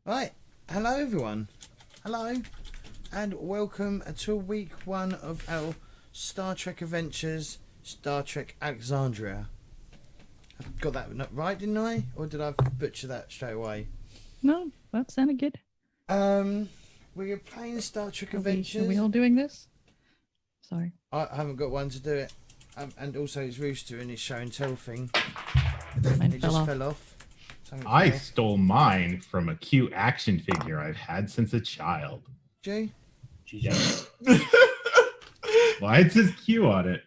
Right, hello everyone. Hello, and welcome to week 1 of our Star Trek Adventures, Star Trek Alexandria. I got that right, didn't I? Or did I butcher that straight away? No, that sounded good. We're playing Star Trek Are Adventures. we all doing this? Sorry. I haven't got one to do it. And also it's Rooster and his show and tell thing. Mine It just fell off. I stole mine from a cute action figure I've had since a child. Jay? Yes. Why it says Q on it?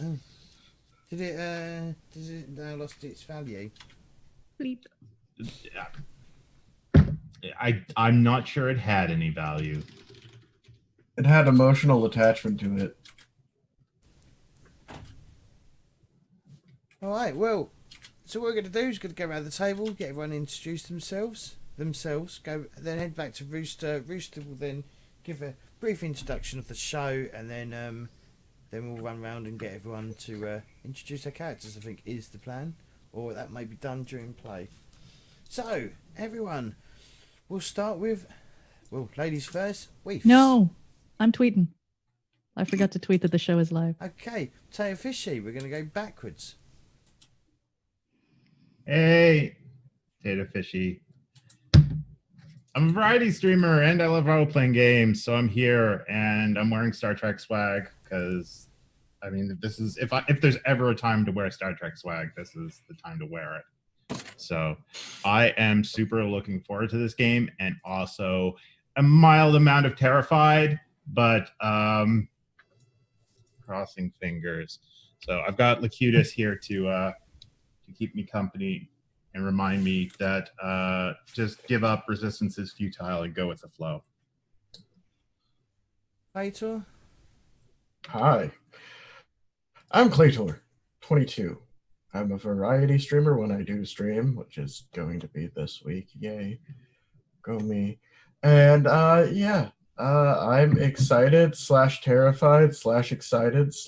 Oh. Does it now lost its value? Bleep. I'm not sure it had any value. It had emotional attachment to it. Alright, well, so what we're going to do is going to go around the table, get everyone to introduce themselves, go, then head back to Rooster. Rooster will then give a brief introduction of the show, and then we'll run around and get everyone to introduce their characters, I think is the plan, or that may be done during play. So, everyone, we'll start with, well, ladies first, Weefs. No, I'm tweeting. I forgot to tweet that the show is live. Okay, Taylor Fishy, we're going to go backwards. Hey, Tato Fishy. I'm a variety streamer and I love role-playing games, so I'm here and I'm wearing Star Trek swag because, I mean, this is if there's ever a time to wear Star Trek swag, this is the time to wear it. So I am super looking forward to this game and also a mild amount of terrified, but crossing fingers. So I've got Lacutus here to keep me company and remind me that just give up, resistance is futile, and go with the flow. Claytor. Hi, I'm Claytor, 22. I'm a variety streamer when I do stream, which is going to be this week. Yay, go me. And yeah, I'm excited / terrified / excited /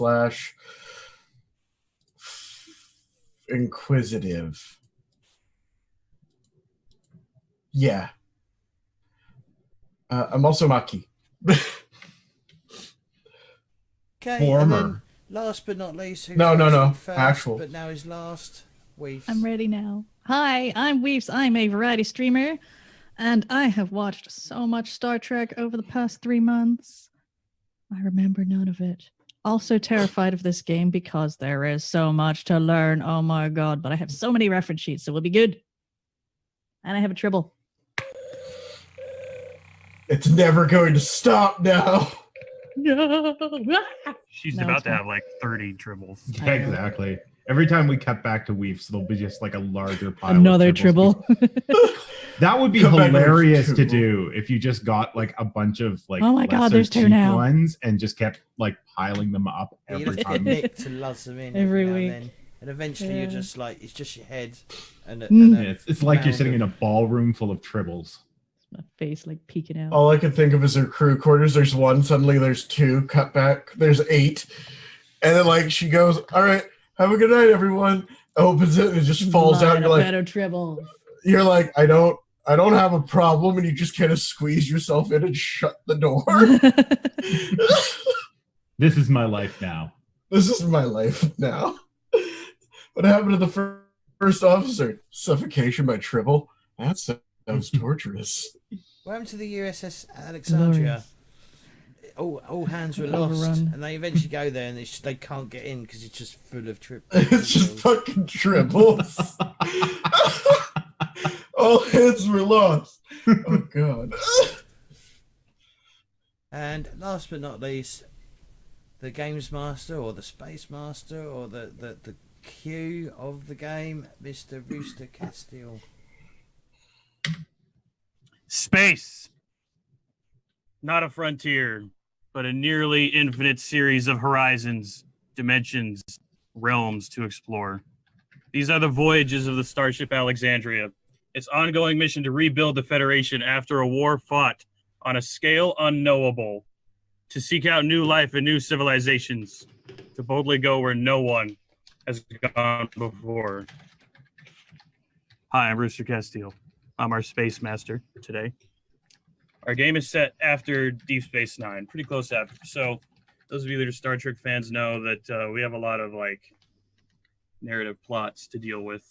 inquisitive. Yeah. I'm also Maki. Okay, Former. and then last but not least, who's No. first, Actual. but now is last, Weefs. I'm ready now. Hi, I'm Weefs. I'm a variety streamer, and I have watched so much Star Trek over the past 3 months. I remember none of it. Also terrified of this game because there is so much to learn. Oh my god, but I have so many reference sheets, so we'll be good. And I have a tribble. It's never going to stop now. No. She's No, about it's to fine. have like 30 tribbles. Yeah, exactly. Every time we cut back to Weefs, there'll be just like a larger pile. Another of tribbles. tribble. That would be Come back, hilarious there's to two. do if you just got like a bunch of like Oh my God, lesser there's two cheap now. ones and just kept like piling them up You every have to time. Nick to luzz them in Every now and week. then. And eventually you're Yeah. just like, it's just your head. And Mm. Yeah, it's like you're sitting in a ballroom full of tribbles. My face like peeking out. All I can think of is their crew quarters. There's one, suddenly there's two, cut back, there's 8. And then like she goes, all right, have a good night, everyone. Opens it and it just falls out. You're like, Better tribble. I don't have a problem, and you just kind of squeeze yourself in and shut the door. This is my life now. This is my life now. What happened to the first officer? Suffocation by tribble? That sounds torturous. What happened to the USS Alexandria? All hands were lost, Overrun. and they eventually go there, and they can't get in because it's just full of trip. It's just fucking tribbles. All hands were lost. Oh god. And last but not least, the games master or the space master or the Q of the game, Mr. Rooster Castile. Space. Not a frontier, but a nearly infinite series of horizons, dimensions, realms to explore. These are the voyages of the Starship Alexandria. Its ongoing mission to rebuild the Federation after a war fought on a scale unknowable, to seek out new life and new civilizations, to boldly go where no one has gone before. Hi, I'm Rooster Castile. I'm our space master today. Our game is set after Deep Space Nine, pretty close after. So those of you that are Star Trek fans know that we have a lot of like narrative plots to deal with.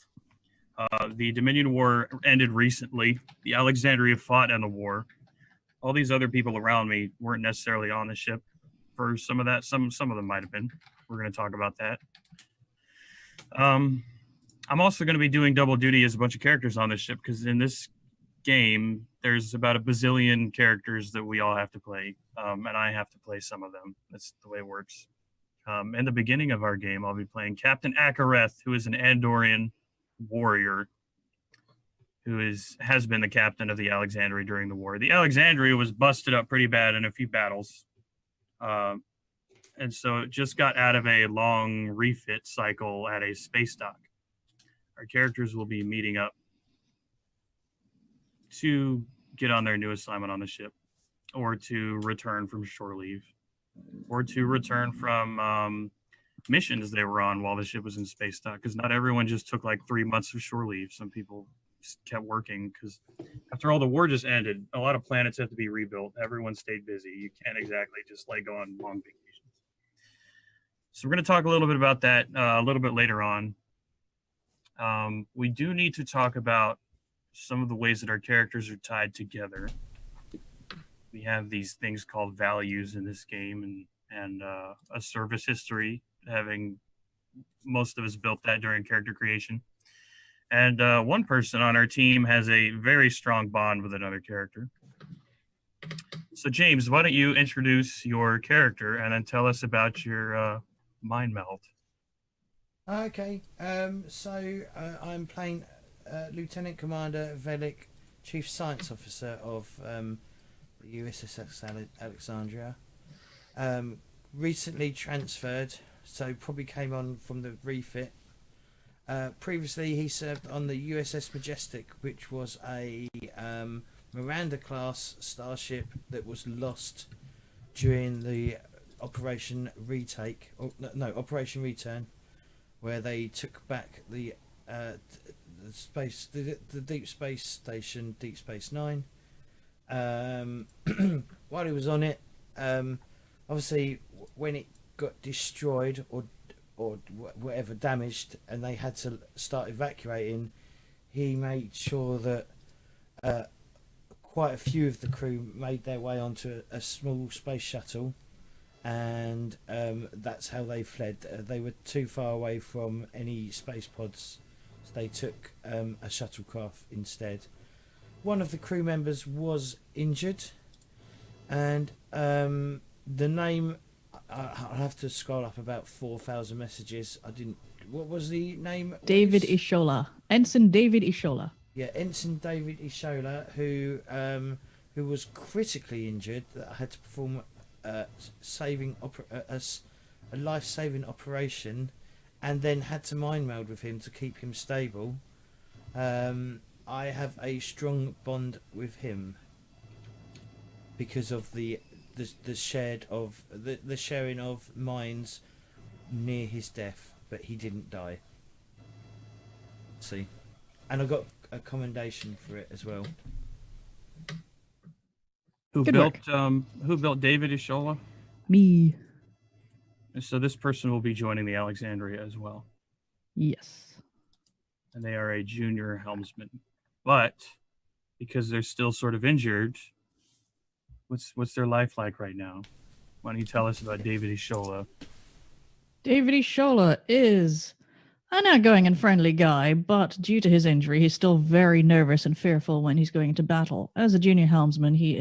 The Dominion War ended recently. The Alexandria fought in the war. All these other people around me weren't necessarily on the ship for some of that. Some of them might have been. We're going to talk about that. I'm also going to be doing double duty as a bunch of characters on this ship because in this game, there's about a bazillion characters that we all have to play, and I have to play some of them. That's the way it works. In the beginning of our game, I'll be playing Captain Akareth, who is an Andorian warrior who has been the captain of the Alexandria during the war. The Alexandria was busted up pretty bad in a few battles, and so it just got out of a long refit cycle at a space dock. Our characters will be meeting up to get on their new assignment on the ship, or to return from shore leave, or to return from missions they were on while the ship was in space dock, because not everyone just took like 3 months of shore leave. Some people just kept working, because after all, the war just ended. A lot of planets have to be rebuilt. Everyone stayed busy. You can't exactly just like go on long vacations. So we're going to talk a little bit about that a little bit later on. We do need to talk about some of the ways that our characters are tied together. We have these things called values in this game, and a service history, having most of us built that during character creation. And one person on our team has a very strong bond with another character. So James, why don't you introduce your character and then tell us about your mind meld? Okay, so I'm playing Lieutenant Commander Velik, Chief Science Officer of the USS Alexandria. Recently transferred, so probably came on from the refit. Previously, he served on the USS Majestic, which was a Miranda-class starship that was lost during the Operation Retake, or no, Operation Return, where they took back the deep space station, Deep Space Nine. While he was on it, obviously, when it got destroyed or whatever damaged, and they had to start evacuating, he made sure that quite a few of the crew made their way onto a small space shuttle, and that's how they fled. They were too far away from any space pods, so they took a shuttlecraft instead. One of the crew members was injured, and the name, I'll have to scroll up about 4,000 messages. I didn't. What was the name? David Ishola. Ensign David Ishola. Yeah, Ensign David Ishola, who was critically injured, that had to perform a life-saving operation, and then had to mind meld with him to keep him stable. I have a strong bond with him because of the sharing of minds near his death, but he didn't die. See, and I got a commendation for it as well. Who Good built work. Who built David Ishola? Me. And so this person will be joining the Alexandria as well, Yes. and they are a junior helmsman. But because they're still sort of injured, what's their life like right now? Why don't you tell us about David Ishola? David Ishola is an outgoing and friendly guy, but due to his injury, he's still very nervous and fearful when he's going into battle. As a junior helmsman, he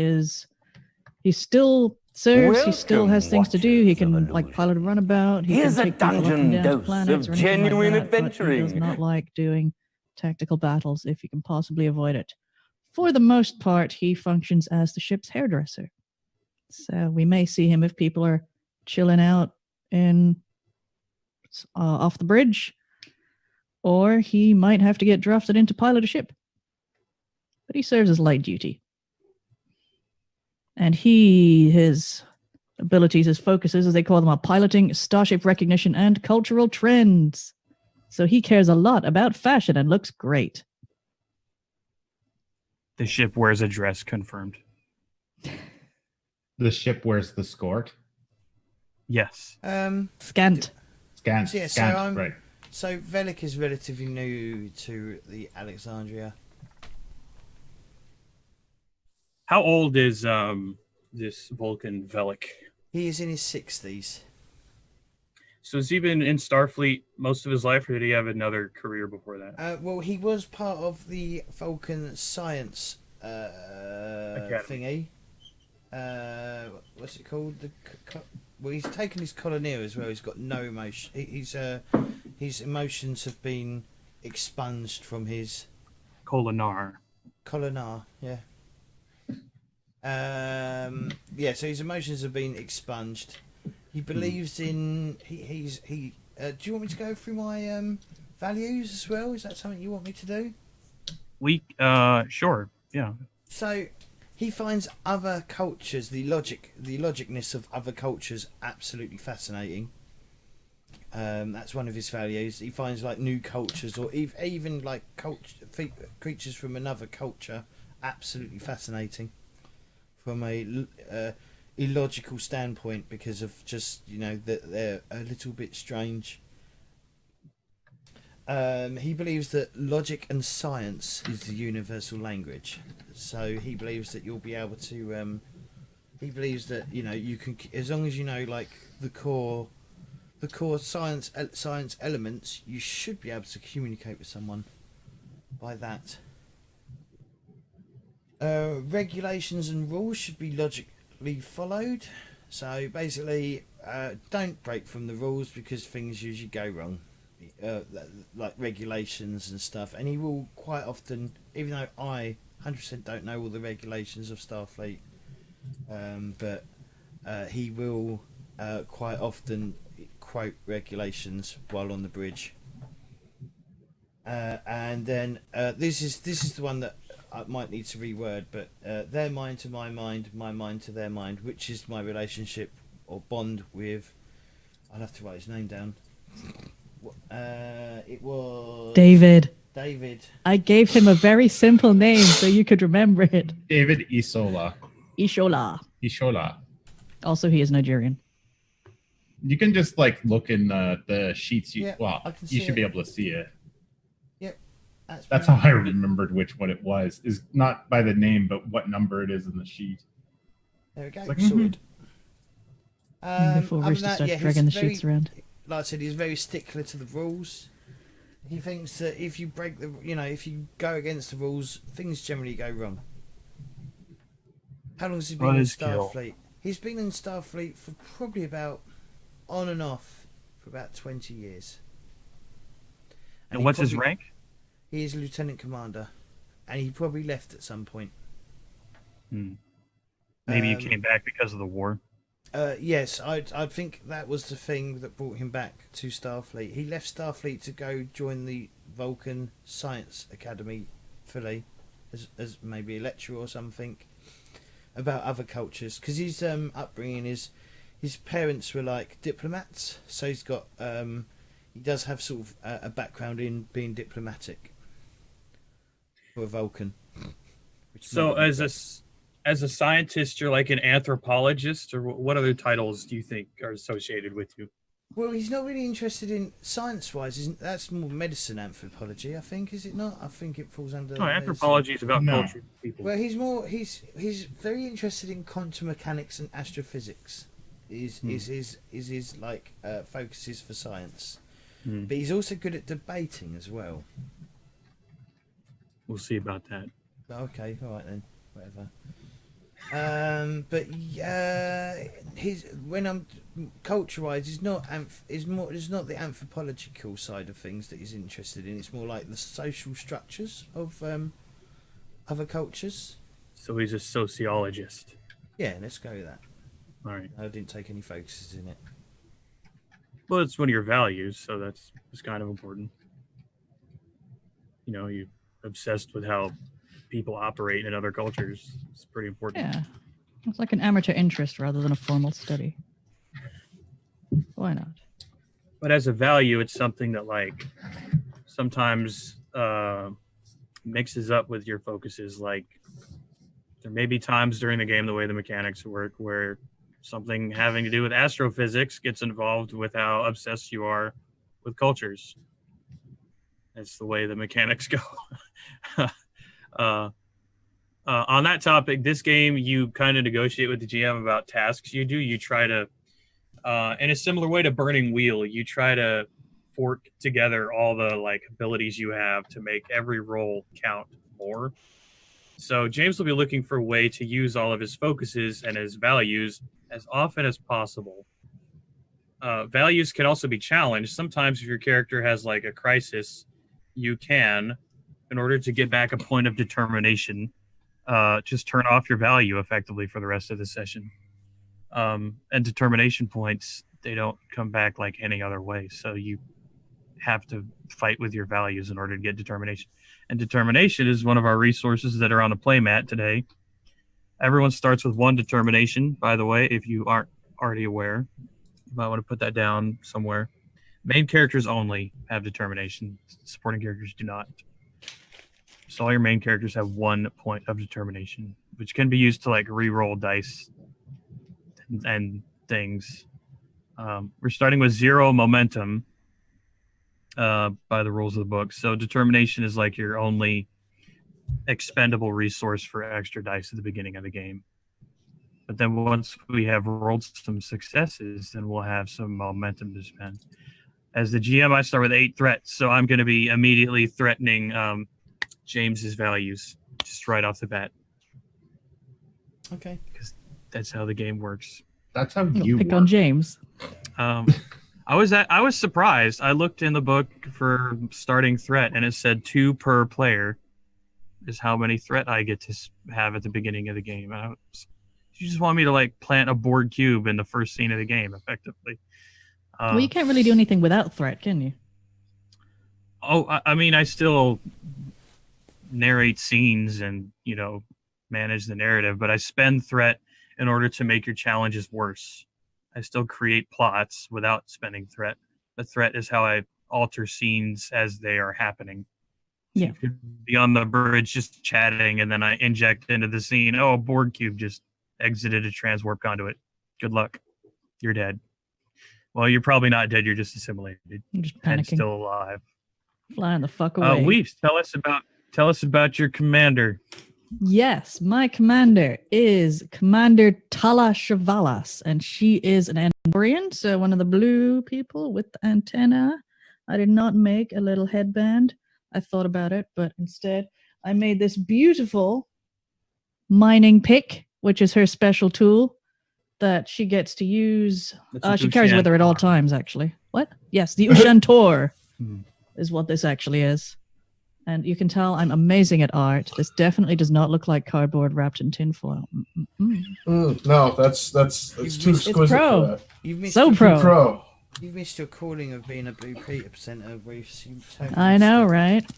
still serves, he still has things to do. He can like pilot a runabout. He Here's can a take people up and dungeon down to dose planets of or anything genuine like that, but he adventuring. does not like doing tactical battles if you can possibly avoid it. For the most part, he functions as the ship's hairdresser. So we may see him if people are chilling out in off the bridge, or he might have to get drafted in to pilot a ship. But he serves as light duty. And his abilities, his focuses, as they call them, are piloting, starship recognition, and cultural trends. So he cares a lot about fashion and looks great. The ship wears a dress, confirmed. The ship wears the skort. Yes. Scant. Scant. So, yeah, Scant, right. So Velik is relatively new to the Alexandria. How old is this Vulcan Velik? He is in his 60s. So has he been in Starfleet most of his life, or did he have another career before that? Well, he was part of the Vulcan science thingy. What's it called? Well, he's taken his colonier as well. He's got no emotion. His emotions have been expunged from his Kolinar. yeah. Yeah. So his emotions have been expunged. He believes in he. Do you want me to go through my values as well? Is that something you want me to do? Sure. Yeah. So he finds other cultures, the logicness of other cultures, absolutely fascinating. That's one of his values. He finds like new cultures, or even like creatures from another culture, absolutely fascinating from a illogical standpoint, because of just that they're a little bit strange. He believes that logic and science is the universal language. So he believes that you'll be able to. He believes that you can, as long as you know like the core science elements, you should be able to communicate with someone by that. Regulations and rules should be logically followed. So basically, don't break from the rules, because things usually go wrong. Like regulations and stuff, and he will quite often, even though I 100% don't know all the regulations of Starfleet, but he will quite often quote regulations while on the bridge. And then this is the one that I might need to reword, but their mind to my mind, my mind to their mind, which is my relationship or bond with. I'll have to write his name down. It was David. I gave him a very simple name so you could remember it. David Isola. Ishola. Also, he is Nigerian. You can just like look in the sheets. You should be able to see it. Yep. That's how I remembered which one it was. Is not by the name, but what number it is in the sheet. There we go. Like, sorted. Before Rooster starts dragging the sheets around. Like I said, he's very stickler to the rules. He thinks that if you break if you go against the rules, things generally go wrong. How long has he been in Starfleet? He's been in Starfleet for probably about, on and off, for about 20 years. And what's his rank? He is Lieutenant Commander, and he probably left at some point. Maybe he came back because of the war. Yes, I think that was the thing that brought him back to Starfleet. He left Starfleet to go join the Vulcan Science Academy fully, as maybe a lecturer or something, about other cultures. Because his upbringing is, his parents were like diplomats, so he's got he does have sort of a background in being diplomatic for a Vulcan. So as a scientist, you're like an anthropologist, or what other titles do you think are associated with you? Well, he's not really interested in science-wise. That's more medicine anthropology, I think, is it not? I think it falls under. No, anthropology is about culture people. Well, he's very interested in quantum mechanics and astrophysics. Is his like focuses for science, but he's also good at debating as well. We'll see about that. Okay, all right then, whatever. But when I'm culture-wise, it's not the anthropological side of things that he's interested in. It's more like the social structures of other cultures. So he's a sociologist. Yeah, let's go with that. All right. I didn't take any focuses in it. Well, it's one of your values, so that's kind of important. You're obsessed with how people operate in other cultures. It's pretty important. Yeah. It's like an amateur interest rather than a formal study. Why not? But as a value, it's something that like sometimes mixes up with your focuses, like There may be times during the game, the way the mechanics work, where something having to do with astrophysics gets involved with how obsessed you are with cultures. That's the way the mechanics go. On that topic, this game, you kind of negotiate with the GM about tasks you do. You try to, in a similar way to Burning Wheel, you try to fork together all the like abilities you have to make every roll count more. So James will be looking for a way to use all of his focuses and his values as often as possible. Values can also be challenged. Sometimes if your character has like a crisis, you can, in order to get back a point of determination, just turn off your value effectively for the rest of the session. And determination points, they don't come back like any other way. So you have to fight with your values in order to get determination. And determination is one of our resources that are on the playmat today. Everyone starts with 1 determination, by the way, if you aren't already aware. You might want to put that down somewhere. Main characters only have determination. Supporting characters do not. So all your main characters have 1 point of determination, which can be used to like re-roll dice and things. We're starting with 0 momentum by the rules of the book. So determination is like your only expendable resource for extra dice at the beginning of the game. But then once we have rolled some successes, then we'll have some momentum to spend. As the GM, I start with 8 threats, so I'm going to be immediately threatening James's values just right off the bat. Okay. Because that's how the game works. That's how You'll you pick work. on James. I was surprised. I looked in the book for starting threat, and it said 2 per player is how many threat I get to have at the beginning of the game. You just want me to like plant a board cube in the first scene of the game, effectively. Well, you can't really do anything without threat, can you? Oh, I mean, I still narrate scenes and, manage the narrative, but I spend threat in order to make your challenges worse. I still create plots without spending threat. But threat is how I alter scenes as they are happening. So Yeah. you could be on the bridge just chatting, and then I inject into the scene, oh, a board cube just exited a transwarp conduit. Good luck. You're dead. Well, you're probably not dead. You're just assimilated I'm just and panicking. still alive. Flying the fuck away. Weaves, tell us about your commander. Yes, my commander is Commander Tala Shavalas, and she is an Andorian, so one of the blue people with the antenna. I did not make a little headband. I thought about it, but instead I made this beautiful mining pick, which is her special tool that she gets to use. She carries it with her at all times, actually. What? Yes, the Ushantor is what this actually is. And you can tell I'm amazing at art. This definitely does not look like cardboard wrapped in tinfoil. No, that's too exquisite pro. for that. You've missed So your, pro. Pro. You've missed your calling of being a Blue Peter presenter, Reefs. I know, right?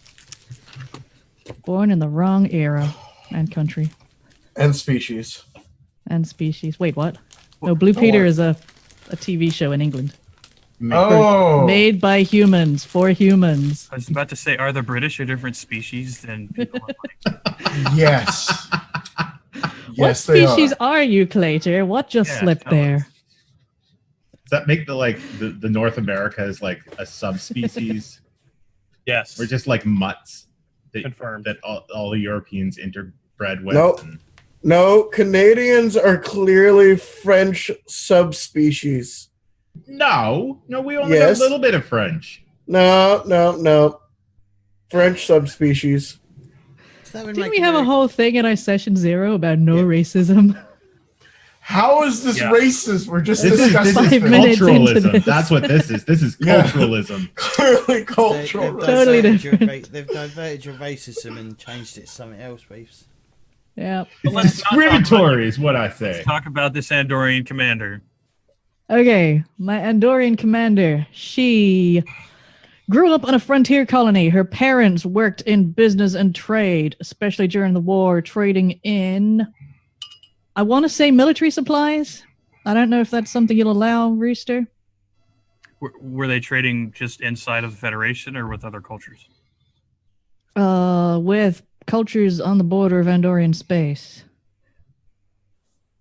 Born in the wrong era and country And species. and species. Wait, what? No, Blue Peter is a TV show in England. Oh. Made by humans, for humans. I was about to say, are the British a different species than people? Yes. What Yes, they species are. are you, Clater? What just Yeah, slipped tell there? us. Does that make the North America is like a subspecies? Yes. We're just like mutts Confirmed. that all Europeans interbred with. Nope. No, Canadians are clearly French subspecies. No, we only Yes. got a little bit of French. No. French subspecies. Didn't we have a whole thing in our session 0 about no racism? How is this Yeah. racist? We're just This discussing is 5 minutes into culturalism. this. That's what this is. This is Yeah. culturalism. clearly cultural. Totally different. They've diverted your racism and changed it to something else, Reefs. Yeah. But let's It's not talk about discriminatory, is what I say. Let's talk about this Andorian commander. Okay, my Andorian commander. She grew up on a frontier colony. Her parents worked in business and trade, especially during the war, trading in, I want to say, military supplies. I don't know if that's something you'll allow, Rooster. Were they trading just inside of the Federation or with other cultures? With cultures on the border of Andorian space.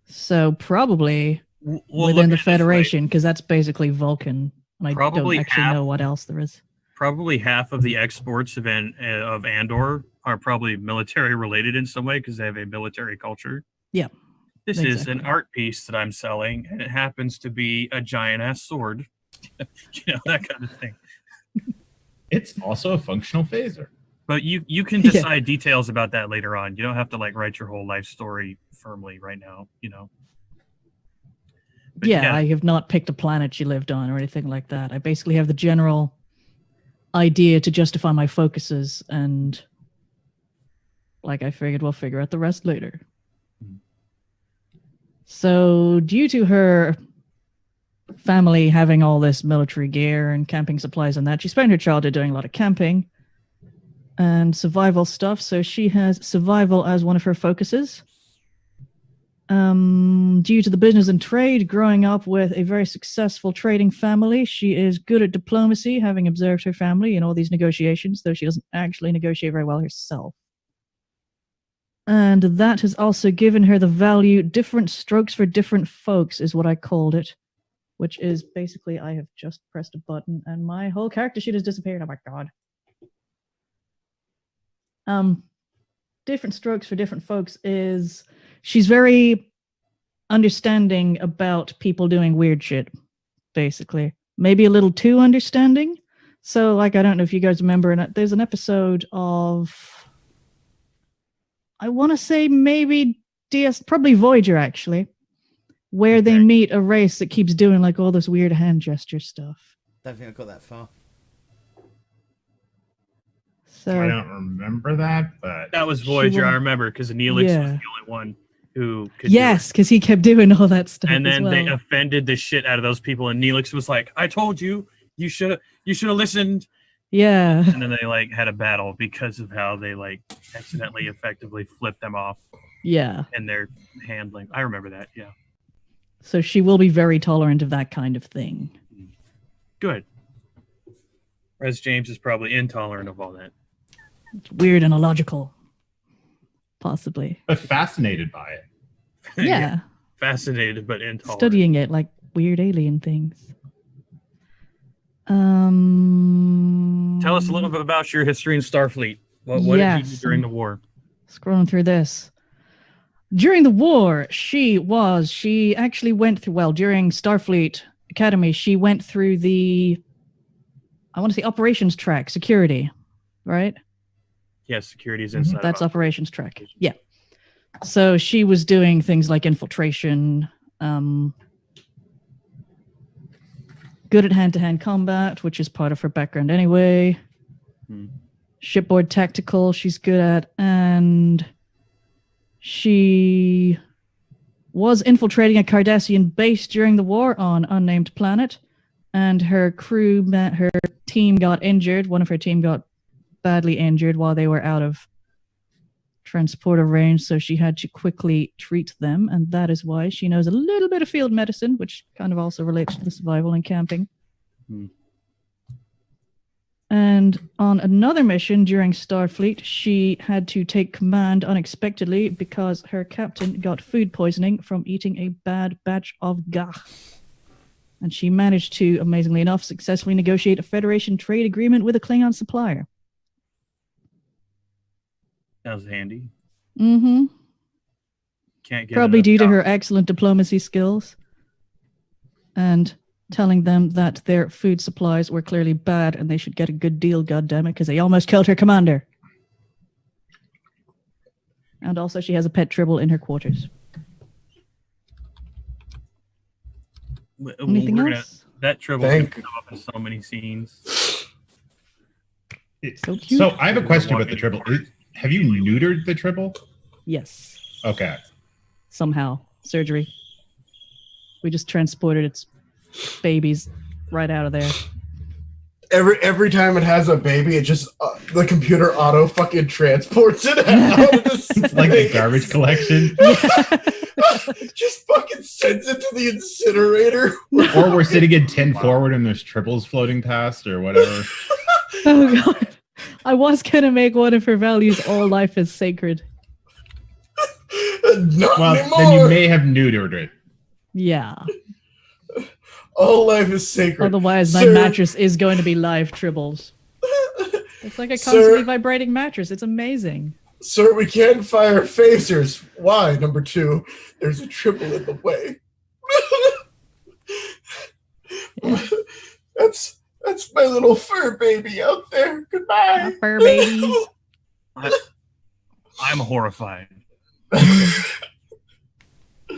So probably We'll within look the at it this way. Federation, because that's basically Vulcan. And I Probably don't actually half- know what else there is. Probably half of the exports of Andor are probably military related in some way because they have a military culture. Yeah, This is an exactly. art piece that I'm selling, and it happens to be a giant ass sword. That kind of thing. It's also a functional phaser. But you can Yeah. decide details about that later on. You don't have to write your whole life story firmly right now. But Yeah, I have not picked a planet she lived on or anything like that. I basically have the general idea to justify my focuses, and I figured we'll figure out the rest later. So, due to her family having all this military gear and camping supplies and that, she spent her childhood doing a lot of camping and survival stuff. So she has survival as one of her focuses. Due to the business and trade, growing up with a very successful trading family, she is good at diplomacy, having observed her family in all these negotiations, though she doesn't actually negotiate very well herself. And that has also given her the value different strokes for different folks is what I called it, which is basically I have just pressed a button and my whole character sheet has disappeared. Oh my god. Different strokes for different folks is she's very understanding about people doing weird shit, basically. Maybe a little too understanding. So, I don't know if you guys remember, there's an episode of, I want to say maybe probably Voyager, actually, where they meet a race that keeps doing, all this weird hand gesture stuff. Don't think I got that far. So, I don't remember that, but that was Voyager. I remember because Neelix was the only one who could. Yes, because he kept doing all that stuff. And then as well. they offended the shit out of those people, and Neelix was like, "I told you, you should have listened." Yeah. And then they had a battle because of how they accidentally effectively flipped them off. Yeah. And their handling. I remember that. Yeah. So she will be very tolerant of that kind of thing. Good. Whereas James is probably intolerant of all that. It's weird and illogical. Possibly. but fascinated by it. Yeah. Fascinated but intolerant. Studying it like weird alien things. Tell us a little bit about your history in Starfleet. What did you do during the war? Scrolling through this. During the war, she actually went through, during Starfleet Academy, she went through the, I want to say operations track, security, right? Yes, security is inside. That's operations track. Yeah. So she was doing things like infiltration, good at hand-to-hand combat, which is part of her background anyway. Shipboard tactical, she's good at, and she was infiltrating a Cardassian base during the war on unnamed planet, and her team got injured. One of her team got badly injured while they were out of transporter range, so she had to quickly treat them, and that is why she knows a little bit of field medicine, which kind of also relates to the survival and camping. And on another mission during Starfleet, she had to take command unexpectedly because her captain got food poisoning from eating a bad batch of gach. And she managed to, amazingly enough, successfully negotiate a Federation trade agreement with a Klingon supplier. That was handy. Mm-hmm. Can't get Probably enough due to job. her excellent diplomacy skills and telling them that their food supplies were clearly bad and they should get a good deal, goddammit, because they almost killed her commander. And also she has a pet tribble in her quarters. Anything else? That tribble can come up in so many scenes. So cute. So I have a question about the tribble. Have you neutered the tribble? Yes. Okay. Somehow. Surgery. We just transported its babies right out of there. Every time it has a baby, it just the computer auto fucking transports it out of the It's like a garbage collection. Just fucking sends it to the incinerator. Or we're sitting in 10 forward and there's triples floating past or whatever. Oh god. I was gonna make one of her values all life is sacred. Not Well, anymore. then you may have neutered it. Yeah. All life is sacred. Otherwise, my Sir. mattress is going to be live tribbles. It's like a Sir. constantly vibrating mattress. It's amazing. Sir, we can't fire phasers. Why? Number 2, there's a triple in the way. That's my little fur baby out there. Goodbye. Fur babies. I'm horrified.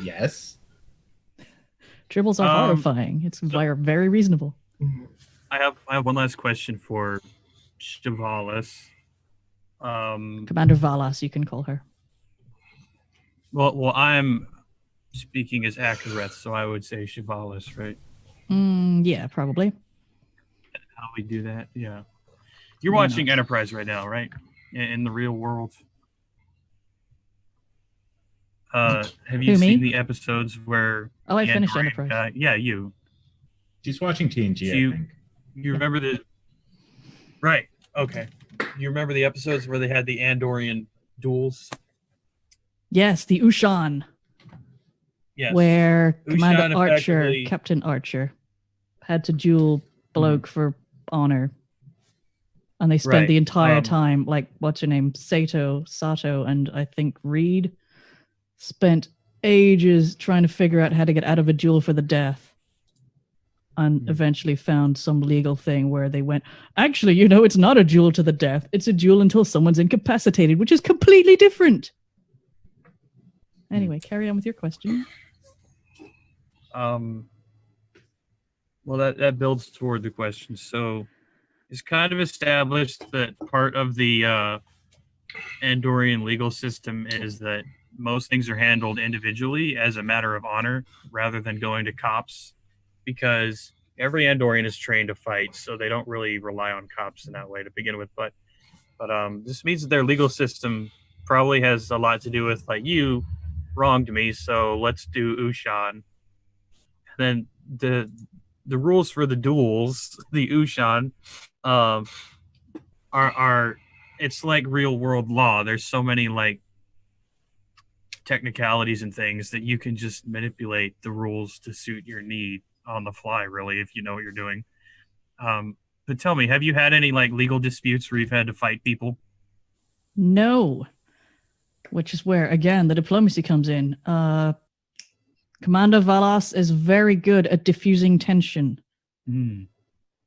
Yes. Tribbles are horrifying. It's very reasonable. I have one last question for Chavalis. Commander Valas, you can call her. Well, I'm speaking as Akereth, so I would say Chavalis, right? Yeah, probably. How we do that? Yeah. You're Why watching not? Enterprise right now, right? In the real world. Have you Who, me? seen the episodes where? Oh, I the finished Andorian Enterprise. guy- yeah, you. She's watching TNG, You- I think. You remember the? Right. Okay. You remember the episodes where they had the Andorian duels? Yes, the Ushan, Yes. where Ushan Commander Archer, effectively- Captain Archer, had to duel bloke for honor. And they spent Right, the entire um, time, like, what's her name? Sato, and I think Reed spent ages trying to figure out how to get out of a duel for the death. And eventually found some legal thing where they went, actually, it's not a duel to the death. It's a duel until someone's incapacitated, which is completely different. Anyway, carry on with your question. Well, that builds toward the question. So, it's kind of established that part of the Andorian legal system is that most things are handled individually as a matter of honor rather than going to cops, because every Andorian is trained to fight, so they don't really rely on cops in that way to begin with. But this means that their legal system probably has a lot to do with, like, you wronged me, so let's do Ushan. Then the rules for the duels, the Ushan, are it's like real world law. There's so many like technicalities and things that you can just manipulate the rules to suit your need on the fly, really, if you know what you're doing. But tell me, have you had any like legal disputes where you've had to fight people? No. Which is where, again, the diplomacy comes in. Commander Valas is very good at diffusing tension.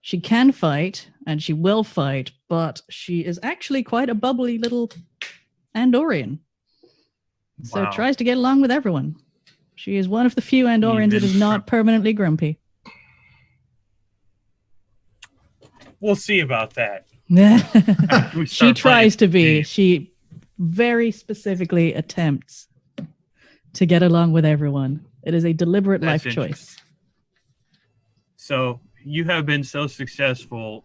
She can fight, and she will fight, but she is actually quite a bubbly little Andorian. So Wow. tries to get along with everyone. She is one of the few Andorians that is not permanently grumpy. We'll see about that. We She start tries to playing. be. She very specifically attempts to get along with everyone. It is a deliberate That's life choice. So you have been so successful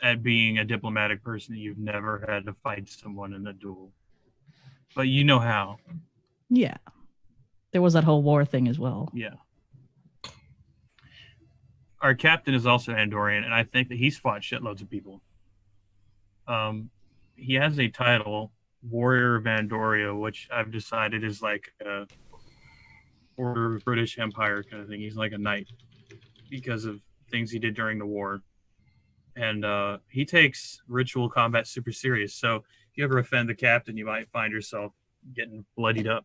at being a diplomatic person that you've never had to fight someone in a duel. But you know how. Yeah. There was that whole war thing as well. Yeah. Our captain is also Andorian, and I think that he's fought shitloads of people. He has a title, Warrior of Andoria, which I've decided is like a Order of British Empire kind of thing. He's like a knight because of things he did during the war. And he takes ritual combat super serious. So if you ever offend the captain, you might find yourself getting bloodied up.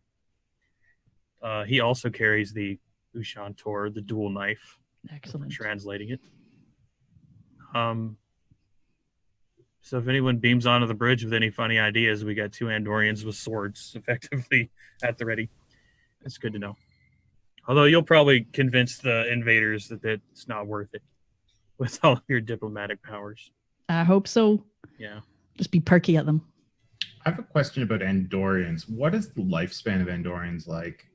He also carries the Ushan Tor, the dual knife. Excellent. Translating it. So if anyone beams onto the bridge with any funny ideas, we got 2 Andorians with swords effectively at the ready. It's good to know. Although you'll probably convince the invaders that it's not worth it with all of your diplomatic powers. I hope so. Yeah. Just be perky at them. I have a question about Andorians. What is the lifespan of Andorians like?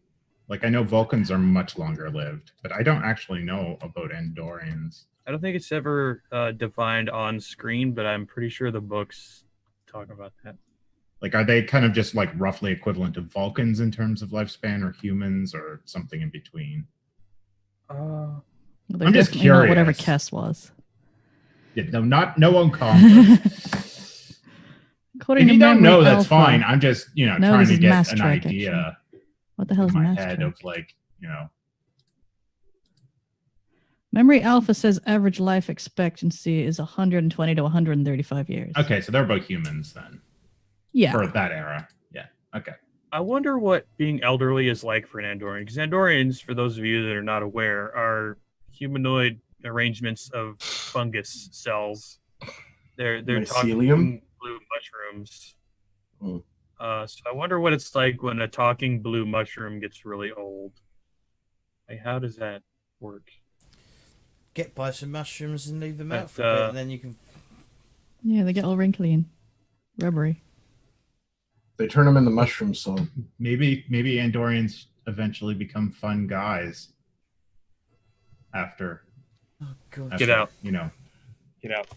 Like, I know Vulcans are much longer lived, but I don't actually know about Andorians. I don't think it's ever defined on screen, but I'm pretty sure the books talk about that. Like, are they kind of just like roughly equivalent to Vulcans in terms of lifespan, or humans, or something in between? Well, they're I'm just definitely not whatever curious. Kess was. Yeah, no uncommon. According If to you don't memory know, that's alpha, fine. I'm just, No, trying this to is get Mass an Trek, idea. What the hell in is my mass head track? of like, you know. Memory Alpha says average life expectancy is 120 to 135 years. Okay, so they're both humans then. Yeah. For that era. Yeah. Okay. I wonder what being elderly is like for an Andorian. Because Andorians, for those of you that are not aware, are humanoid arrangements of fungus cells. They're Mycelium? talking blue mushrooms. Hmm. So I wonder what it's like when a talking blue mushroom gets really old. Like, how does that work? Get by some mushrooms and leave them out But, for a bit, and then you can. Yeah, they get all wrinkly and rubbery. They turn them into mushroom soul. Maybe Andorians eventually become fun guys after. Oh god. Get out. You know. Get out.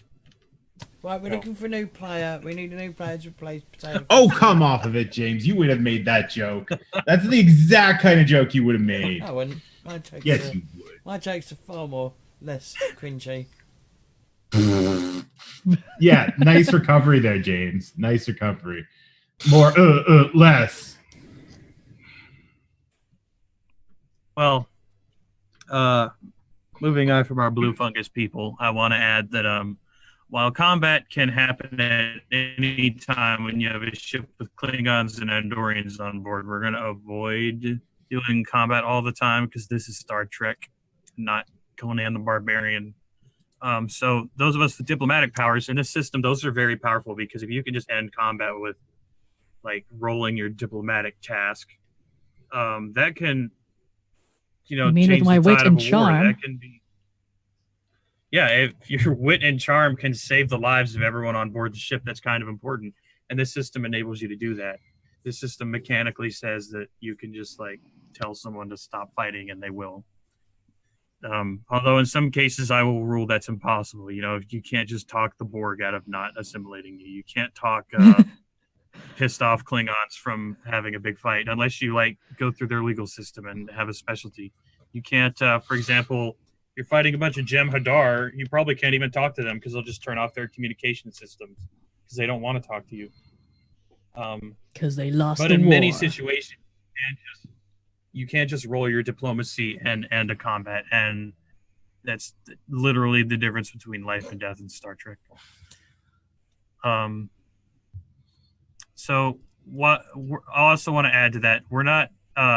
Right, we're No. looking for a new player. We need a new player to replace Potato. Oh, come off of it, James. You would have made that joke. That's the exact kind of joke you would have made. I wouldn't. My jokes Yes, are, you would. my jokes are far more less cringy. Yeah, nice recovery there, James. Nice recovery. More, less. Well, moving on from our blue fungus people, I want to add that while combat can happen at any time when you have a ship with Klingons and Andorians on board, we're going to avoid doing combat all the time because this is Star Trek, not Conan the Barbarian. So those of us with diplomatic powers in this system, those are very powerful because if you can just end combat with like rolling your diplomatic task, that can, You mean with change my the wit tide and of a war. charm? That can be. Yeah, if your wit and charm can save the lives of everyone on board the ship, that's kind of important. And this system enables you to do that. This system mechanically says that you can just like tell someone to stop fighting and they will. Although in some cases I will rule that's impossible. You can't just talk the Borg out of not assimilating you. You can't talk pissed off Klingons from having a big fight unless you like go through their legal system and have a specialty. You can't, for example, you're fighting a bunch of Gem Hadar, you probably can't even talk to them because they'll just turn off their communication systems because they don't want to talk to you. Because they lost but the in war. many situations, you can't just roll your diplomacy and end a combat, and that's literally the difference between life and death in Star Trek. So what I also want to add to that, we're not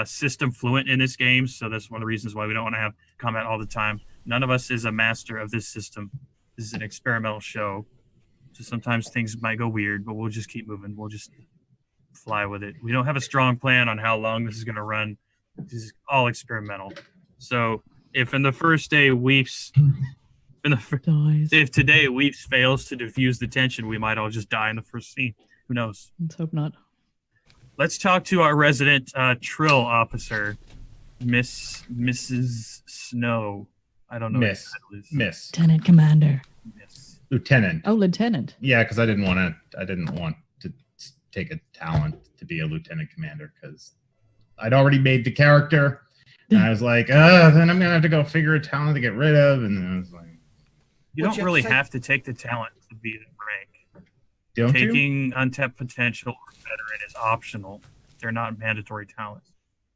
system fluent in this game, so that's one of the reasons why we don't want to have combat all the time. None of us is a master of this system. This is an experimental show, so sometimes things might go weird, but we'll just keep moving. We'll just fly with it. We don't have a strong plan on how long this is going to run. This is all experimental. So if in the first day Weefs, Dies. if today Weefs fails to diffuse the tension, we might all just die in the first scene. Who knows? Let's hope not. Let's talk to our resident Trill officer, Mrs. Snow. I don't know what Miss. the title is. Miss. Lieutenant Commander. Miss. Lieutenant. Oh, Lieutenant. Yeah, because I didn't want to take a talent to be a lieutenant commander because I'd already made the character. And I was like, then I'm gonna have to go figure a talent to get rid of. And then I was like, You What'd don't you really have to say? have to take the talent to be the rank. don't you? Taking untapped potential or veteran is optional. They're not mandatory talents.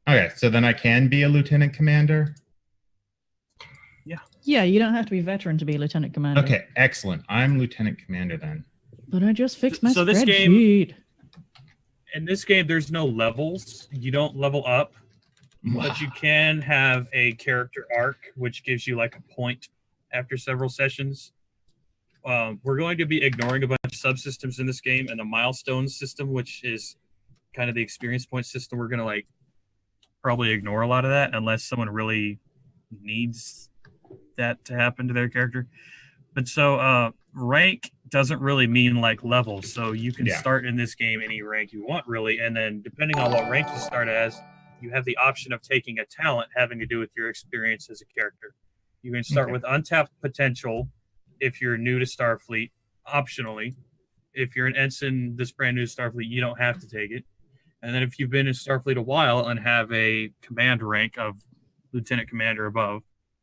Okay, so then I can be a lieutenant commander. Yeah, you don't have to be veteran to be Lieutenant Commander. Okay, excellent. I'm lieutenant commander then. But I just fixed my So this game- spreadsheet. In this game, there's no levels. You don't level up, but you can have a character arc, which gives you like a point after several sessions. We're going to be ignoring a bunch of subsystems in this game, and the milestone system, which is kind of the experience point system. We're going to like probably ignore a lot of that unless someone really needs that to happen to their character. But so rank doesn't really mean like levels. So you can start in this game any rank you want, really, and then depending on what rank you start as, you have the option of taking a talent having to do with your experience as a character. You can start with untapped potential if you're new to Starfleet, optionally. If you're an ensign this brand new to Starfleet, you don't have to take it. And then if you've been in Starfleet a while and have a command rank of lieutenant commander above,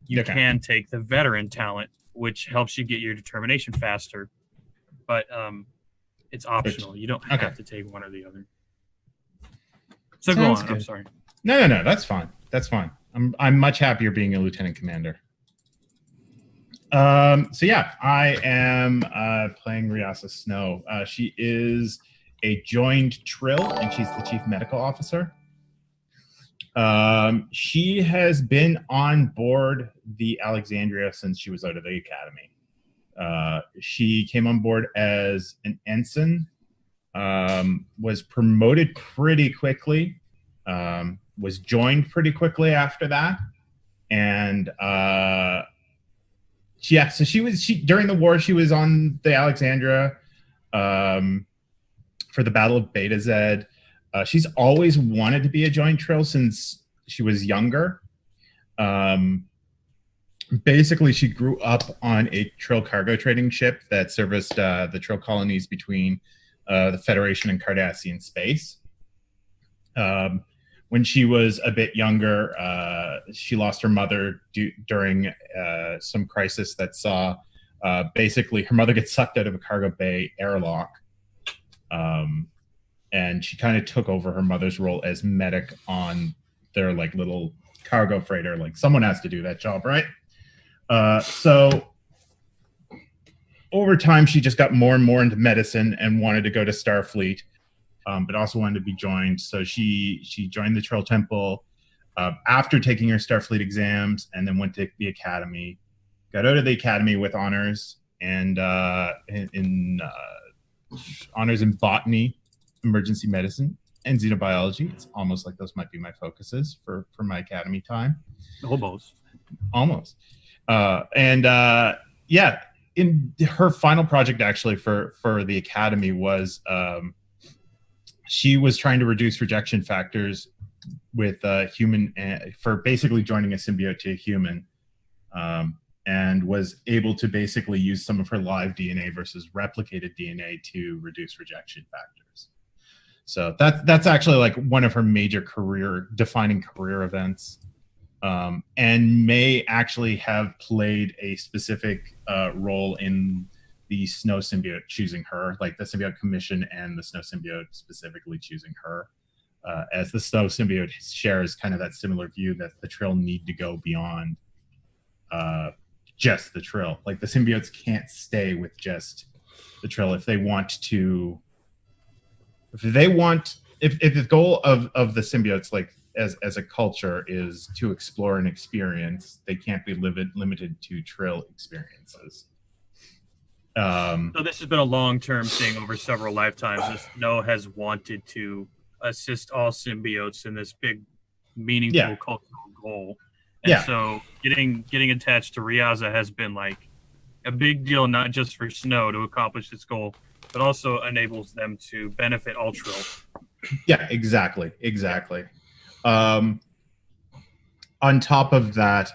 you can take the veteran talent, which helps you get your determination faster. But it's optional. You don't have to take one or the other. So Sounds go on. good. I'm sorry. No. That's fine. That's fine. I'm much happier being a lieutenant commander. So yeah, I am playing Ryasa Snow. She is a joined Trill, and she's the chief medical officer. She has been on board the Alexandria since she was out of the academy. She came on board as an ensign, was promoted pretty quickly, was joined pretty quickly after that, and so she during the war she was on the Alexandria for the Battle of Beta Z. She's always wanted to be a joint Trill since she was younger. Basically, she grew up on a Trill cargo trading ship that serviced the Trill colonies between the Federation and Cardassian space. When she was a bit younger, she lost her mother during some crisis that saw basically her mother get sucked out of a cargo bay airlock. And she kind of took over her mother's role as medic on their like little cargo freighter. Like someone has to do that job, right? So over time, she just got more and more into medicine and wanted to go to Starfleet, but also wanted to be joined. So she joined the Trill Temple after taking her Starfleet exams, and then went to the academy. Got out of the academy with honors and in honors in botany, emergency medicine, and xenobiology. It's almost like those might be my focuses for my academy time. Almost. Yeah, in her final project actually for the academy was she was trying to reduce rejection factors with human for basically joining a symbiote to a human, and was able to basically use some of her live DNA versus replicated DNA to reduce rejection factors. So that's actually like one of her major defining career events, and may actually have played a specific role in the Snow symbiote choosing her, like the Symbiote Commission and the Snow symbiote specifically choosing her, as the Snow symbiote shares kind of that similar view that the Trill need to go beyond just the Trill. Like the symbiotes can't stay with just the Trill if they want to. If the goal of the symbiotes, like as a culture, is to explore and experience, they can't be limited to Trill experiences. So this has been a long-term thing over several lifetimes. This Snow has wanted to assist all symbiotes in this big, meaningful cultural goal. And so getting attached to Ryasa has been like a big deal, not just for Snow to accomplish this goal, but also enables them to benefit all Trill. Yeah, exactly. On top of that,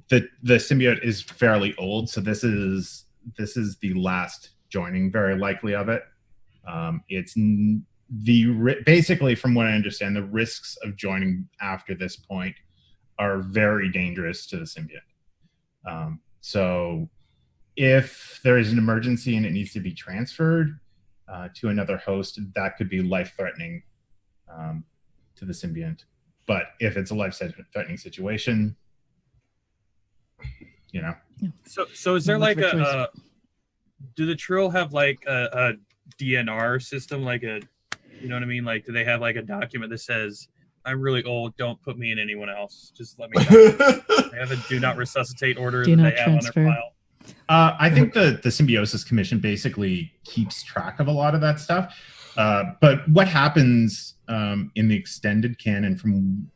the symbiote is fairly old, so this is the last joining, very likely, of it. It's basically, from what I understand, the risks of joining after this point are very dangerous to the symbiote. So if there is an emergency and it needs to be transferred to another host, that could be life-threatening to the symbiont. But if it's a life-threatening situation, you know. So is there like a do the Trill have like a DNR system, like a, you know what I mean? Like, do they have like a document that says, I'm really old, don't put me in anyone else, just let me know? They have a do not resuscitate order that they have on their file. I think the Symbiosis Commission basically keeps track of a lot of that stuff. But what happens in the extended canon, from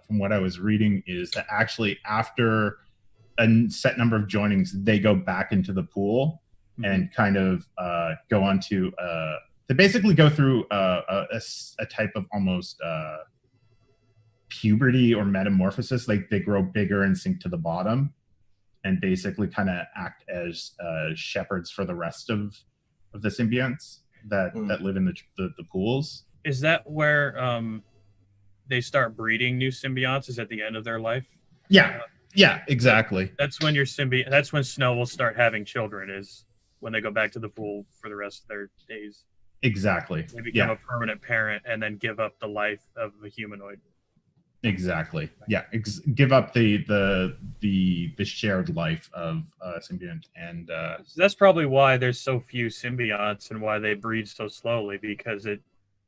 what I was reading, is that actually after a set number of joinings, they go back into the pool and kind of go on to they basically go through a type of almost puberty or metamorphosis. Like they grow bigger and sink to the bottom, and basically kind of act as shepherds for the rest of the symbionts that live in the pools. Is that where they start breeding new symbionts? Is at the end of their life? Yeah, exactly. That's when that's when Snow will start having children, is when they go back to the pool for the rest of their days. Exactly. They become Yeah. a permanent parent and then give up the life of a humanoid. Exactly. Yeah. Give up the shared life of symbiont, and So that's probably why there's so few symbionts and why they breed so slowly, because it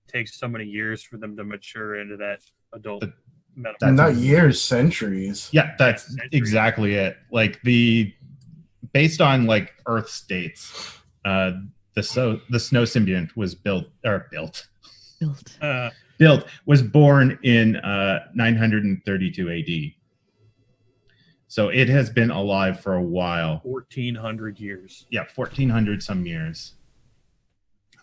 takes so many years for them to mature into that adult But metamorphosis. Not years, centuries. yeah, that's centuries. exactly it. Like based on like Earth states, the snow symbiont was built. Was born in 932 AD. So it has been alive for a while. 1,400 years. Yeah, 1,400 some years.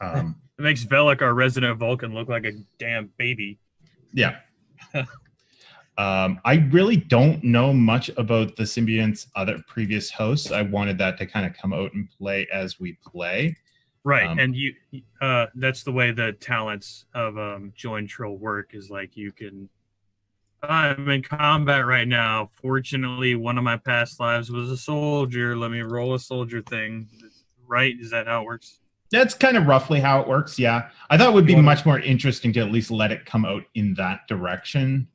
It makes Velek, our resident Vulcan, look like a damn baby. Yeah. I really don't know much about the symbiont's other previous hosts. I wanted that to kind of come out and play as we play. Right, and you that's the way the talents of Join Trill work, is like you can I'm in combat right now. Fortunately, one of my past lives was a soldier. Let me roll a soldier thing. Right? Is that how it works? That's kind of roughly how it works, yeah. I thought it would be much more interesting to at least let it come out in that direction.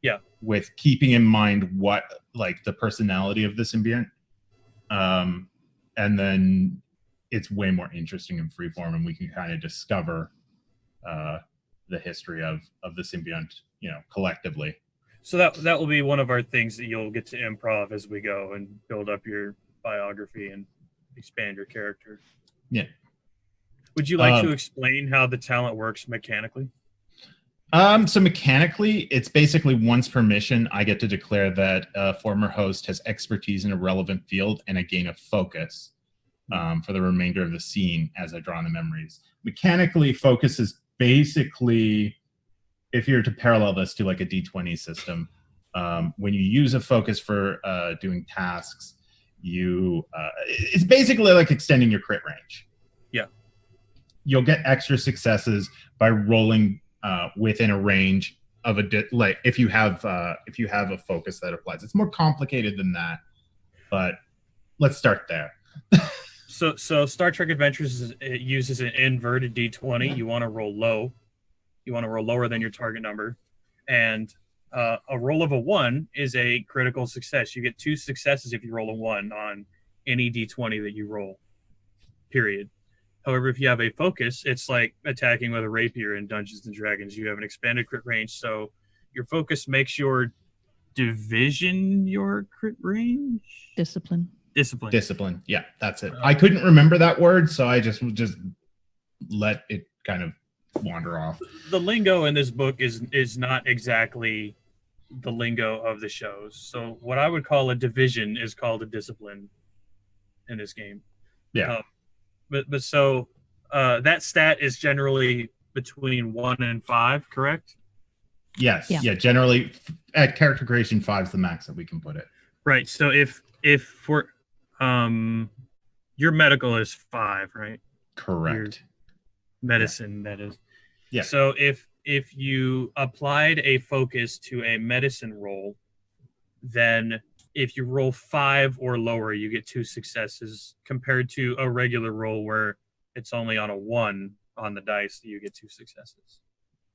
Yeah. With keeping in mind what, like, the personality of the symbiont. And then it's way more interesting in freeform, and we can kind of discover the history of the symbiont, you know, collectively. So that will be one of our things that you'll get to improv as we go and build up your biography and expand your character. Yeah. Would you like to explain how the talent works mechanically? So mechanically, it's basically once per mission, I get to declare that a former host has expertise in a relevant field, and I gain a focus for the remainder of the scene as I draw on the memories. Mechanically, focus is basically, if you're to parallel this to like a D20 system, when you use a focus for doing tasks, it's basically like extending your crit range. Yeah. You'll get extra successes by rolling within a range of like if you have a focus that applies. It's more complicated than that, but let's start there. So Star Trek Adventures it uses an inverted D20. You want to roll low. You want to roll lower than your target number, and a roll of a 1 is a critical success. You get 2 successes if you roll a 1 on any D20 that you roll. Period. However, if you have a focus, it's like attacking with a rapier in Dungeons and Dragons. You have an expanded crit range, so your focus makes your division your crit range. Discipline. Yeah, that's it. I couldn't remember that word, so I just let it kind of wander off. The lingo in this book is not exactly the lingo of the shows. So what I would call a division is called a discipline in this game. Yeah. But so that stat is generally between 1 and 5, correct? Yes. Yeah. Yeah. Generally, at character creation, 5 is the max that we can put it. Right. So if for your medical is 5, right? Correct. Your medicine, that is. Yeah. So if you applied a focus to a medicine roll, then if you roll 5 or lower, you get 2 successes, compared to a regular roll where it's only on a 1 on the dice that you get 2 successes.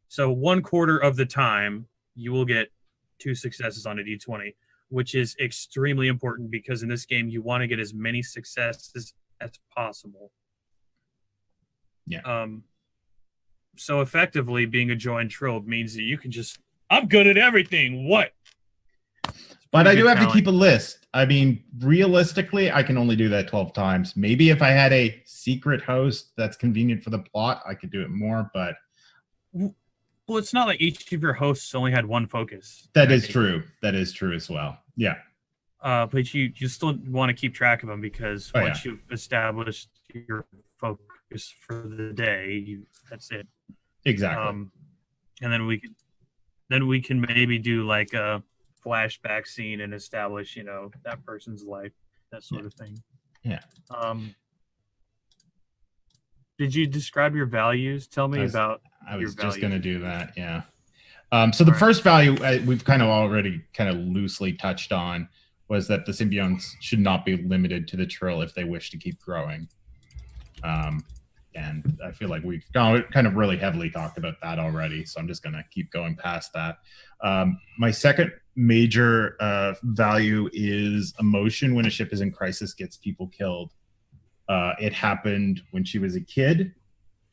So 1/4 of the time you will get 2 successes on a D20, which is extremely important because in this game you want to get as many successes as possible. Yeah. So effectively, being a join trill means that you can just, I'm good at everything. What? But I do have to keep a list. I mean, realistically, I can only do that 12 times. Maybe if I had a secret host that's convenient for the plot, I could do it more, but... Well, it's not like each of your hosts only had 1 focus. That is true. That is true as well. Yeah. But you still want to keep track of them because once you've established your focus for the day, that's it. Exactly. And then we can maybe do like a flashback scene and establish, that person's life, that sort of thing. Yeah. Did you describe your values? Tell me about I was your just going to values. do that. Yeah. So the first value we've kind of already kind of loosely touched on was that the symbionts should not be limited to the trill if they wish to keep growing. And I feel like we've kind of really heavily talked about that already, so I'm just going to keep going past that. My second major value is emotion when a ship is in crisis gets people killed. It happened when she was a kid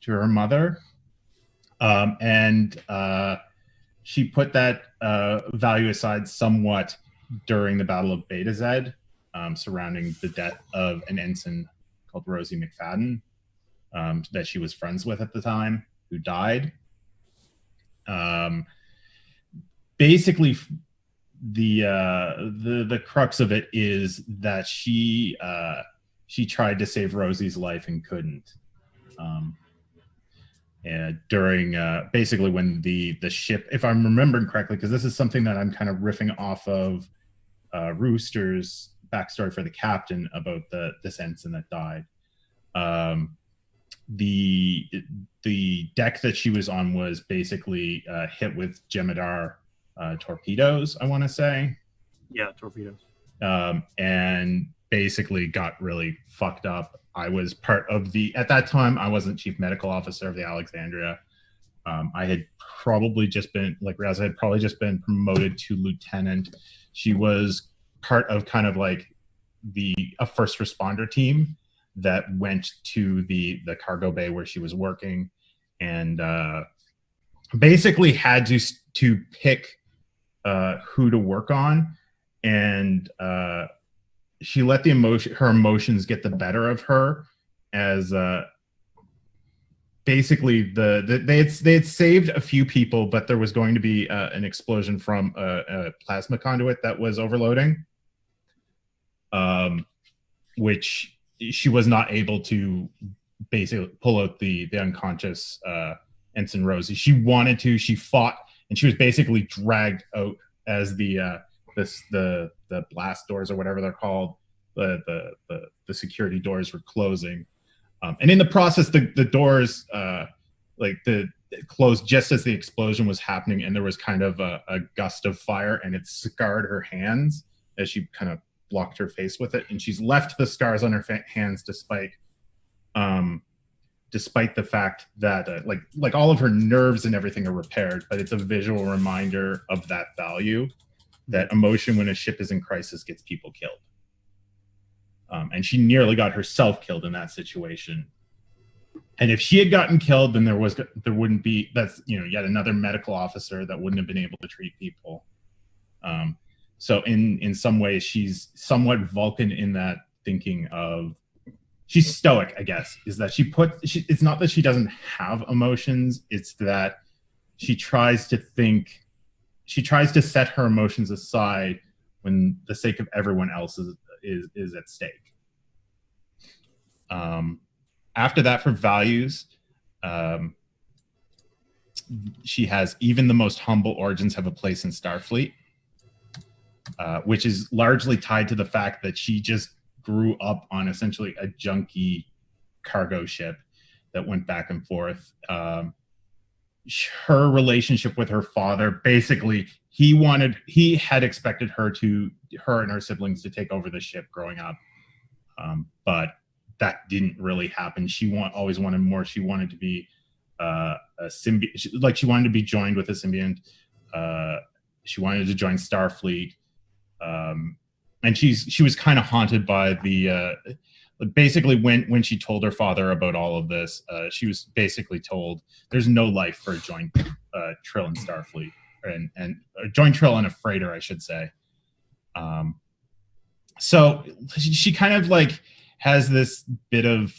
to her mother, and she put that value aside somewhat during the Battle of Beta Z, surrounding the death of an ensign called Rosie McFadden, that she was friends with at the time, who died. Basically, the crux of it is that she tried to save Rosie's life and couldn't. And during basically when the ship, if I'm remembering correctly, because this is something that I'm kind of riffing off of Rooster's backstory for the captain about this ensign that died. The deck that she was on was basically hit with Jemadar torpedoes, I want to say. Yeah, torpedoes. And basically got really fucked up. I was part of at that time, I wasn't chief medical officer of the Alexandria. I had probably just been, like Raz had probably just been promoted to lieutenant. She was part of kind of like a first responder team that went to the cargo bay where she was working, and basically had to pick who to work on, and she let her emotions get the better of her, as basically they had saved a few people, but there was going to be an explosion from a plasma conduit that was overloading, which she was not able to basically pull out the unconscious Ensign Rosie. She wanted to, she fought, and she was basically dragged out as the blast doors, or whatever they're called, the security doors were closing, and in the process the doors closed just as the explosion was happening, and there was kind of a gust of fire, and it scarred her hands as she kind of blocked her face with it, and she's left the scars on her hands despite the fact that like all of her nerves and everything are repaired, but it's a visual reminder of that value, that emotion when a ship is in crisis gets people killed. And she nearly got herself killed in that situation. And if she had gotten killed, then there wouldn't be, that's, yet another medical officer that wouldn't have been able to treat people. So in some ways, she's somewhat Vulcan in that thinking of, she's stoic, I guess, is that it's not that she doesn't have emotions, it's that she tries to set her emotions aside when the sake of everyone else is at stake. After that, for values, she has even the most humble origins have a place in Starfleet, which is largely tied to the fact that she just grew up on essentially a junky cargo ship that went back and forth. Her relationship with her father, basically, he had expected her and her siblings to take over the ship growing up, but that didn't really happen. She always wanted more. She wanted to be a symbiont, like she wanted to be joined with a symbiont. She wanted to join Starfleet, and she was kind of haunted by the basically when she told her father about all of this, she was basically told there's no life for a joint Trill in Starfleet, and a joint Trill on a freighter, I should say. So she kind of like has this bit of,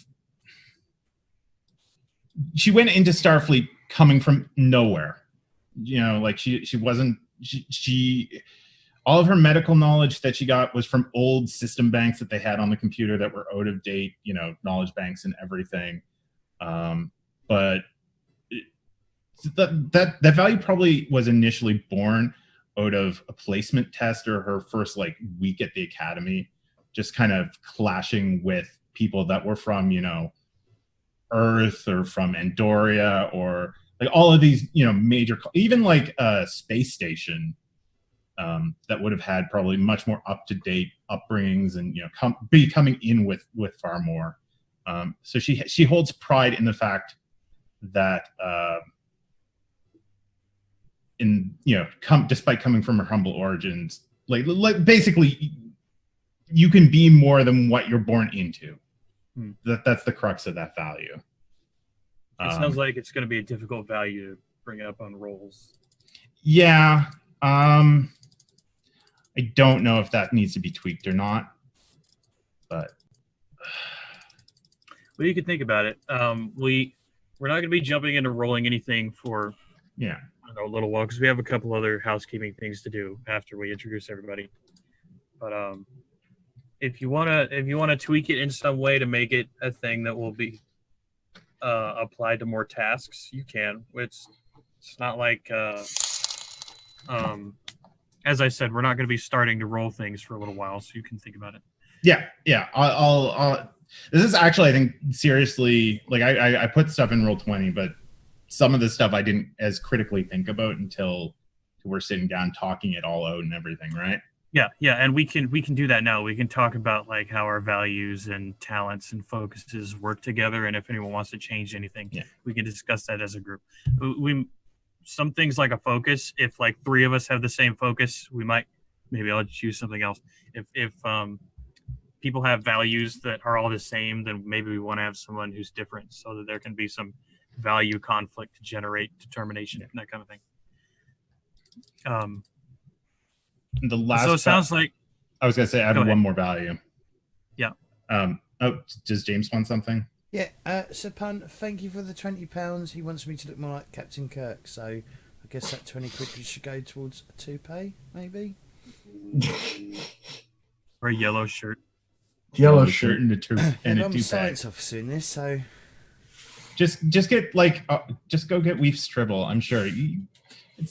she went into Starfleet coming from nowhere, like she all of her medical knowledge that she got was from old system banks that they had on the computer that were out of date, knowledge banks and everything. But that value probably was initially born out of a placement test or her first week at the academy, just kind of clashing with people that were from, Earth or from Andoria, or all of these, major, even space station, that would have had probably much more up-to-date upbringings and be coming in with far more. So she holds pride in the fact that despite coming from her humble origins, like basically you can be more than what you're born into. That's the crux of that value. It sounds like it's going to be a difficult value to bring up on rolls. Yeah. I don't know if that needs to be tweaked or not, but well, you can think about it. We're not going to be jumping into rolling anything for a little while because we have a couple other housekeeping things to do after we introduce everybody. But if you wanna tweak it in some way to make it a thing that will be applied to more tasks, you can. It's not like as I said, we're not going to be starting to roll things for a little while, so you can think about it. Yeah. I'll this is actually, I think, seriously, like I put stuff in Roll20, but some of the stuff I didn't as critically think about until we're sitting down talking it all out and everything, right? Yeah, and we can do that now. We can talk about like how our values and talents and focuses work together, and if anyone wants to change anything, we can discuss that as a group. Some things like a focus, if like 3 of us have the same focus, maybe I'll choose something else. If people have values that are all the same, then maybe we want to have someone who's different so that there can be some value conflict to generate determination and that kind of thing. The last so it sounds like I was gonna say I have one more value. Yeah. Does James want something? Yeah, Sir Pun, thank you for the £20. He wants me to look more like Captain Kirk, so I guess that 20 quid should go towards a toupee, maybe? Or a yellow shirt. Yellow shirt and a toupee. I'm a science officer in this, so... Just get just go get Weef's Tribble. I'm sure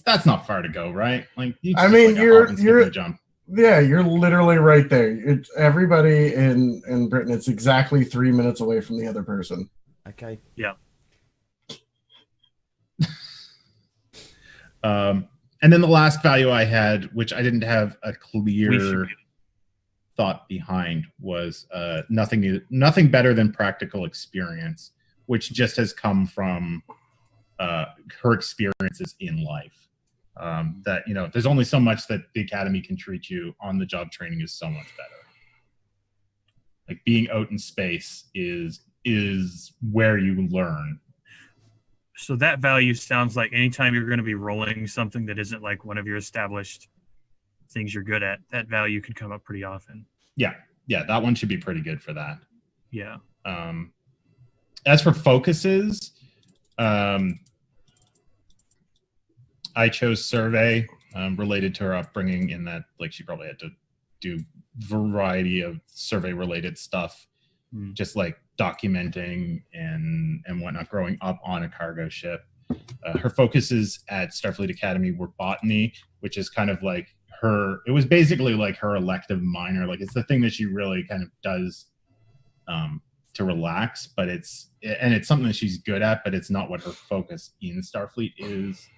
that's not far to go, right? Like you're jump. Yeah, you're literally right there. It's everybody in Britain. It's exactly 3 minutes away from the other person. Okay. Yeah. And then the last value I had, which I didn't have a clear thought behind, was nothing better than practical experience, which just has come from her experiences in life. That there's only so much that the academy can treat you. On the job training is so much better. Like being out in space is where you learn. So that value sounds like anytime you're going to be rolling something that isn't like one of your established things you're good at, that value could come up pretty often. Yeah, that one should be pretty good for that. Yeah. As for focuses, I chose survey related to her upbringing in that like she probably had to do variety of survey related stuff, just like documenting and whatnot growing up on a cargo ship. Her focuses at Starfleet Academy were botany, which is kind of like it was basically like her elective minor. Like it's the thing that she really kind of does to relax, but it's something that she's good at, but it's not what her focus in Starfleet is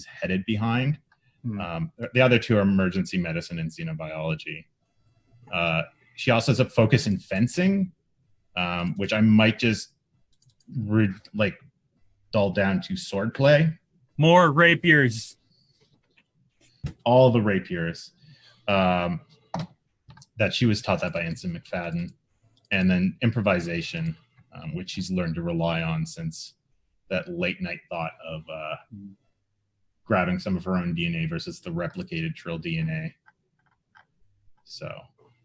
headed behind. The other 2 are emergency medicine and xenobiology. She also has a focus in fencing, which I might just dull down to swordplay. More rapiers. All the rapiers that she was taught that by Ensign McFadden. And then improvisation, which she's learned to rely on since that late night thought of grabbing some of her own DNA versus the replicated Trill DNA. So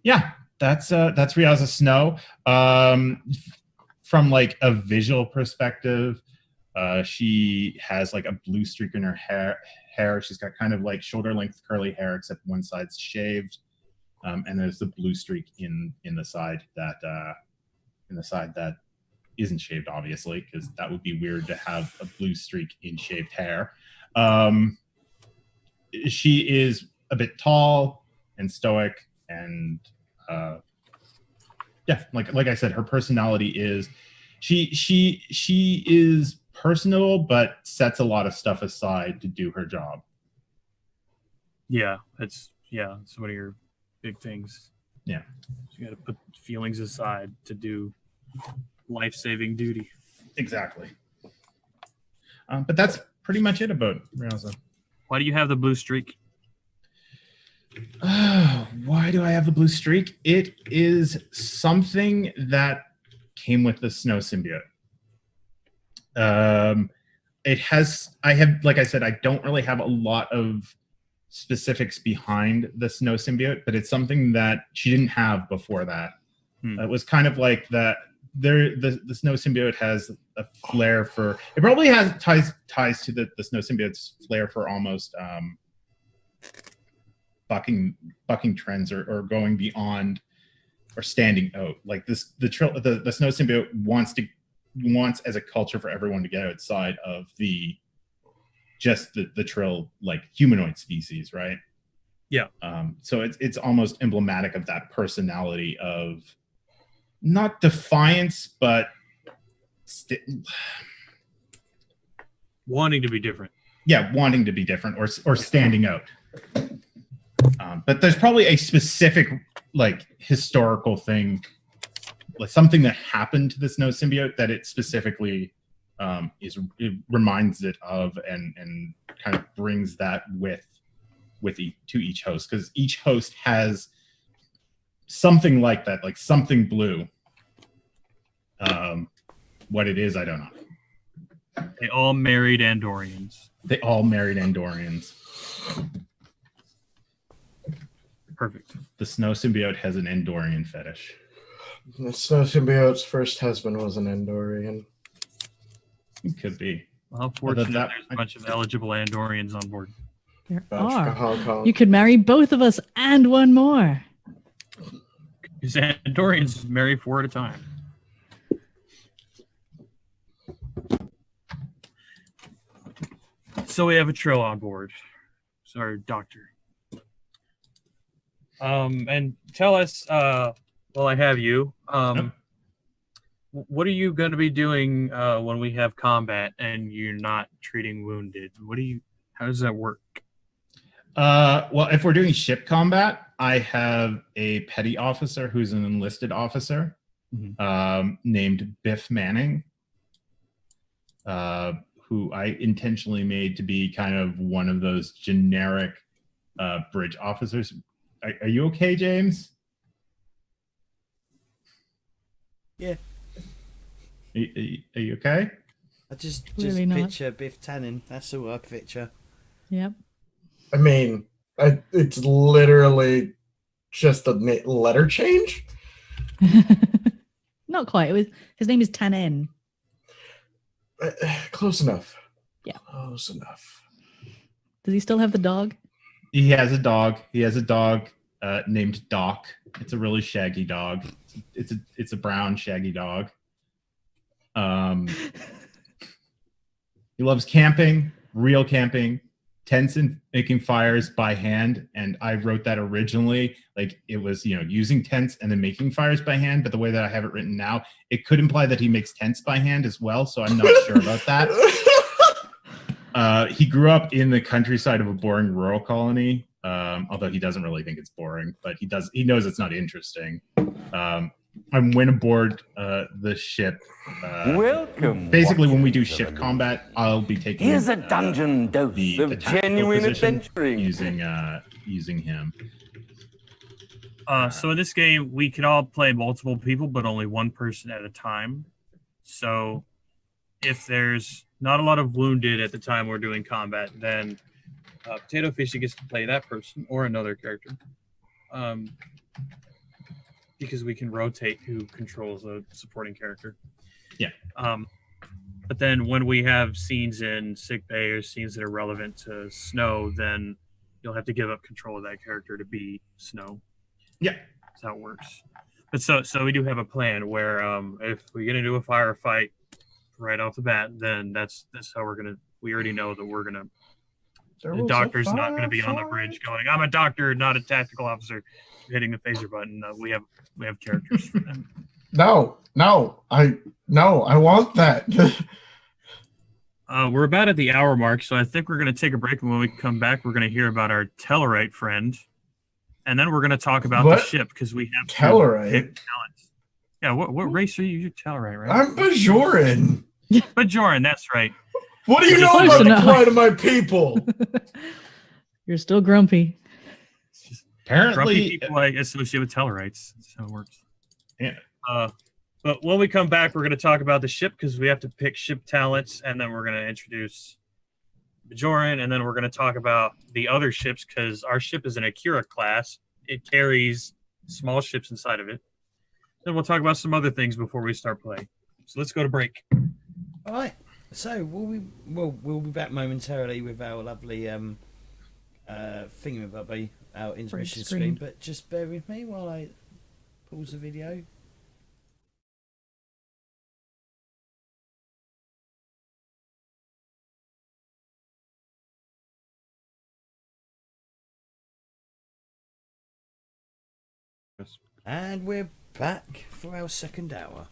yeah, that's Riaza Snow. From like a visual perspective, she has like a blue streak in her hair. She's got kind of like shoulder length curly hair, except one side's shaved. And there's the blue streak in the side that isn't shaved, obviously, because that would be weird to have a blue streak in shaved hair. She is a bit tall and stoic, and like I said, her personality is she is personable, but sets a lot of stuff aside to do her job. Yeah, it's one of your big things. Yeah, you got to put feelings aside to do life-saving duty. Exactly. But that's pretty much it about Rialza. Why do you have the blue streak? Why do I have the blue streak? It is something that came with the snow symbiote. Like I said, I don't really have a lot of specifics behind the snow symbiote, but it's something that she didn't have before that. It was kind of like that. The snow symbiote has a flair for. It probably has ties to the snow symbiote's flair for almost bucking trends or going beyond or standing out. Like this, the snow symbiote wants as a culture for everyone to get outside of the trill like humanoid species, right? Yeah. So it's almost emblematic of that personality of not defiance, but wanting to be different. Yeah, wanting to be different or standing out. But there's probably a specific like historical thing, like something that happened to the snow symbiote that it specifically it reminds it of and kind of brings that to each host, because each host has something like that, like something blue. What it is, I don't know. They all married Andorians. Perfect. The snow symbiote has an Andorian fetish. The snow symbiote's first husband was an Andorian. It could be. Well, fortunately, there's a bunch of eligible Andorians on board. There Hong are. Kong. You could marry both of us and one more. Because Andorians marry 4 at a time. So we have a Trill on board. Sorry, Doctor. And tell us, while I have you, what are you going to be doing when we have combat and you're not treating wounded? How does that work? Well, if we're doing ship combat, I have a petty officer who's an enlisted officer named Biff Manning, who I intentionally made to be kind of one of those generic bridge officers. Are you okay, James? Yeah. Are you okay? I just Really not. picture Biff Tannen. That's all I picture. Yep. I mean, it's literally just a letter change. Not quite. His name is Tannen. Close enough. Yeah. Close enough. Does he still have the dog? He has a dog. Named Doc. It's a really shaggy dog. It's a brown shaggy dog. He loves camping, real camping, tents and making fires by hand. And I wrote that originally, like it was, using tents and then making fires by hand. But the way that I have it written now, it could imply that he makes tents by hand as well. So I'm not sure about that. He grew up in the countryside of a boring rural colony. Although he doesn't really think it's boring, but he knows it's not interesting. I went aboard the ship. Welcome. Basically, when we do ship combat, I'll be taking. Here's a dungeon dose of genuine adventuring. Using him. So in this game, we can all play multiple people, but only one person at a time. So if there's not a lot of wounded at the time we're doing combat, then Potato Fishy gets to play that person or another character. Because we can rotate who controls a supporting character. Yeah. But then when we have scenes in sickbay or scenes that are relevant to Snow, then you'll have to give up control of that character to be Snow. Yeah. That's how it works. But so we do have a plan where if we get into a firefight right off the bat, then that's how we already know that we're gonna. The doctor's not going to be on the bridge going, I'm a doctor, not a tactical officer, hitting the phaser button. We have characters for them. No, I want that. We're about at the hour mark, so I think we're going to take a break. And when we come back, we're going to hear about our Tellarite friend. And then we're going to talk about the ship because we have Tellarite? pick talents. Yeah, what race are you? You're Tellarite, right? I'm Bajoran. Bajoran, that's right. What do you know Close about the enough. plight of my people? You're still grumpy. It's just Apparently, grumpy people I associate with Tellarites. That's how it works. Yeah. But when we come back, we're going to talk about the ship because we have to pick ship talents, and then we're going to introduce Bajoran, and then we're going to talk about the other ships because our ship is an Akira class. It carries small ships inside of it. Then we'll talk about some other things before we start playing. So let's go to break. All right. So we'll be back momentarily with our lovely thingamabobby, our intermission screen. But just bear with me while I pause the video. And we're back for our second hour.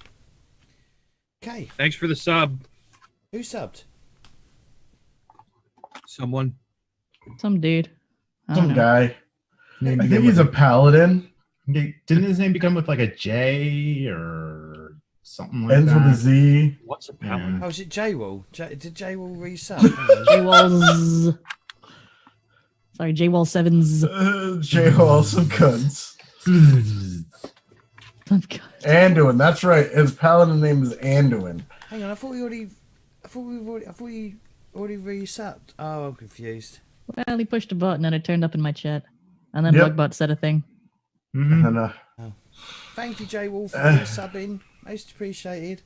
Okay. Thanks for the sub. Who subbed? Someone. Some dude. I don't Some know. guy. Name I think begin he's a with paladin. Didn't his name begin with like a J or something like Ends that? with a Z. What's a paladin? Oh, is it J-Wall? Did J-Wall resub? J-Walls. Sorry, J-Wall 7s. J-Hall, some cunts. Anduin, that's right. His paladin name is Anduin. Hang on, I thought we already resubbed. Oh, I'm confused. Well, he pushed a button and it turned up in my chat. And then Yep. Bugbot said a thing. Mhm. And, Thank you, J-Wall, for resubbing. Most appreciated.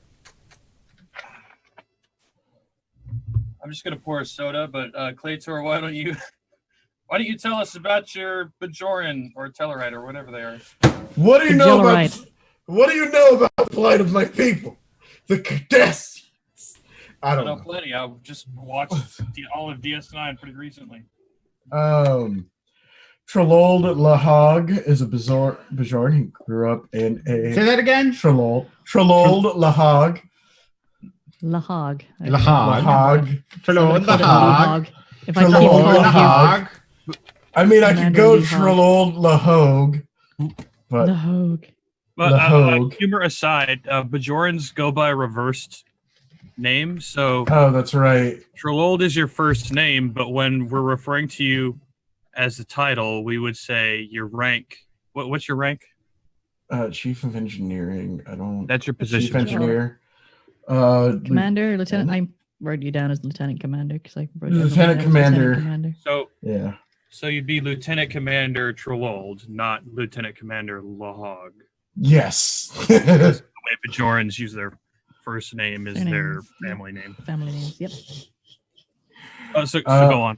I'm just gonna pour a soda, but Claytor, why don't you tell us about your Bajoran or Tellarite or whatever they are? what do you know about? Jillarite. What do you know about the plight of my people? The Cadets. I I don't know know. plenty. I just watched all of DS9 pretty recently. Trelauld Lahog is a Bajoran. He grew up in Say a that again. Trelauld Lahog. Lahog. Okay. Lahog. Trelauld Put it Lahog. If I keep Trelauld calling you, Lahog. I mean, I could Commander go Lahog. Trelauld Lahog, but Lahog. But Lahog. humor aside, Bajorans go by reversed name. So oh, that's right. Trelauld is your first name, but when we're referring to you as the title, we would say your rank. What's your rank? Chief of Engineering. I don't. That's your position. Chief Engineer. Commander, Lieutenant. I wrote you down as Lieutenant Commander because I wrote you down Lieutenant as Commander. Commander. Yeah. So you'd be Lieutenant Commander Trelauld, not Lieutenant Commander Lahog. Yes. The way Bajorans use their first name is Their their names, yeah. family name. Family names. Yep. So go on.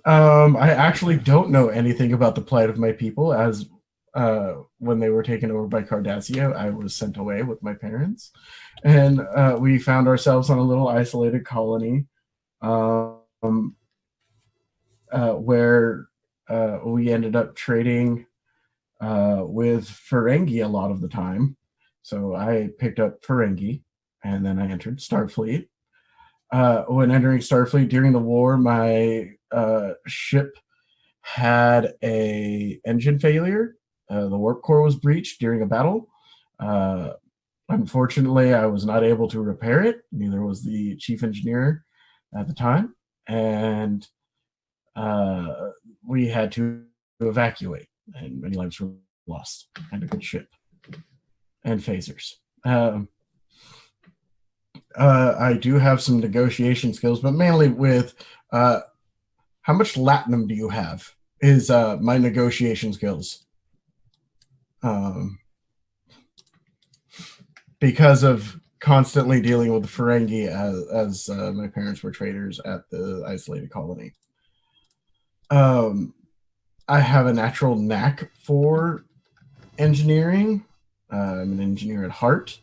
I actually don't know anything about the plight of my people, as when they were taken over by Cardassia, I was sent away with my parents, and we found ourselves on a little isolated colony, where we ended up trading with Ferengi a lot of the time. So I picked up Ferengi, and then I entered Starfleet. When entering Starfleet during the war, my ship had a engine failure. The warp core was breached during a battle. Unfortunately, I was not able to repair it. Neither was the chief engineer at the time, and we had to evacuate, and many lives were lost. And a good ship and phasers. I do have some negotiation skills, but mainly with how much latinum do you have is my negotiation skills. Because of constantly dealing with the Ferengi as my parents were traders at the isolated colony. I have a natural knack for engineering. I'm an engineer at heart.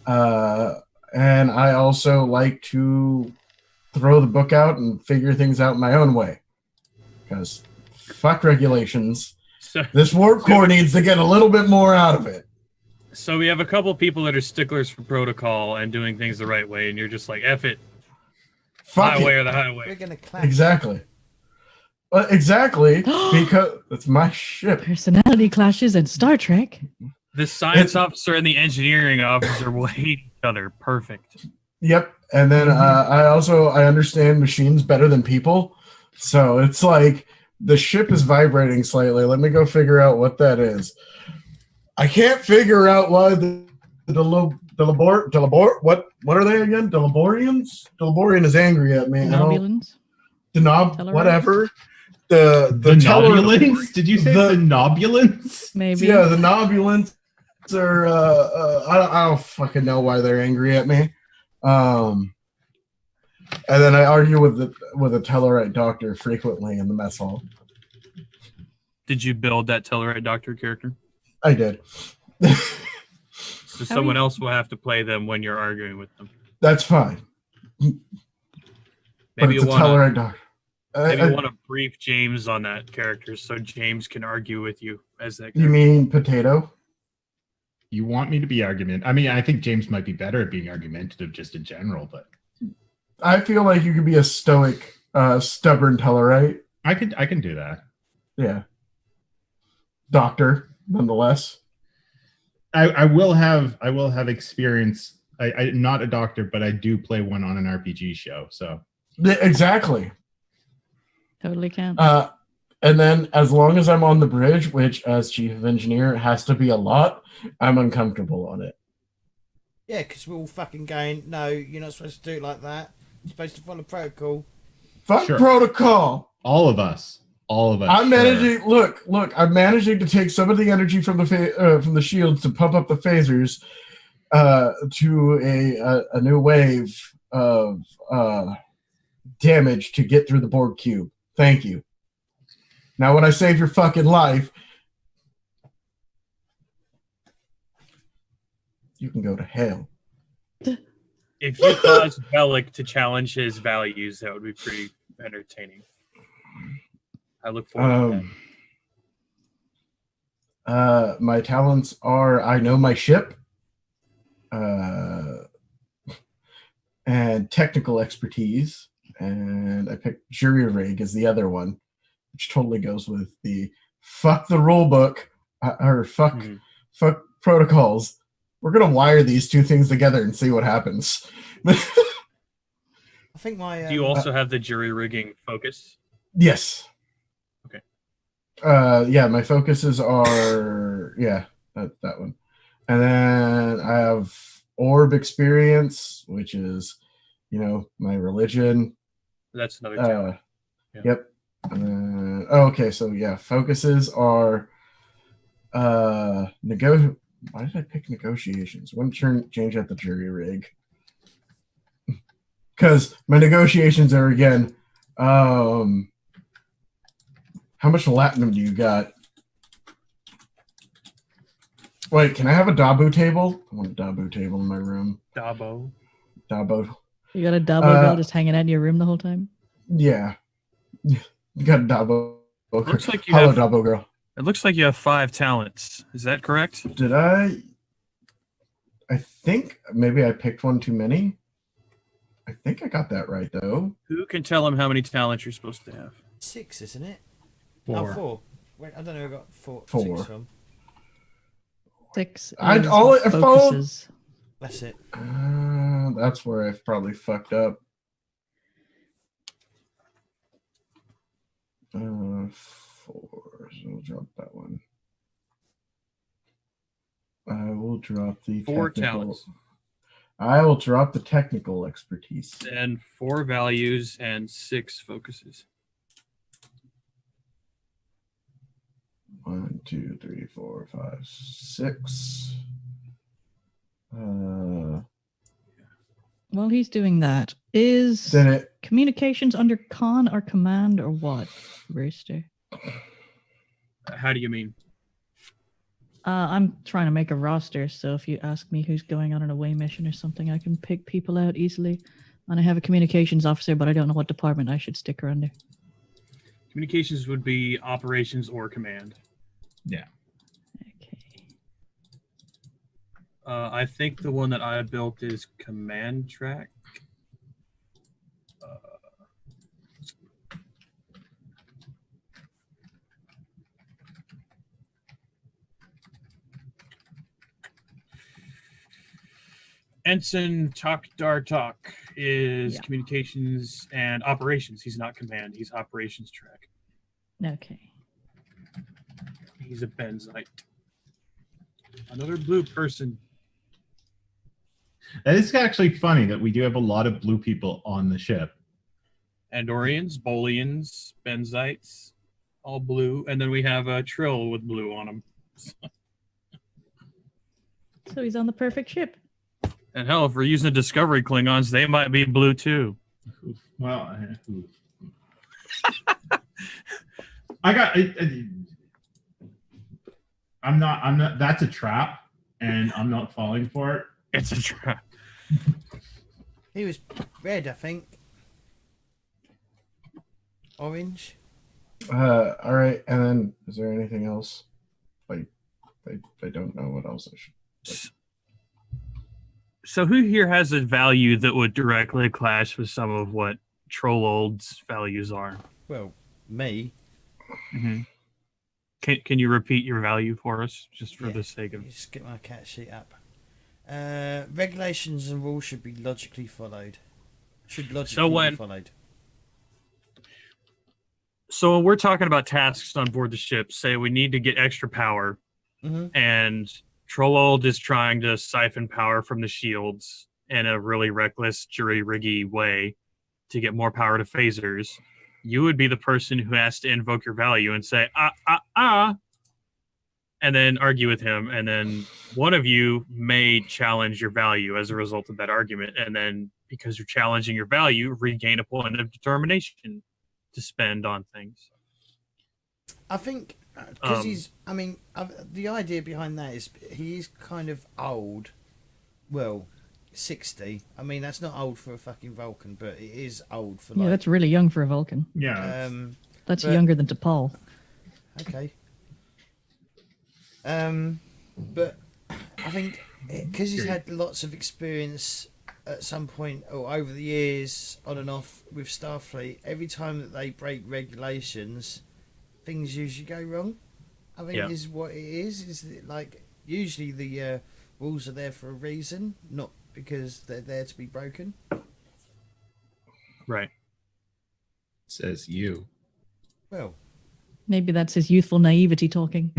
And I also like to throw the book out and figure things out my own way. Because fuck regulations. So, This warp core needs to get a little bit more out of it. so we have a couple people that are sticklers for protocol and doing things the right way, and you're just like, F it. Fuck Highway it. or the We're highway. gonna clash. Exactly. Exactly, because it's my ship. Personality clashes in Star Trek. The science officer and the engineering officer will hate each other. Perfect. Yep. And then I understand machines better than people. So it's like the ship is vibrating slightly. Let me go figure out what that is. I can't figure out why what are they again? Delaborians? Delaborian is angry at me. Nobulans? Whatever. The Nobulans? Did you say the Nobulans? Maybe. Yeah, the Nobulans are I don't fucking know why they're angry at me. And then I argue with a Tellarite doctor frequently in the mess hall. Did you build that Tellarite Doctor character? I did. So someone else will have to play them when you're arguing with them. That's fine. Maybe it's a Tellarite doctor. Maybe you want to brief James on that character so James can argue with you as that character. You mean Potato? You want me to be argumentative? I mean, I think James might be better at being argumentative just in general, but I feel like you could be a stoic, stubborn Tellarite. I can do that. Yeah. Doctor, nonetheless. I will have experience. I'm not a doctor, but I do play one on an RPG show. So exactly. Totally can. And then as long as I'm on the bridge, which as chief of engineer has to be a lot, I'm uncomfortable on it. Yeah, because we're all fucking going, no, you're not supposed to do it like that. You're supposed to follow protocol. Fuck Sure. protocol. All of us. I'm managing. Look. I'm managing to take some of the energy from the shields to pump up the phasers to a new wave of damage to get through the Borg cube. Thank you. Now, when I save your fucking life, you can go to hell. If you caused Bellic to challenge his values, that would be pretty entertaining. I look forward to that. My talents are I know my ship, and technical expertise, and I picked jury rig as the other one, which totally goes with the fuck the rule book or fuck protocols. We're gonna wire these two things together and see what happens. I think my. Do you also have the jury rigging focus? Yes. Okay. Yeah, my focuses are that one, and then I have orb experience, which is, my religion. That's another talent. Yeah. Yep. Okay, so yeah, focuses are Why did I pick negotiations? One turn change at the jury rig. Because my negotiations are again, how much latinum do you got? Wait, can I have a Dabu table? I want a Dabu table in my room. Dabo. You got a Dabo girl just hanging out in your room the whole time? Yeah. You got a Dabo. Looks like you Hello, have, Dabo girl. It looks like you have 5 talents. Is that correct? Did I think maybe I picked one too many. I think I got that right, though. Who can tell him how many talents you're supposed to have? 6, isn't it? 4. Oh, 4. Wait, I don't know. I got 4. 4. 6 from. 6. Focuses. That's it. That's where I've probably fucked up. 4. So we'll drop that one. I will drop the 4 talents. I will drop the technical expertise. And 4 values and 6 focuses. 1, 2, 3, 4, 5, 6. While he's doing that, is communications under con or command or what, Rooster? How do you mean? I'm trying to make a roster, so if you ask me who's going on an away mission or something, I can pick people out easily. And I have a communications officer, but I don't know what department I should stick her under. Communications would be operations or command. Yeah. Okay. I think the one that I built is command track. Ensign Dartok is Yeah. communications and operations. He's not command. He's operations track. Okay. He's a Benzite. Another blue person. That is actually funny that we do have a lot of blue people on the ship. Andorians, Bolians, Benzites, all blue. And then we have a Trill with blue on him. So he's on the perfect ship. And hell, if we're using Discovery Klingons, they might be blue too. Well, I got. I'm not. That's a trap, and I'm not falling for it. It's a trap. He was red, I think. Orange. All right, and then is there anything else? Like, I don't know what else I should. So who here has a value that would directly clash with some of what Trollold's values are? Well, me. Mm-hmm. Can you repeat your value for us, just for the sake of... Just get my cat sheet up. Regulations and rules should be logically followed. Be followed. So when we're talking about tasks on board the ship, say we need to get extra power, and Trollold is trying to siphon power from the shields in a really reckless, jury-riggy way to get more power to phasers. You would be the person who has to invoke your value and say, and then argue with him. And then one of you may challenge your value as a result of that argument. And then because you're challenging your value, regain a point of determination to spend on things. I think because the idea behind that is he's kind of old. Well, 60. I mean, that's not old for a fucking Vulcan, but it is old for Yeah, that's really young for a Vulcan. Yeah. That's younger than T'Pol. Okay. But I think because he's had lots of experience at some point or over the years on and off with Starfleet, every time that they break regulations, things usually go wrong. I think is what it is. Is it like usually the rules are there for a reason, not because they're there to be broken. Right. Says you. Well, maybe that's his youthful naivety talking.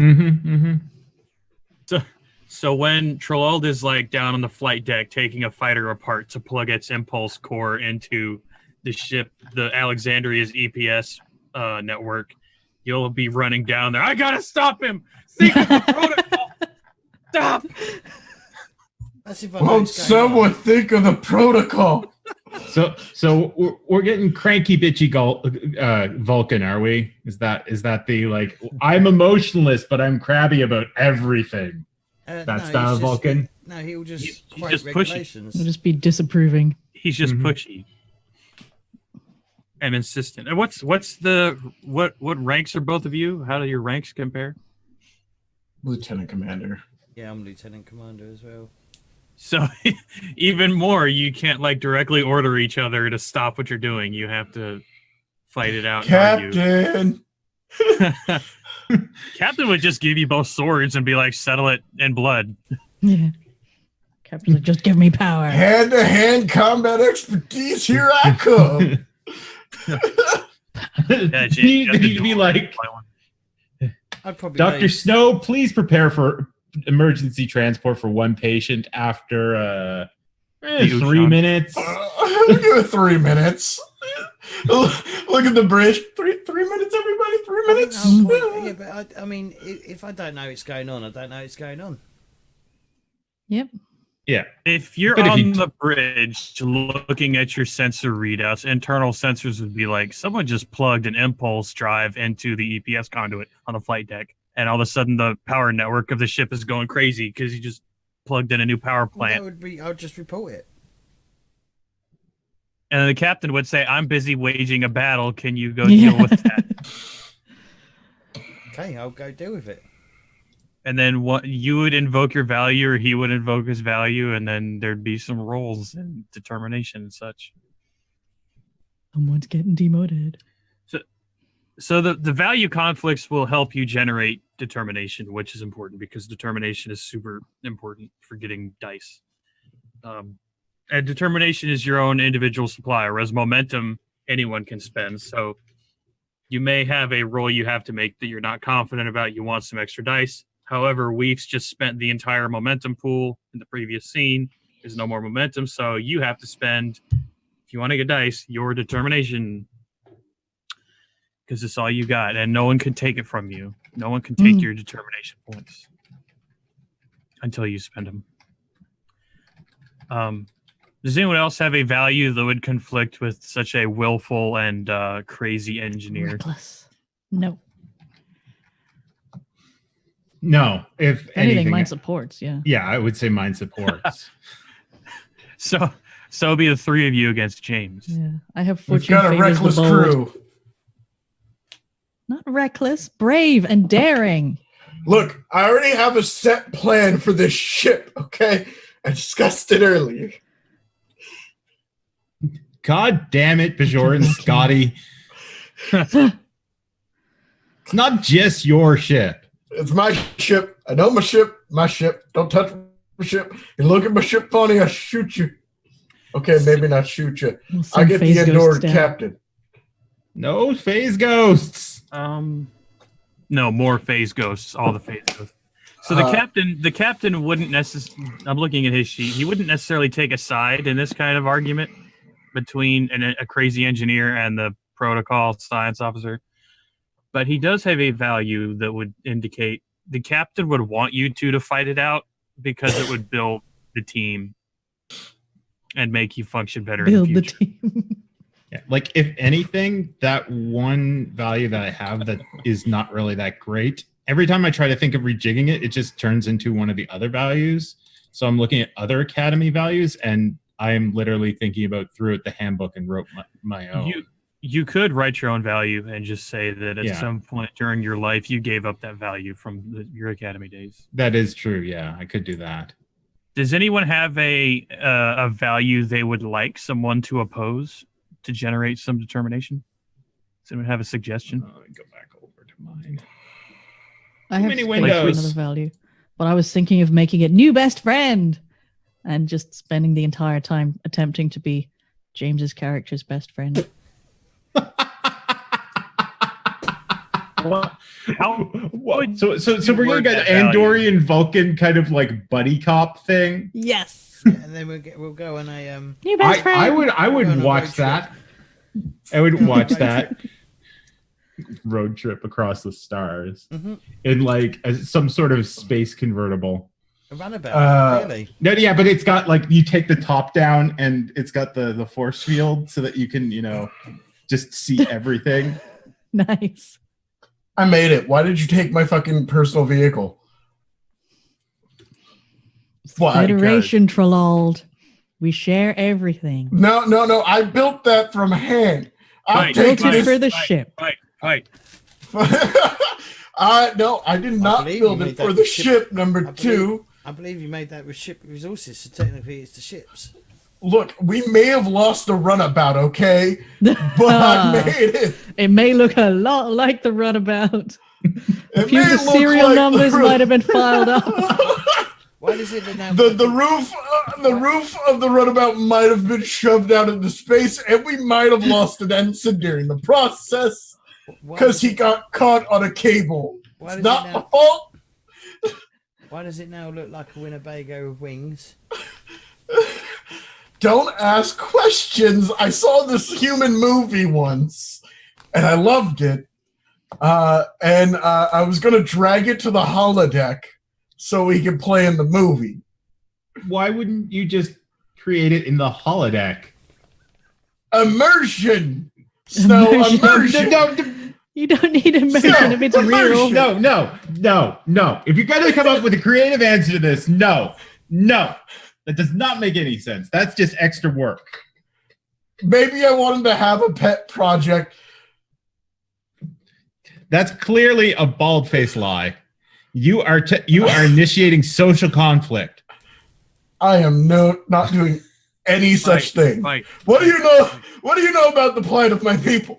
So when Trollold is like down on the flight deck taking a fighter apart to plug its impulse core into the ship, the Alexandria's EPS network, you'll be running down there. I gotta stop him! Think of the protocol! Stop! Won't someone think of the protocol? So we're getting cranky, bitchy Vulcan, are we? Is that the like? I'm emotionless, but I'm crabby about everything. That style of Vulcan. He'll just he's just regulations. He'll just be disapproving. He's just pushy and insistent. And what ranks are both of you? How do your ranks compare? Lieutenant Commander. Yeah, I'm Lieutenant Commander as well. So even more, you can't like directly order each other to stop what you're doing. You have to fight it out. Captain. Captain would just give you both swords and be like, settle it in blood. Yeah. Captain's like, just give me power. Hand-to-hand combat expertise, here I come. He'd be like, Dr. Snow, please prepare for emergency transport for one patient after 3 minutes. Look at 3 minutes. Look at the bridge. Three minutes, everybody. 3 minutes. Yeah, but I mean, if I don't know it's going on, I don't know it's going on. Yep. Yeah. If you're on the bridge looking at your sensor readouts, internal sensors would be like, someone just plugged an impulse drive into the EPS conduit on the flight deck. And all of a sudden, the power network of the ship is going crazy because you just plugged in a new power plant. I would just report it. And the captain would say, I'm busy waging a battle. Can you go deal with that? Okay, I'll go deal with it. And then you would invoke your value or he would invoke his value. And then there'd be some roles and determination and such. Someone's getting demoted. So the value conflicts will help you generate determination, which is important because determination is super important for getting dice. And determination is your own individual supply, whereas momentum anyone can spend. So you may have a roll you have to make that you're not confident about. You want some extra dice. However, Weef's just spent the entire momentum pool in the previous scene. There's no more momentum, so you have to spend, if you want to get dice, your determination, because it's all you got, and no one can take it from you. No one can take your determination points until you spend them. Does anyone else have a value that would conflict with such a willful and crazy engineer? Reckless. No. No, if anything, mine supports. Yeah. Yeah, I would say mine supports. So it'll be the three of you against James. Yeah, I have We've fortune got a favors the reckless bold. crew. Not reckless, brave and daring. Look, I already have a set plan for this ship, okay? I discussed it earlier. God damn it, Bajor and Scotty. It's not just your ship. It's my ship. I know my ship. Don't touch my ship. You look at my ship funny, I shoot you. Okay, maybe not shoot you. We'll I send get the phase ghosts Andorian down. captain. No phase ghosts. No more phase ghosts. All the phase ghosts. So the captain wouldn't necessarily. I'm looking at his sheet. He wouldn't necessarily take a side in this kind of argument between a crazy engineer and the protocol science officer. But he does have a value that would indicate the captain would want you two to fight it out because it would build the team and make you function better Build in the the future. team. Yeah, like if anything, that one value that I have that is not really that great. Every time I try to think of rejigging it, it just turns into one of the other values. So I'm looking at other academy values, and I'm literally thinking about threw out the handbook and wrote my own. You could write your own value and just say that at Yeah. some point during your life you gave up that value from your academy days. That is true. Yeah, I could do that. Does anyone have a value they would like someone to oppose to generate some determination? Does anyone have a suggestion? Let me go back over to mine. I Too have many space for windows. another value, but I was thinking of making it new best friend, and just spending the entire time attempting to be James's character's best friend. Well, how would So we're word gonna get that value? Andorian Vulcan kind of like buddy cop thing. Yes, Yeah, and then we'll go on a new best friend. I would Go on a watch road that. trip. I would watch Road that road trip across the stars Mhm. in like some sort of space convertible. A runabout, really. No, yeah, but it's got like you take the top down and it's got the force field so that you can just see everything. Nice. I made it. Why did you take my fucking personal vehicle? Why? Federation Trollald. We share everything. No. I built that from hand. I'm Right, Built taking it this. for the ship. Right. No, I did not believe build you it made for that the ship. ship number I believe- 2. I believe you made that with ship resources, so technically it's the ships. Look, we may have lost the runabout, okay? But I made it. It may look a lot like the runabout. A It few of may the look serial like numbers the- might have been filed up. Why does it now? The roof of the runabout might have been shoved out into space, and we might have lost an ensign during the process because he got caught on a cable. Why It's does not it my now? fault. Why does it now look like a Winnebago with wings? Don't ask questions. I saw this human movie once, and I loved it. And I was gonna drag it to the holodeck so we could play in the movie. Why wouldn't you just create it in the holodeck? Immersion. Snow Immersion. immersion. No. You don't need immersion if it's real. No. If you're gonna come up with a creative answer to this, no. That does not make any sense. That's just extra work. Maybe I wanted to have a pet project. That's clearly a bald-faced lie. You are initiating social conflict. I am not doing any such thing. Fight. What do you know? What do you know about the plight of my people?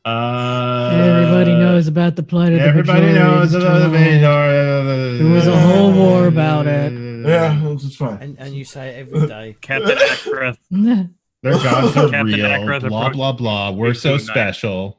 Everybody knows about the plight of the Everybody knows Bajorians, about the Joel. Bajor. There was a whole war about it. Yeah, it's fine. And you say it every day. Captain Ackroth. Their gods are Captain real. Ackroth Blah approached blah blah. We're so 15 nights. special.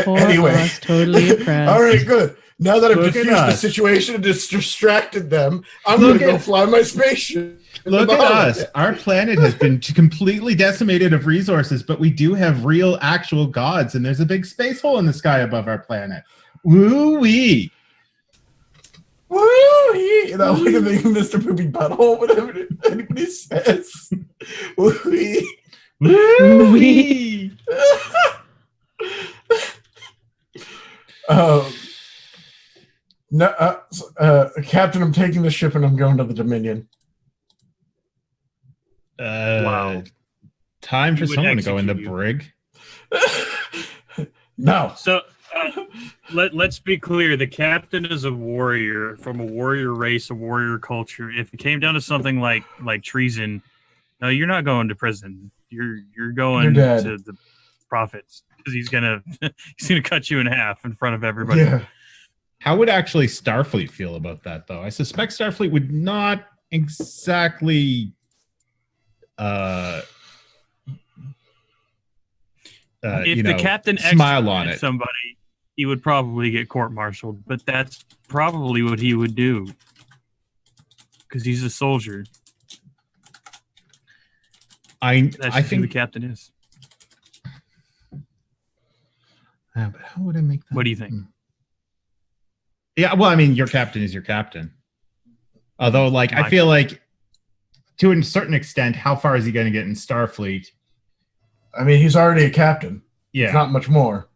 Poor Anyway, us, totally oppressed. all right, good. Now that I've Look at diffused the us. situation and distracted them, I'm Look gonna go at- fly my spaceship. Look at us. Our planet has been completely decimated of resources, but we do have real, actual gods, and there's a big space hole in the sky above our planet. Woo-wee. Woo-wee! You know, like a big Mr. Poopy Butthole, whatever anybody says. Woo-wee! Woo-wee. No, Captain, I'm taking the ship and I'm going to the Dominion. Wow. Time for He would someone to go in the execute you. brig. No. So let's be clear. The captain is a warrior from a warrior race, a warrior culture. If it came down to something like treason, no, you're not going to prison. You're going You're dead. to the prophets because he's gonna cut you in half in front of everybody. Yeah. How would actually Starfleet feel about that, though? I suspect Starfleet would not exactly If the captain smile on executed it. somebody, he would probably get court-martialed. But that's probably what he would do because he's a soldier. I That's just who the think. captain is. But how would I make that? What do you think? Yeah, well, I mean, your captain is your captain. Although, like, I My feel like to a certain extent, how far is he going to get in Starfleet? I mean, he's already a captain. Yeah. Not much more.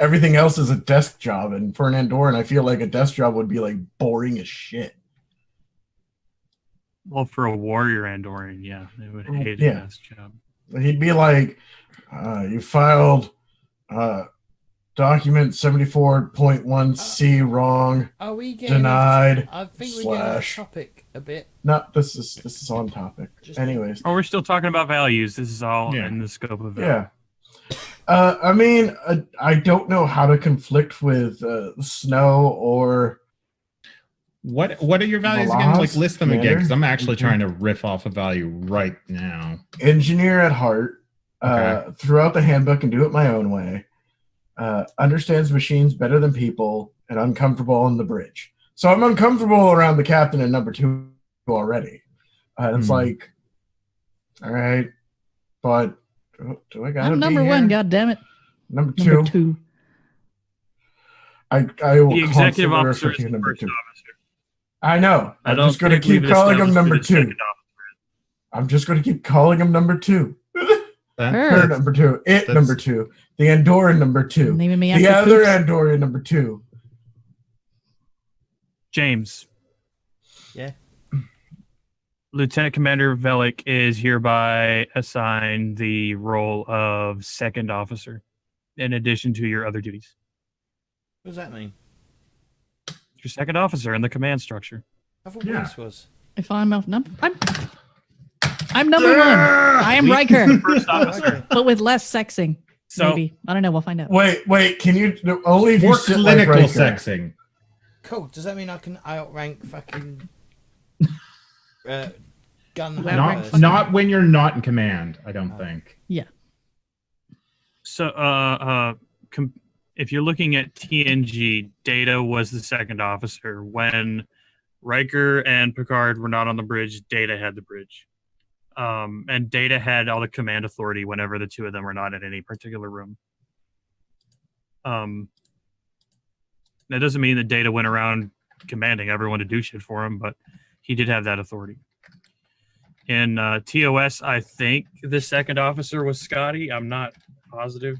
Everything else is a desk job, and for an Andoran, I feel like a desk job would be like boring as shit. Well, for a warrior Andorian, yeah, they would hate Yeah. his job. He'd be like, you filed document 74.1C wrong. Are we getting Denied. I think we're getting off Slash. topic a bit. No, this is on topic. Just- Anyways, Oh, we're still talking about values. This is all Yeah. in the scope of value. yeah. I mean, I don't know how to conflict with Snow or What are your values again? Malas, Like, list them again, Commander? because I'm actually Mhm. trying to riff off a value right now. engineer at heart. Okay. Throughout the handbook and do it my own way. Understands machines better than people and uncomfortable on the bridge. So I'm uncomfortable around the captain and number 2 already. It's Hmm. like, all right, but do I gotta I'm be number here? one, goddammit. Number Number 2. two. I will The executive constantly officer refer is to the number first 2. officer. I know. I I'm don't just going to think we've keep calling him established number who the 2. second officer I'm just going to keep calling him number 2. That- Her. Her number 2. That's- Number 2. The Andoran number 2. Naming me The after other poops. Andorian number 2. James. Yeah. Lieutenant Commander Velik is hereby assigned the role of second officer in addition to your other duties. What does that mean? You're second officer in the command structure. I thought Yeah. this was. If I'm I'm number one. I am Riker, First officer. Okay. but with less sexing. So Maybe. I don't know. We'll find out. Wait, can you only if you More sit like clinical Riker. sexing. Cool. Does that mean I can outrank fucking gun Well, hammers? Not when you're not in command, I don't think. So, if you're looking at TNG, Data was the second officer. When Riker and Picard were not on the bridge, Data had the bridge. And Data had all the command authority whenever the two of them were not in any particular room. That doesn't mean that Data went around commanding everyone to do shit for him, but he did have that authority. In TOS, I think the second officer was Scotty. I'm not positive.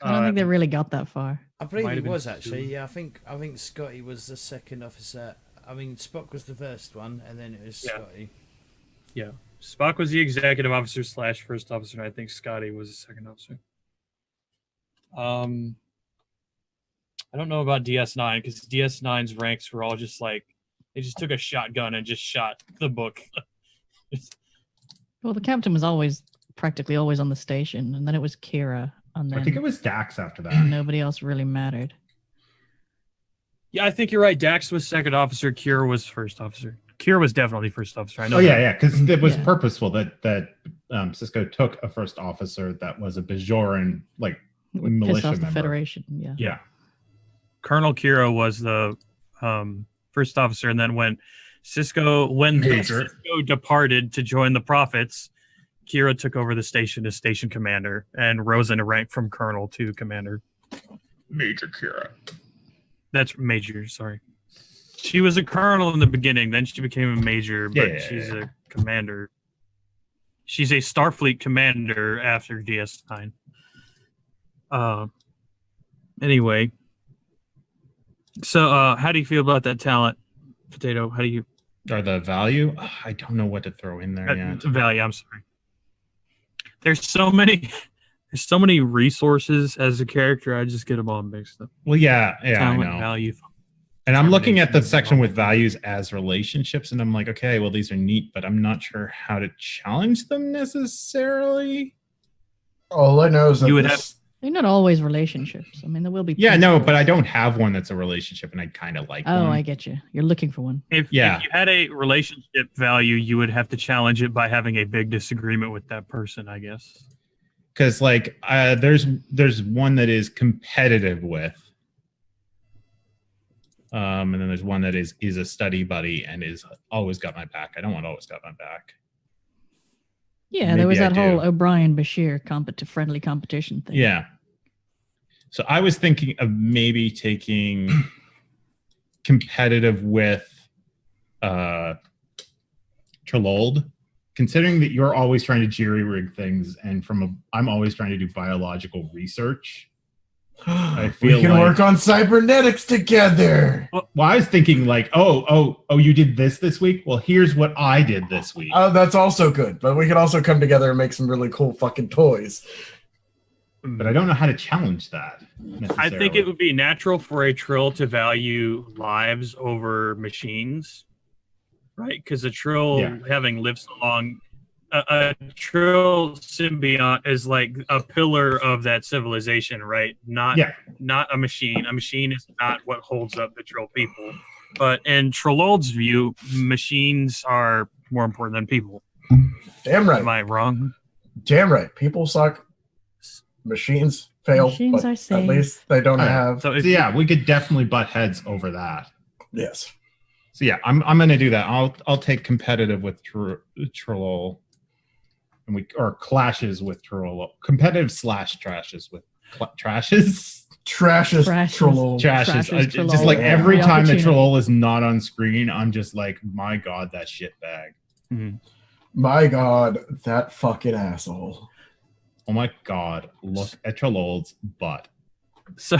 I don't think they really got that far. I believe Might he have been was actually. two. Yeah, I think Scotty was the second officer. I mean, Spock was the first one, and then it was Yeah. Scotty. Yeah. Spock was the executive officer / first officer, and I think Scotty was the second officer. I don't know about DS9 because DS9's ranks were all just like they just took a shotgun and just shot the book. Well, the captain was practically always on the station, and then it was Kira, and then I think it was Dax after that. nobody else really mattered. Yeah, I think you're right. Dax was second officer. Kira was first officer. Kira was definitely first officer. I know. Oh that. yeah, because it was Yeah. purposeful that Cisco took a first officer that was a Bajoran It would piss militia off the member. Federation. Yeah. Yeah. Colonel Kira was the first officer, and then when Cisco departed to join the Prophets, Kira took over the station as station commander and rose in a rank from colonel to commander. Major Kira. That's major. Sorry, she was a colonel in the beginning. Then she became a major, but Yeah. she's a commander. She's a Starfleet commander after DS9. Anyway, so how do you feel about that talent, Potato? How do you Or the value? I don't know what to throw in there yet. value? I'm sorry. There's so many resources as a character. I just get them all mixed up. Well, yeah, I Talent, know. value. And I'm looking at the section with values as relationships, and I'm like, okay, well, these are neat, but I'm not sure how to challenge them necessarily. All I know is that You would They're not always relationships. I mean, there will be. Yeah, no, people. but I don't have one that's a relationship, and I kind of like Oh, one. I get you. You're looking for one. If you had a relationship value, you would have to challenge it by having a big disagreement with that person, I guess. Because like there's one that is competitive with. And then there's one that is a study buddy and is always got my back. I don't want always got my back. Yeah, Maybe there was I that whole do. O'Brien Bashir friendly competition thing. Yeah. So I was thinking of maybe taking competitive with Trellold, considering that you're always trying to jerry-rig things, and I'm always trying to do biological research. I feel we can like- work on cybernetics together. Well, I was thinking like, oh, you did this week? Well, here's what I did this week. Oh, that's also good. But we can also come together and make some really cool fucking toys. But I don't know how to challenge that. I think it would be natural for a Trill to value lives over machines, right? Because a Trill, having lived so long, a Trill symbiont is like a pillar of that civilization, right? Not a machine. A machine is not what holds up the Trill people. But in Trellold's view, machines are more important than people. Damn right. Am I wrong? Damn right. People suck. Machines fail. Machines but are safe. at least they don't have. So yeah, we could definitely butt heads over that. Yes. So yeah, I'm going to do that. I'll take competitive with Trellold. And or clashes with Trellold. Competitive / trashes with trashes. Trashes. Trellold. Trashes. Just like every time the Troll is not on screen, I'm just like, my God, that shitbag. Mm-hmm. My God, that fucking asshole. Oh my God, look at Trellold's butt. So,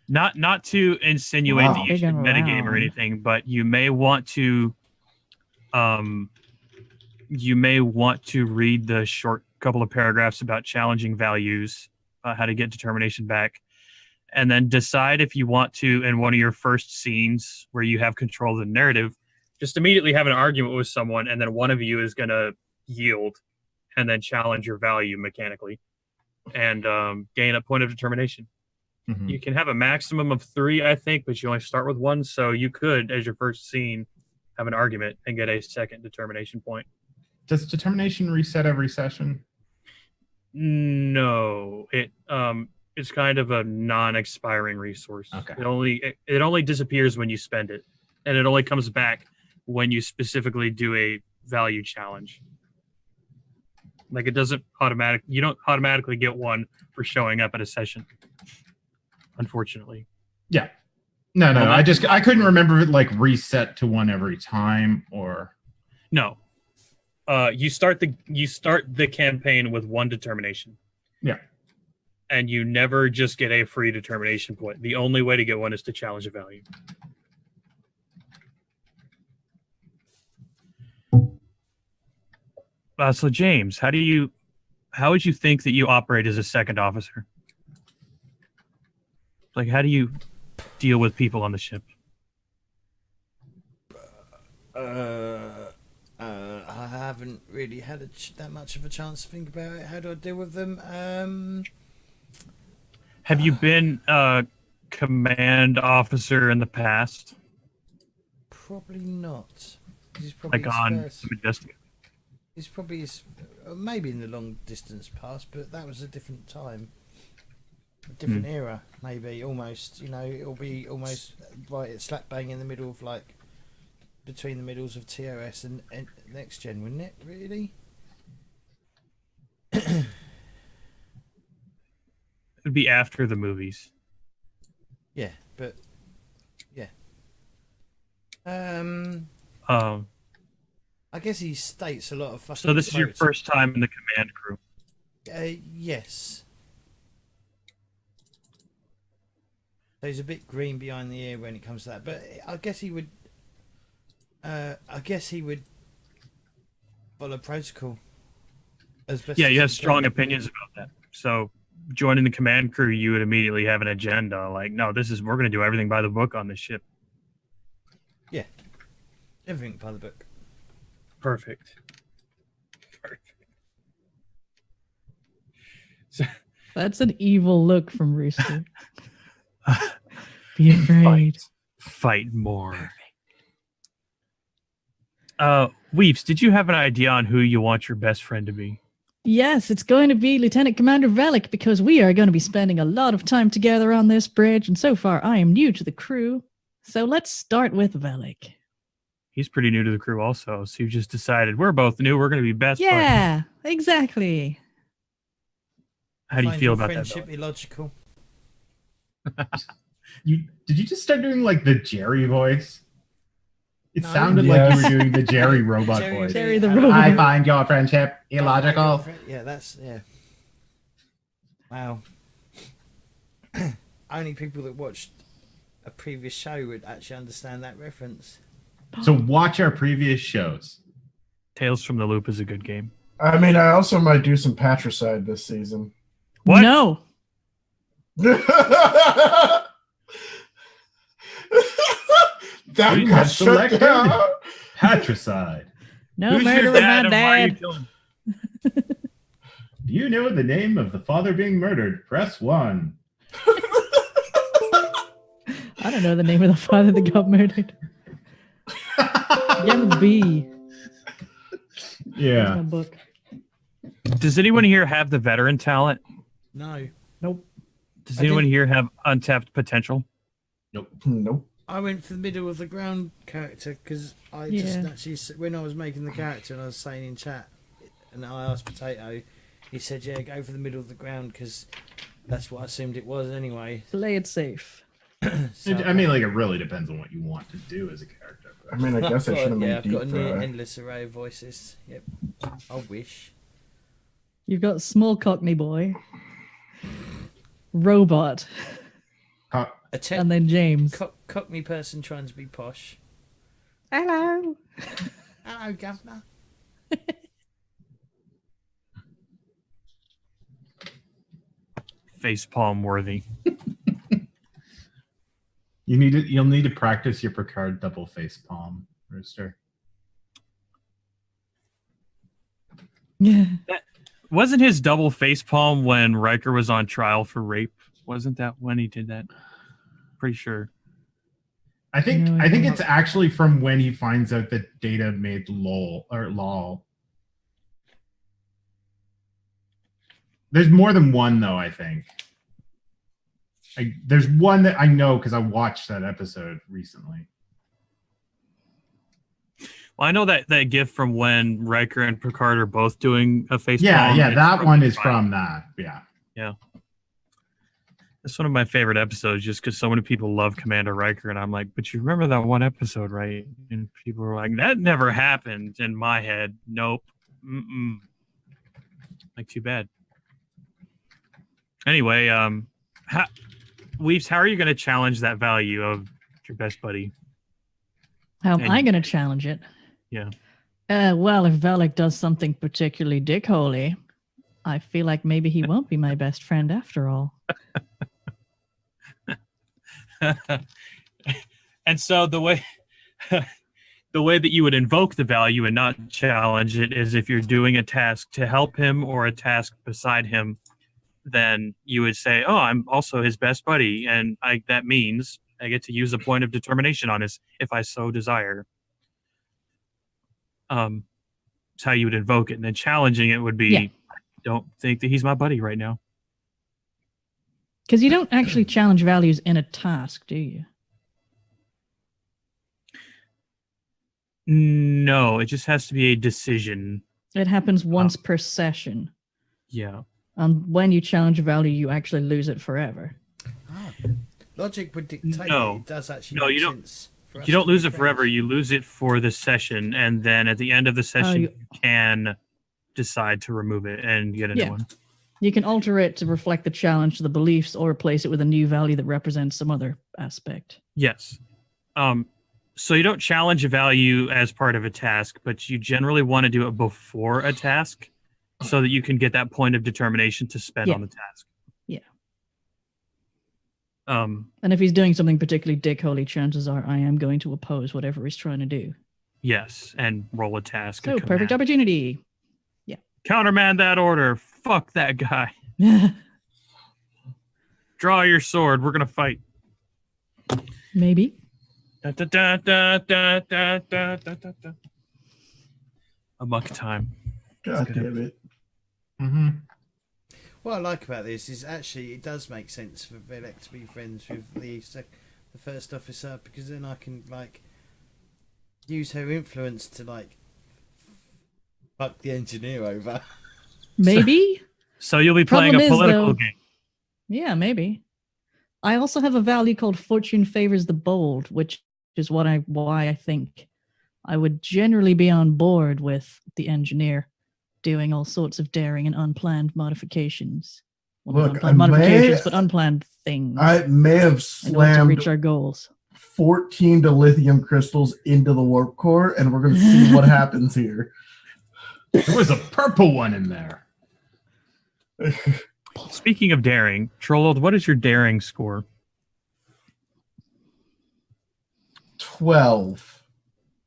not to insinuate that you should metagame or anything, but you may want to read the short couple of paragraphs about challenging values, how to get determination back, and then decide if you want to, in one of your first scenes where you have control of the narrative, just immediately have an argument with someone, and then one of you is going to yield and then challenge your value mechanically and gain a point of determination. Mm-hmm. You can have a maximum of 3, I think, but you only start with 1. So you could, as your first scene, have an argument and get a second determination point. Does determination reset every session? No, it's kind of a non-expiring resource. Okay. It only disappears when you spend it, and it only comes back when you specifically do a value challenge. Like you don't automatically get one for showing up at a session, unfortunately. Yeah. No. I couldn't remember it like reset to 1 every time or. No. You start the campaign with 1 determination. Yeah. And you never just get a free determination point. The only way to get one is to challenge a value. So James, how would you think that you operate as a second officer? Like, how do you deal with people on the ship? I haven't really had that much of a chance to think about it. How do I deal with them? Have you been a command officer in the past? Probably not. This is probably Like his on first. the Majestic? It's probably maybe in the long distance past, but that was a different time, a different era, maybe almost. You know, it'll be almost right at slap bang in the middle of like between the middles of TOS and Next Gen, wouldn't it? Really? It'd be after the movies. Yeah, but yeah. I guess he states a lot of fucking. So this is your quotes. first time in the command crew. Yes. So he's a bit green behind the ear when it comes to that, but I guess he would. Follow protocol. As best Yeah, as you have he strong can. opinions about that. So joining the command crew, you would immediately have an agenda. Like, no, we're going to do everything by the book on this ship. Yeah. Everything by the book. Perfect. So, That's an evil look from Rooster. Be afraid. fight more. Weeps, did you have an idea on who you want your best friend to be? Yes, it's going to be Lieutenant Commander Velik because we are going to be spending a lot of time together on this bridge, and so far I am new to the crew. So let's start with Velik. He's pretty new to the crew also, so you just decided we're both new, we're going to be best buddies. Yeah, exactly. How do you Find feel your about that? friendship illogical. Did you just start doing like the Jerry voice? It No. sounded Yes. like you were doing the Jerry robot Jerry- voice. Jerry the I robot. I find your friendship illogical. Yeah, that's yeah. Wow. Only people that watched a previous show would actually understand that reference. So watch our previous shows. Tales from the Loop is a good game. I mean, I also might do some patricide this season. What? No. That We got have shut selected down. Patricide. No Who's murder your with dad my and why are you dad. killing him? Do you know the name of the father being murdered? Press 1. I don't know the name of the father that got murdered. Again with B. That's my Yeah. book. Does anyone here have the veteran talent? No, Nope. Does I anyone think- here have untapped potential? Nope. I went for the middle of the ground character because I Yeah. just actually, when I was making the character and I was saying in chat, and I asked Potato, he said, "Yeah, go for the middle of the ground because that's what I assumed it was anyway." Play it safe. So I mean, like, it really depends on what you want to do as a character. I mean, I guess I should have made I've got a deep near fry. endless array of voices. Yep, I wish. You've got Small Cockney Boy, Robot, A and then James. Cockney person trying to be posh. Hello. Hello, governor. Facepalm worthy. You'll need to practice your Picard double face palm, Rooster. Yeah. Wasn't his double facepalm when Riker was on trial for rape? Wasn't that when he did that? Pretty sure. I think No, I think I it's actually from when he finds out that Data made lol. There's more than one though, I think. There's one that I know because I watched that episode recently. Well, I know that gif from when Riker and Picard are both doing a facepalm. Yeah, It's that one is trial. from that. Yeah. It's one of my favorite episodes just because so many people love Commander Riker, and I'm like, but you remember that one episode, right? And people were like, that never happened in my head. Nope. Mm-mm. Like, too bad. Anyway, Weaves, how are you going to challenge that value of your best buddy? How am And- I going to challenge it? Yeah. Well, if Velik does something particularly dickholy, I feel like maybe he won't be my best friend after all. And so the way the way that you would invoke the value and not challenge it is if you're doing a task to help him or a task beside him, then you would say, oh, I'm also his best buddy, and that means I get to use a point of determination on this if I so desire. It's how you would invoke it. And then challenging it would be, I don't think that he's my buddy right now. Because you don't actually challenge values in a task, do you? No, it just has to be a decision. It happens once per session. Yeah. And when you challenge a value, you actually lose it forever. Logic would dictate No. it does actually No, make you don't. sense for us You don't to be lose it friends. forever. You lose it for the session, and then at the end of the session, you can decide to remove it and get a new one. You can alter it to reflect the challenge to the beliefs or replace it with a new value that represents some other aspect. Yes. So you don't challenge a value as part of a task, but you generally want to do it before a task so that you can get that point of determination to spend on the task. Yeah. And if he's doing something particularly dickholy, chances are I am going to oppose whatever he's trying to do. Yes, and roll a task. So, perfect opportunity. Yeah. Countermand that order. Fuck that guy. Draw your sword. We're going to fight. Maybe. Da, da, da, da, da, da, da, da, da. Amok time. God damn it. Mm-hmm. What I like about this is actually it does make sense for Velek to be friends with the first officer, because then I can use her influence to fuck the engineer over. Maybe. So you'll be playing a political game. Yeah, maybe. I also have a value called Fortune Favors the Bold, which is why I think I would generally be on board with the engineer doing all sorts of daring and unplanned modifications. Well, not unplanned modifications, but unplanned things. I may have in order to slammed reach our goals. 14 dilithium crystals into the warp core, and we're going to see what happens here. There was a purple one in there. Speaking of daring, Trollold, what is your daring score? 12.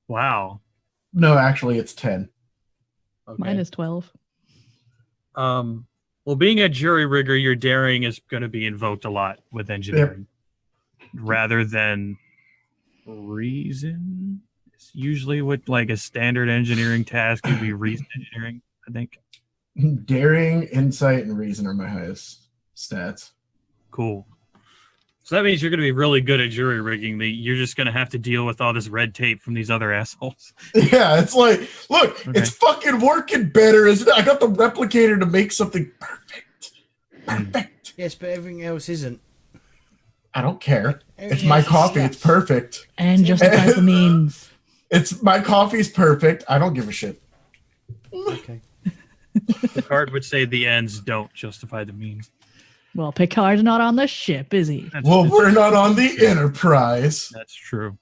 Wow. No, actually, it's 10. Okay. Mine is 12. Well, being a jury rigger, your daring is going to be invoked a lot with engineering, rather than reason. It's usually what a standard engineering task would be reason engineering, I think. Daring, insight, and reason are my highest stats. Cool. So that means you're going to be really good at jury rigging. You're just going to have to deal with all this red tape from these other assholes. Yeah, it's like, look, it's fucking working better, isn't it? I got the replicator to make something perfect. Perfect. Yes, but everything else isn't. I don't care. Everything It's my else is coffee. stuff. It's perfect. And justifies the means. It's my coffee's perfect. I don't give a shit. Okay. Picard would say the ends don't justify the means. Well, Picard's not on the ship, is he? Well, we're not on the Enterprise. That's true.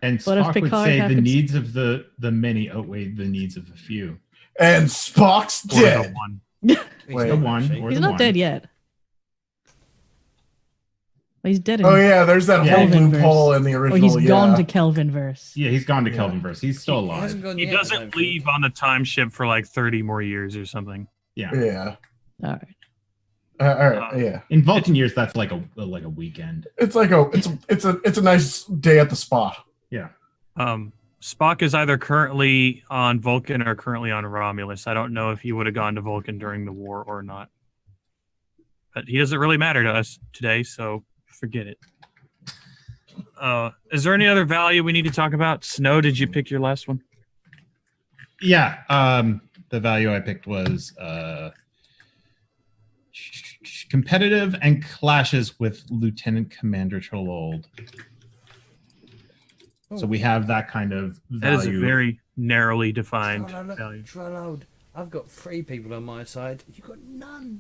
And But if Spock would Picard say the happens- needs of the many outweigh the needs of the few. And Spock's Or the dead. one. Wait, The one, or He's the not one. dead yet. Well, he's dead in Oh yeah, there's that whole Kelvinverse. loophole in the Or original. he's gone to Kelvinverse. Yeah, he's gone to Yeah. Kelvinverse. He's still He alive. hasn't gone He yet, I doesn't don't leave think. on the time ship for 30 more years or something. Yeah. Yeah. All right. All right. Yeah. In Vulcan years, that's like a weekend. It's like it's a nice day at the spa. Yeah. Spock is either currently on Vulcan or currently on Romulus. I don't know if he would have gone to Vulcan during the war or not. But he doesn't really matter to us today, so forget it. Is there any other value we need to talk about? Snow, did you pick your last one? Yeah. The value I picked was competitive and clashes with Lieutenant Commander Trollold. So we have that kind of value. That is a very narrowly defined value. Trollold, I've got 3 people on my side. You've got none.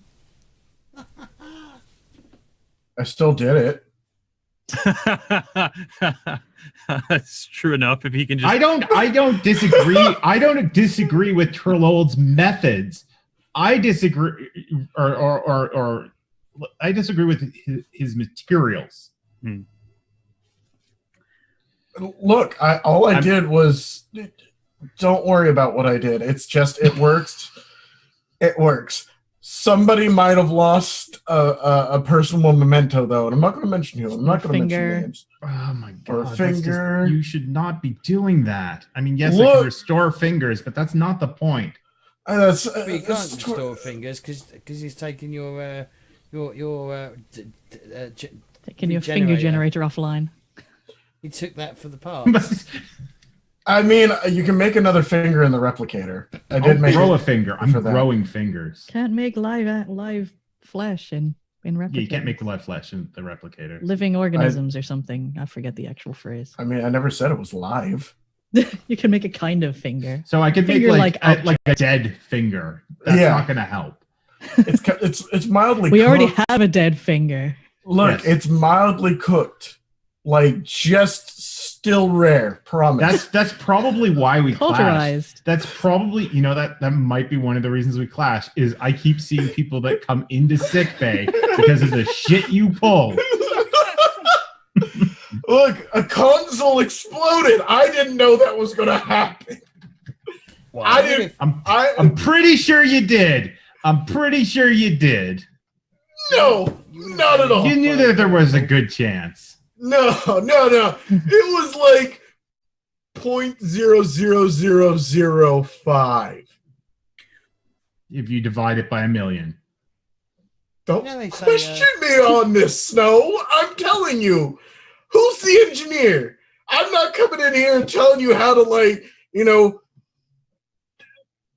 I still did it. That's true enough. If he can just, I don't disagree. I don't disagree with Trollold's methods. I disagree, or I disagree with his materials. Look, all I did was. Don't worry about what I did. It's just it works. It works. Somebody might have lost a personal memento, though, and I'm not going to mention who. I'm not going to mention names. Oh my god! Or a finger. You should not be doing that. I mean, yes, I can restore fingers, but that's not the point. But you can't restore fingers because he's taking your taking your finger generator offline. He took that for the parts. I mean, you can make another finger in the replicator. I did grow a finger. I'm growing fingers. Can't make live flesh in replicator. Yeah, you can't make live flesh in the replicator. Living organisms or something. I forget the actual phrase. I mean, I never said it was live. You can make a kind of finger. So I could make like a dead finger. That's not going to help. It's mildly. We cooked. already have a dead finger. Look, it's mildly cooked, like just still rare. Promise. That's probably why we Culturized. clash. That's probably that might be one of the reasons we clash. Is I keep seeing people that come into sickbay because of the shit you pull. Look, a console exploded. I didn't know that was going to happen. Wow. I didn't. I'm pretty sure you did. I'm pretty sure you did. No, not at all. You knew that there was a good chance. No. It was like 0.00005. If you divide it by 1,000,000. Don't question me on this, Snow. I'm telling you. Who's the engineer? I'm not coming in here and telling you how to,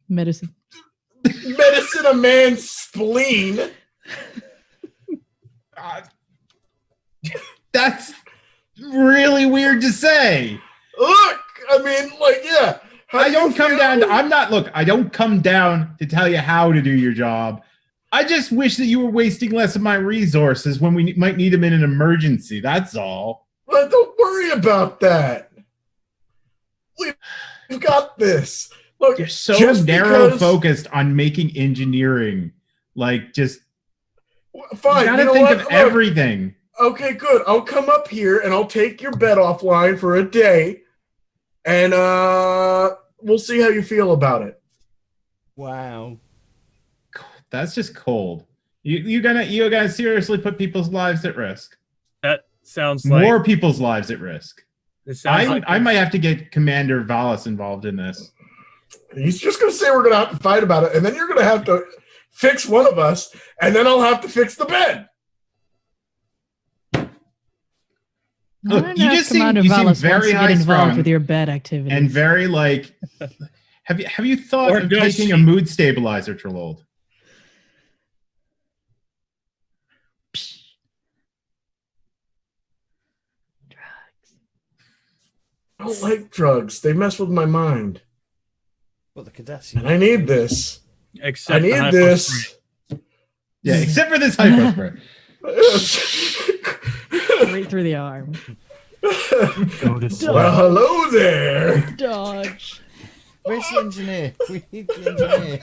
Medicine a man's spleen. That's really weird to say. Look, I mean, yeah. I don't come down to tell you how to do your job. I just wish that you were wasting less of my resources when we might need them in an emergency. That's all. But don't worry about that. We've got this. Look, you're so narrow focused on making engineering. Fine. You gotta think of everything. Okay, good. I'll come up here and I'll take your bed offline for a day, and we'll see how you feel about it. Wow, that's just cold. You gonna seriously put people's lives at risk? That sounds like more people's lives at risk. I might have to get Commander Vallis involved in this. He's just gonna say we're gonna have to fight about it, and then you're gonna have to fix one of us, and then I'll have to fix the bed. Look, you seem very high involved with your bed activities and very have you thought of taking a mood stabilizer, Trollold? Drugs. I don't like drugs. They mess with my mind. Well, the Cardassian. And I need this. Except I need this. Yeah, except for this hypospray. Right through the arm. Well, hello there. Dodge. Where's the engineer? We need the engineer.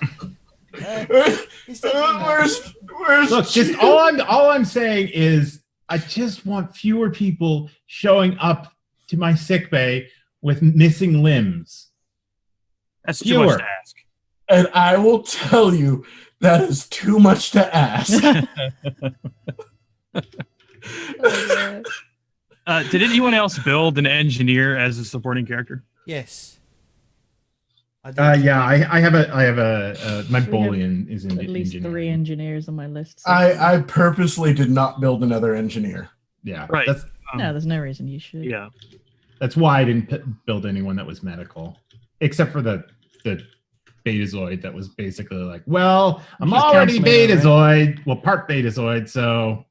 Where's Look, just all I'm saying is I just want fewer people showing up to my sickbay with missing limbs. That's too much to ask. And I will tell you that is too much to ask. Did anyone else build an engineer as a supporting character? Yes. I have a my Boolean is in at least 3 engineers on my list. So I purposely did not build another engineer. Yeah, right. No, there's no reason you should. Yeah, that's why I didn't build anyone that was medical, except for the Betazoid that was basically like, well, I'm already Betazoid, right? Well, part Betazoid, so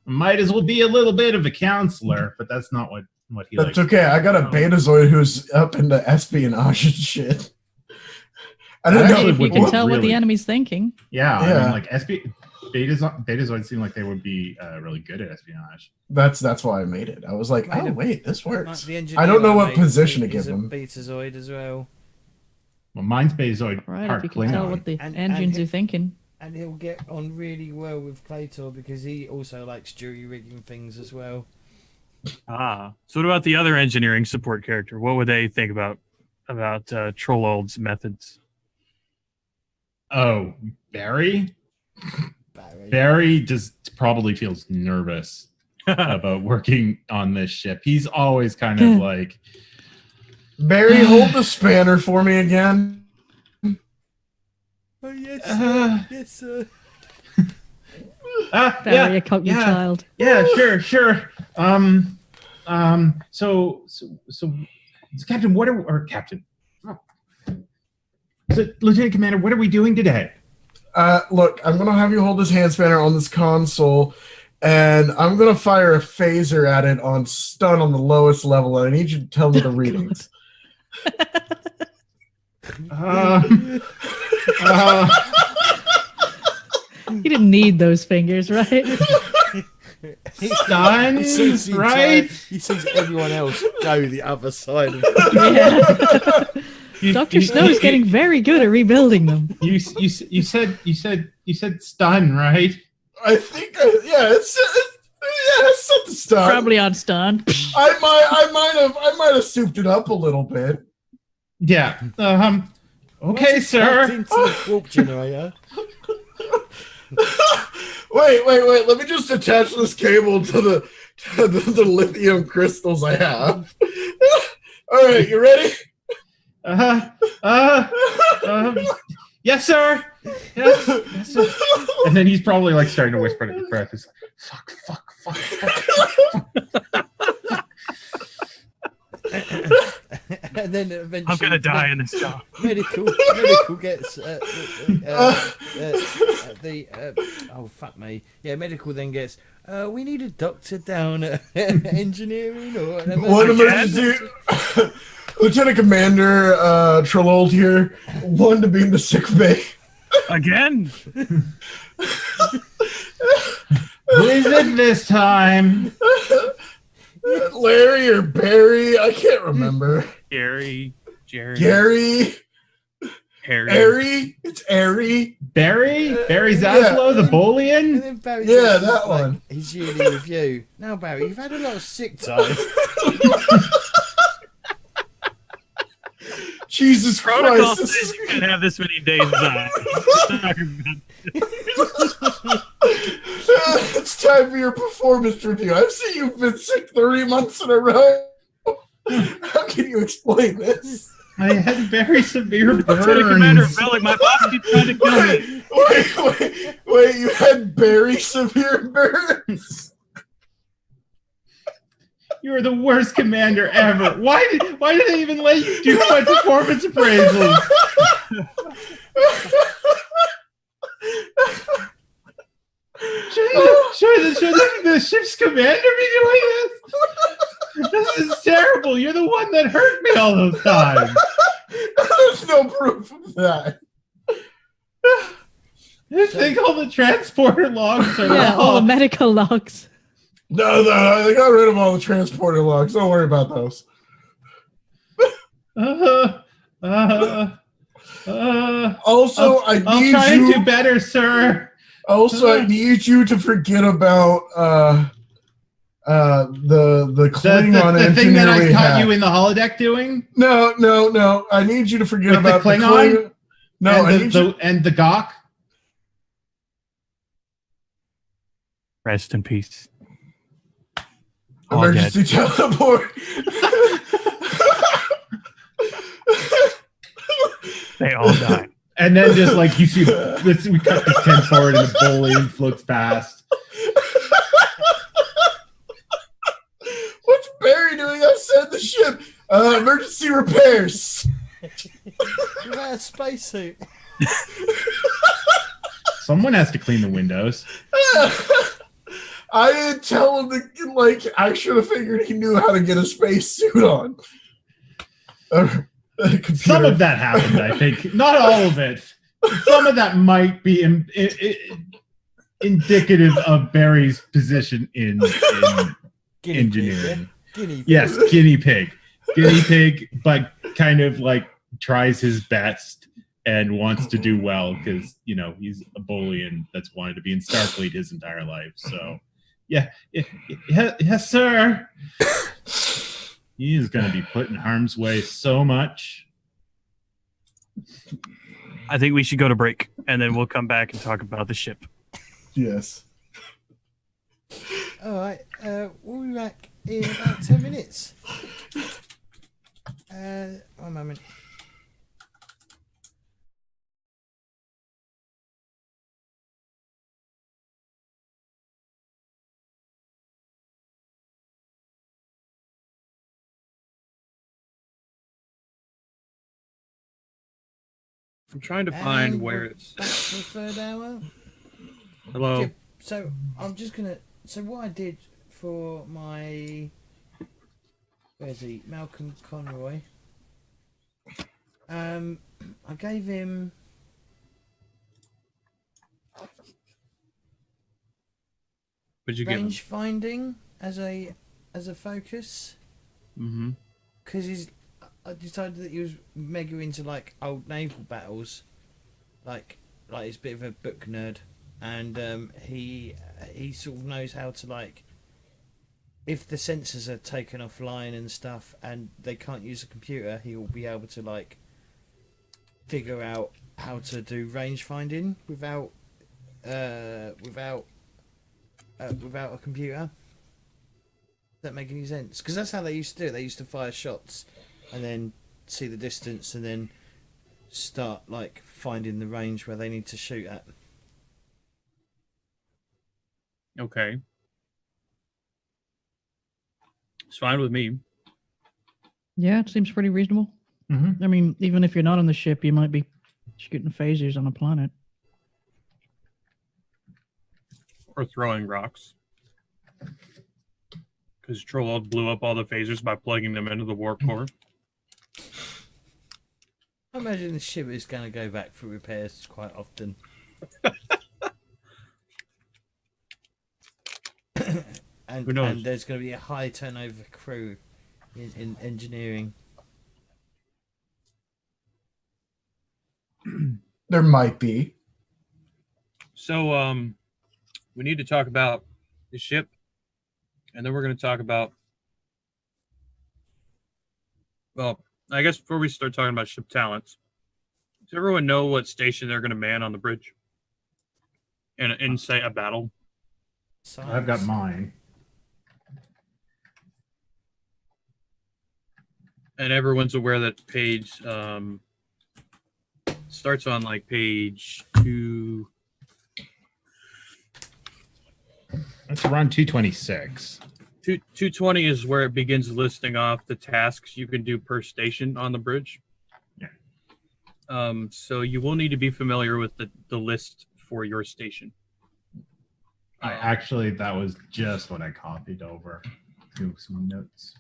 might as well be a little bit of a counselor, but that's not what he likes. That's okay. I got a Betazoid who's up into espionage and shit. I don't know if you can tell what the enemy's thinking. Yeah. I mean, like Betazoid seem like they would be really good at espionage. That's why I made it. I was like, oh wait, this works. Like I don't know what position to give him. Betazoid as well. Well, mine's Betazoid. Right, if you can tell what the engines are thinking. And he'll get on really well with Claytor because he also likes jury rigging things as well. So what about the other engineering support character? What would they think about Trollold's methods? Oh, Barry? Barry just probably feels nervous about working on this ship. He's always kind of like, Barry, hold the spanner for me again. Oh, yes, sir. Yes, sir. Barry, a cockney child. Yeah, sure. So Captain, so Lieutenant Commander, what are we doing today? Look, I'm going to have you hold this hand spanner on this console, and I'm going to fire a phaser at it on stun on the lowest level, and I need you to tell me the readings. You didn't need those fingers, right? Stun, right? He sees everyone else go the other side of Dr. Snow's getting very good at rebuilding them. You said stun, right? I think, it's set to stun. Probably on stun. I might have souped it up a little bit. Yeah. Okay, sir. Into the warp generator. Wait. Let me just attach this cable to the lithium crystals I have. All right, you ready? Yes, sir. Yes, sir. And then he's probably like starting to whisper under his breath. He's like, fuck. And then eventually, I'm gonna die in this job. Medical gets oh fuck me. Yeah, medical then gets. We need a doctor down at engineering or an One emergency. Lieutenant Commander Trollold here. One to be in the sick bay. Again? Who is it this time? Larry or Barry? I can't remember. Jerry. Gary. Harry. It's Harry. Barry Zaslow, the Boolean? And then Barry Yeah, gets, that one. His yearly review. Now, Barry, you've had a lot of sick time. Jesus Protocol Christ. says you can't have this many days off. It's time for your performance review. I've seen you've been sick 3 months in a row. How can you explain this? I had very severe Lieutenant Commander, burns. felt like my boss keeps trying to kill me. Wait, you had very severe burns? You're the worst commander ever. Why did they even let you do my performance appraisals? Should the ship's commander be doing this? This is terrible. You're the one that hurt me all those times. There's no proof of that. This thing called the transporter logs are All the medical logs. No, they got rid of all the transporter logs. Don't worry about those. Also, I'll try and do better, sir. Also, I need you to forget about the Klingon the thing that I engineer we caught had. you in the holodeck doing. No. I need you to forget With about the Klingon? And the Gawk. Rest in peace. All emergency teleport. They all died. And then just like you see, we cut the tent forward and the Boolean floats past. What's Barry doing outside the ship? Emergency repairs. You wear a spacesuit. Someone has to clean the windows. I didn't tell him to, I should have figured he knew how to get a spacesuit on. Some of that happened, I think. Not all of it. Some of that might be indicative of Barry's position in engineering. Yes, guinea pig. Guinea pig, but kind of like tries his best and wants to do well because, he's a Boolean that's wanted to be in Starfleet his entire life. So Yes, sir. He is going to be put in harm's way so much. I think we should go to break, and then we'll come back and talk about the ship. Yes. All right. We'll be back in about 10 minutes. 1 moment. I'm trying to find And where we're it's. back for the third hour. Hello. Yeah, so I'm just gonna. So what I did for my. Where's he? Malcolm Conroy. I gave him. What'd you give him? Range finding as a focus. Mm-hmm. Because I decided that he was mega into like old naval battles, like he's a bit of a book nerd, and he sort of knows how to, like, if the sensors are taken offline and stuff and they can't use a computer, he will be able to, like, figure out how to do range finding without a computer. Does that make any sense? Because that's how they used to do it. They used to fire shots and then see the distance and then start, like, finding the range where they need to shoot at. Okay. It's fine with me. Yeah, it seems pretty reasonable. Mm-hmm. I mean, even if you're not on the ship, you might be shooting phasers on a planet. Or throwing rocks. Because Troll blew up all the phasers by plugging them into the warp core. I imagine the ship is going to go back for repairs quite often. Who knows? And there's going to be a high turnover crew in engineering. There might be. So, we need to talk about the ship, and then we're going to talk about. Well, I guess before we start talking about ship talents, does everyone know what station they're going to man on the bridge? In say a battle. I've got mine. And everyone's aware that page starts on like page 2. That's around 226. 220 is where it begins listing off the tasks you can do per station on the bridge. Yeah. So you will need to be familiar with the list for your station. That was just what I copied over to some notes.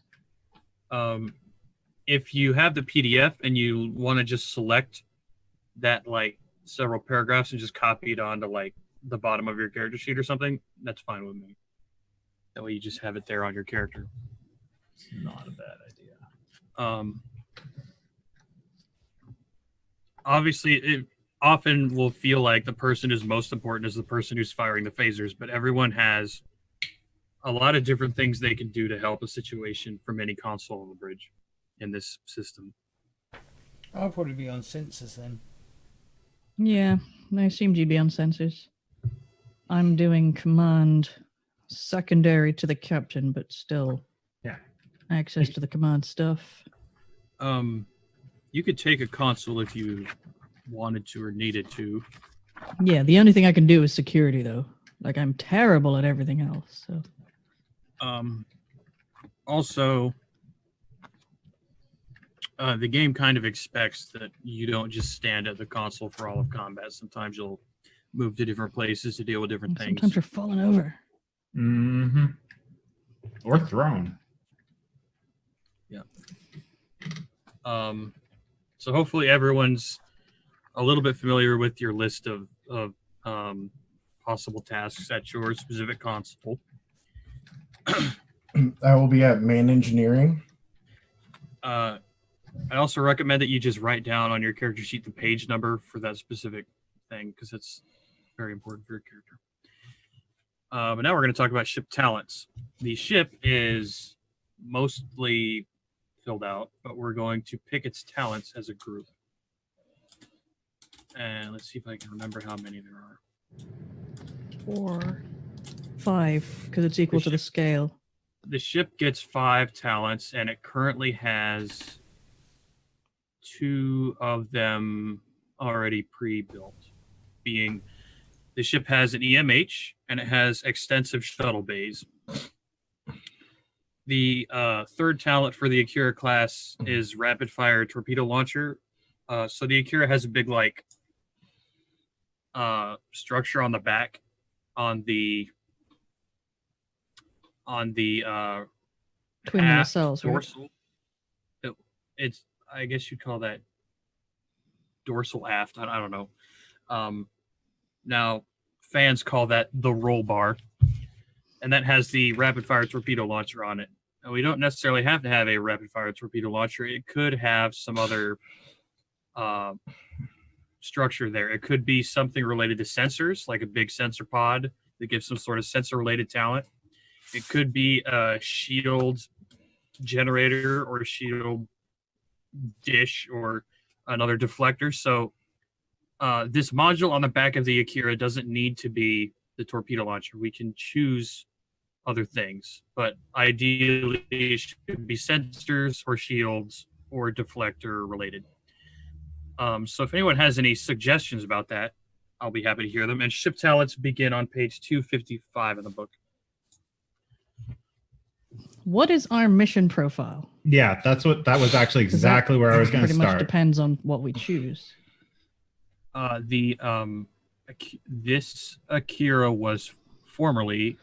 If you have the PDF and you want to just select that, like, several paragraphs and just copy it onto, like, the bottom of your character sheet or something, that's fine with me. That way you just have it there on your character. It's not a bad idea. Obviously, it often will feel like the person who's most important is the person who's firing the phasers, but everyone has a lot of different things they can do to help a situation from any console on the bridge in this system. I'll probably be on sensors then. Yeah, I assumed you'd be on sensors. I'm doing command secondary to the captain, but still access to the command stuff. You could take a console if you wanted to or needed to. Yeah, the only thing I can do is security, though. Like, I'm terrible at everything else. So. Also, the game kind of expects that you don't just stand at the console for all of combat. Sometimes you'll move to different places to deal with different things. Sometimes you're falling over. Mm-hmm. Or thrown. Yeah. So hopefully everyone's a little bit familiar with your list of possible tasks at your specific console. I will be at main engineering. I also recommend that you just write down on your character sheet the page number for that specific thing, because it's very important for your character. But now we're going to talk about ship talents. The ship is mostly filled out, but we're going to pick its talents as a group. And let's see if I can remember how many there are. 4, 5, because it's equal to the scale. The ship gets 5 talents, and it currently has 2 of them already pre-built, being the ship has an EMH and it has extensive shuttle bays. The third talent for the Akira class is rapid fire torpedo launcher. So the Akira has a big structure on the back on the Twin nacelles, right? dorsal. It's I guess you'd call that dorsal aft. I don't know. Now fans call that the roll bar, and that has the rapid fire torpedo launcher on it. And we don't necessarily have to have a rapid fire torpedo launcher. It could have some other structure there. It could be something related to sensors, like a big sensor pod that gives some sort of sensor related talent. It could be a shield generator or a shield dish or another deflector. So this module on the back of the Akira doesn't need to be the torpedo launcher. We can choose other things, but ideally it should be sensors or shields or deflector related. So if anyone has any suggestions about that, I'll be happy to hear them. And ship talents begin on page 255 in the book. What is our mission profile? Yeah, that was actually exactly where I was going to start. Pretty much depends on what we choose. This Akira was formerly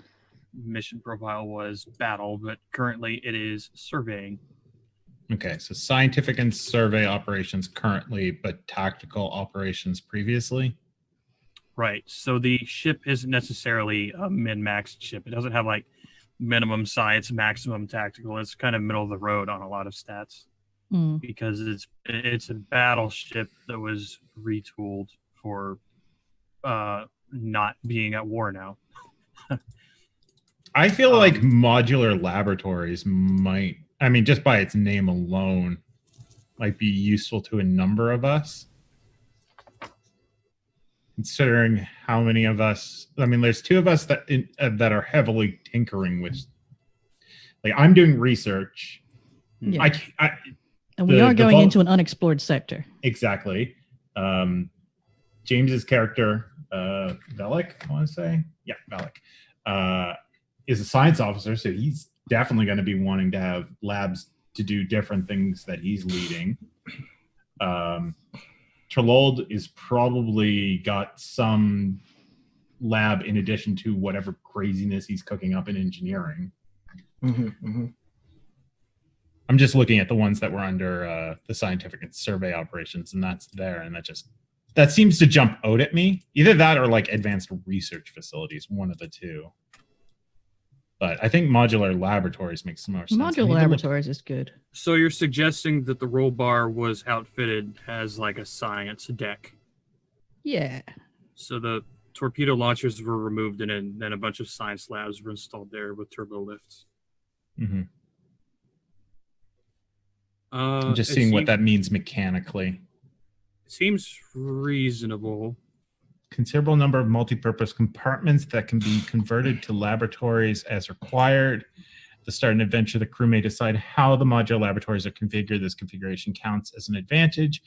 mission profile was battle, but currently it is surveying. Okay, so scientific and survey operations currently, but tactical operations previously. Right. So the ship isn't necessarily a min-max ship. It doesn't have like minimum science, maximum tactical. It's kind of middle of the road on a lot of stats because it's a battleship that was retooled for not being at war now. I feel like modular laboratories might, I mean, just by its name alone, might be useful to a number of us. Considering how many of us, I mean, there's 2 of us that are heavily tinkering with, like, I'm doing research. Yeah. And we are going into an unexplored sector. Exactly. James's character, Velik, I want to say. Yeah, Velik, is a science officer, so he's definitely going to be wanting to have labs to do different things that he's leading. Trellold is probably got some lab in addition to whatever craziness he's cooking up in engineering. I'm just looking at the ones that were under the scientific and survey operations, and that's there, and that seems to jump out at me. Either that or like advanced research facilities, one of the 2. But I think modular laboratories makes more sense. Modular laboratories is good. So you're suggesting that the roll bar was outfitted as like a science deck? Yeah. So the torpedo launchers were removed and then a bunch of science labs were installed there with turbo lifts. I'm just seeing what that means mechanically. It seems reasonable. Considerable number of multi-purpose compartments that can be converted to laboratories as required. At the start of an adventure, the crew may decide how the modular laboratories are configured. This configuration counts as an advantage.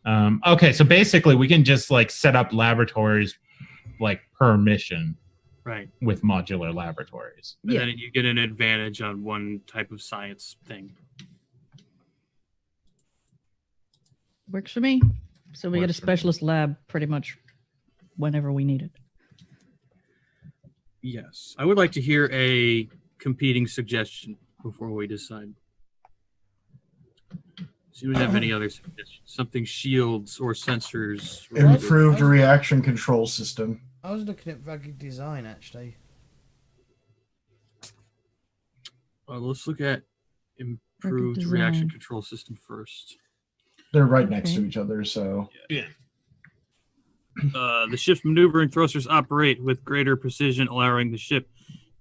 Okay, so basically we can just like set up laboratories like per mission, right? With modular laboratories. And then you get an advantage on one type of science thing. Works for me. So we get a specialist lab pretty much whenever we need it. Yes. I would like to hear a competing suggestion before we decide. So we have any other suggestions? Something shields or sensors. Improved reaction control system. I was looking at rugged design, actually. Let's look at improved reaction control system first. They're right next to each other, so... Yeah. The ship's maneuvering thrusters operate with greater precision, allowing the ship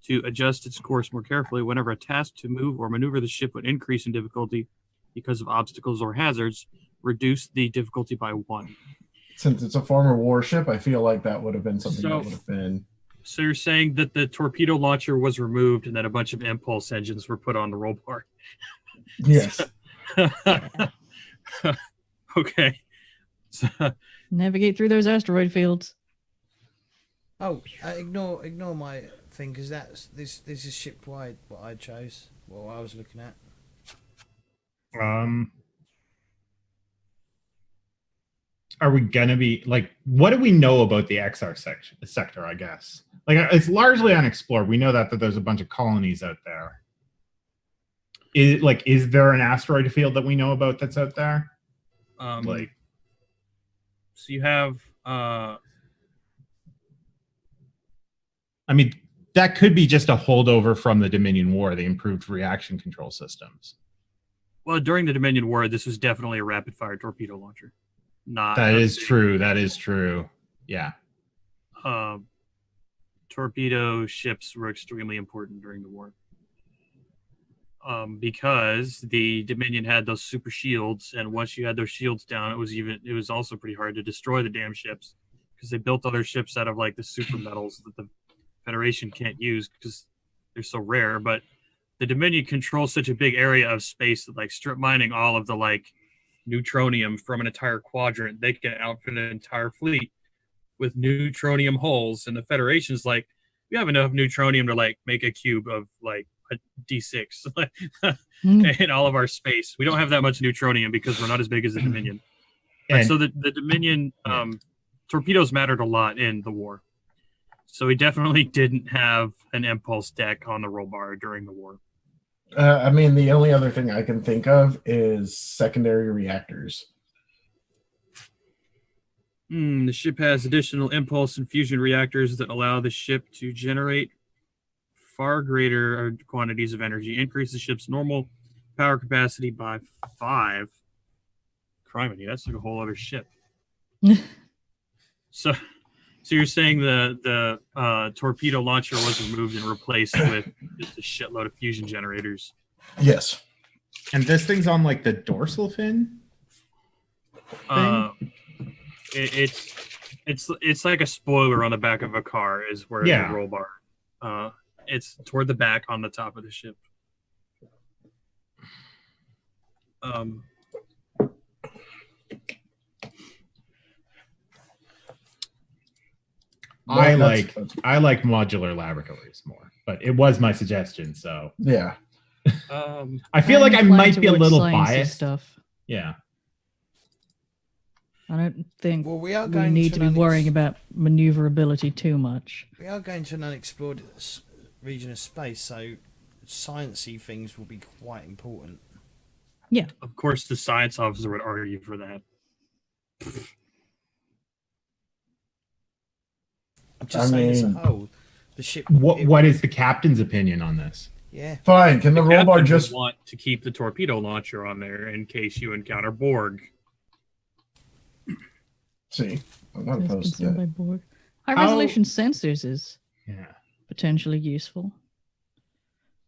to adjust its course more carefully. Whenever a task to move or maneuver the ship would increase in difficulty because of obstacles or hazards, reduce the difficulty by 1. Since it's a former warship, I feel like that would have been something that would have been. So you're saying that the torpedo launcher was removed and that a bunch of impulse engines were put on the roll bar? Yes. Okay. So, Navigate through those asteroid fields. Oh, ignore my thing because this is ship wide what I chose, what I was looking at. Are we gonna be like? What do we know about the XR sector? I guess like it's largely unexplored. We know that there's a bunch of colonies out there. Is there an asteroid field that we know about that's out there? so you have. I mean, that could be just a holdover from the Dominion War, the improved reaction control systems. Well, during the Dominion War, this was definitely a rapid-fire torpedo launcher. That is true. That is true. Yeah. Torpedo ships were extremely important during the war. Because the Dominion had those super shields, and once you had those shields down, it was also pretty hard to destroy the damn ships because they built other ships out of like the super metals that the Federation can't use because they're so rare. But the Dominion controls such a big area of space that like strip mining all of the like neutronium from an entire quadrant, they can outfit an entire fleet with neutronium holes, and the Federation's like, we have enough neutronium to like make a cube of like a D6 in all of our space. We don't have that much neutronium because we're not as big as the Dominion. And so the Dominion torpedoes mattered a lot in the war. So we definitely didn't have an impulse deck on the roll bar during the war. I mean, the only other thing I can think of is secondary reactors. The ship has additional impulse and fusion reactors that allow the ship to generate far greater quantities of energy, increase the ship's normal power capacity by 5. Criminy, that's like a whole other ship. So you're saying the torpedo launcher was removed and replaced with just a shitload of fusion generators? Yes. And this thing's on like the dorsal fin? It's like a spoiler on the back of a car is where the roll bar. It's toward the back on the top of the ship. I like modular laboratories more, but it was my suggestion, so yeah. I feel like I might be a little biased. Stuff. Yeah. I don't think we need to be worrying about maneuverability too much. We are going to an unexplored region of space, so sciencey things will be quite important. Yeah. Of course, the science officer would argue for that. I'm just saying as a whole, the ship. What is the captain's opinion on this? Yeah. Fine. Can the roll bar just want to keep the torpedo launcher on there in case you encounter Borg? See, I'm not opposed to that. High resolution sensors is potentially useful.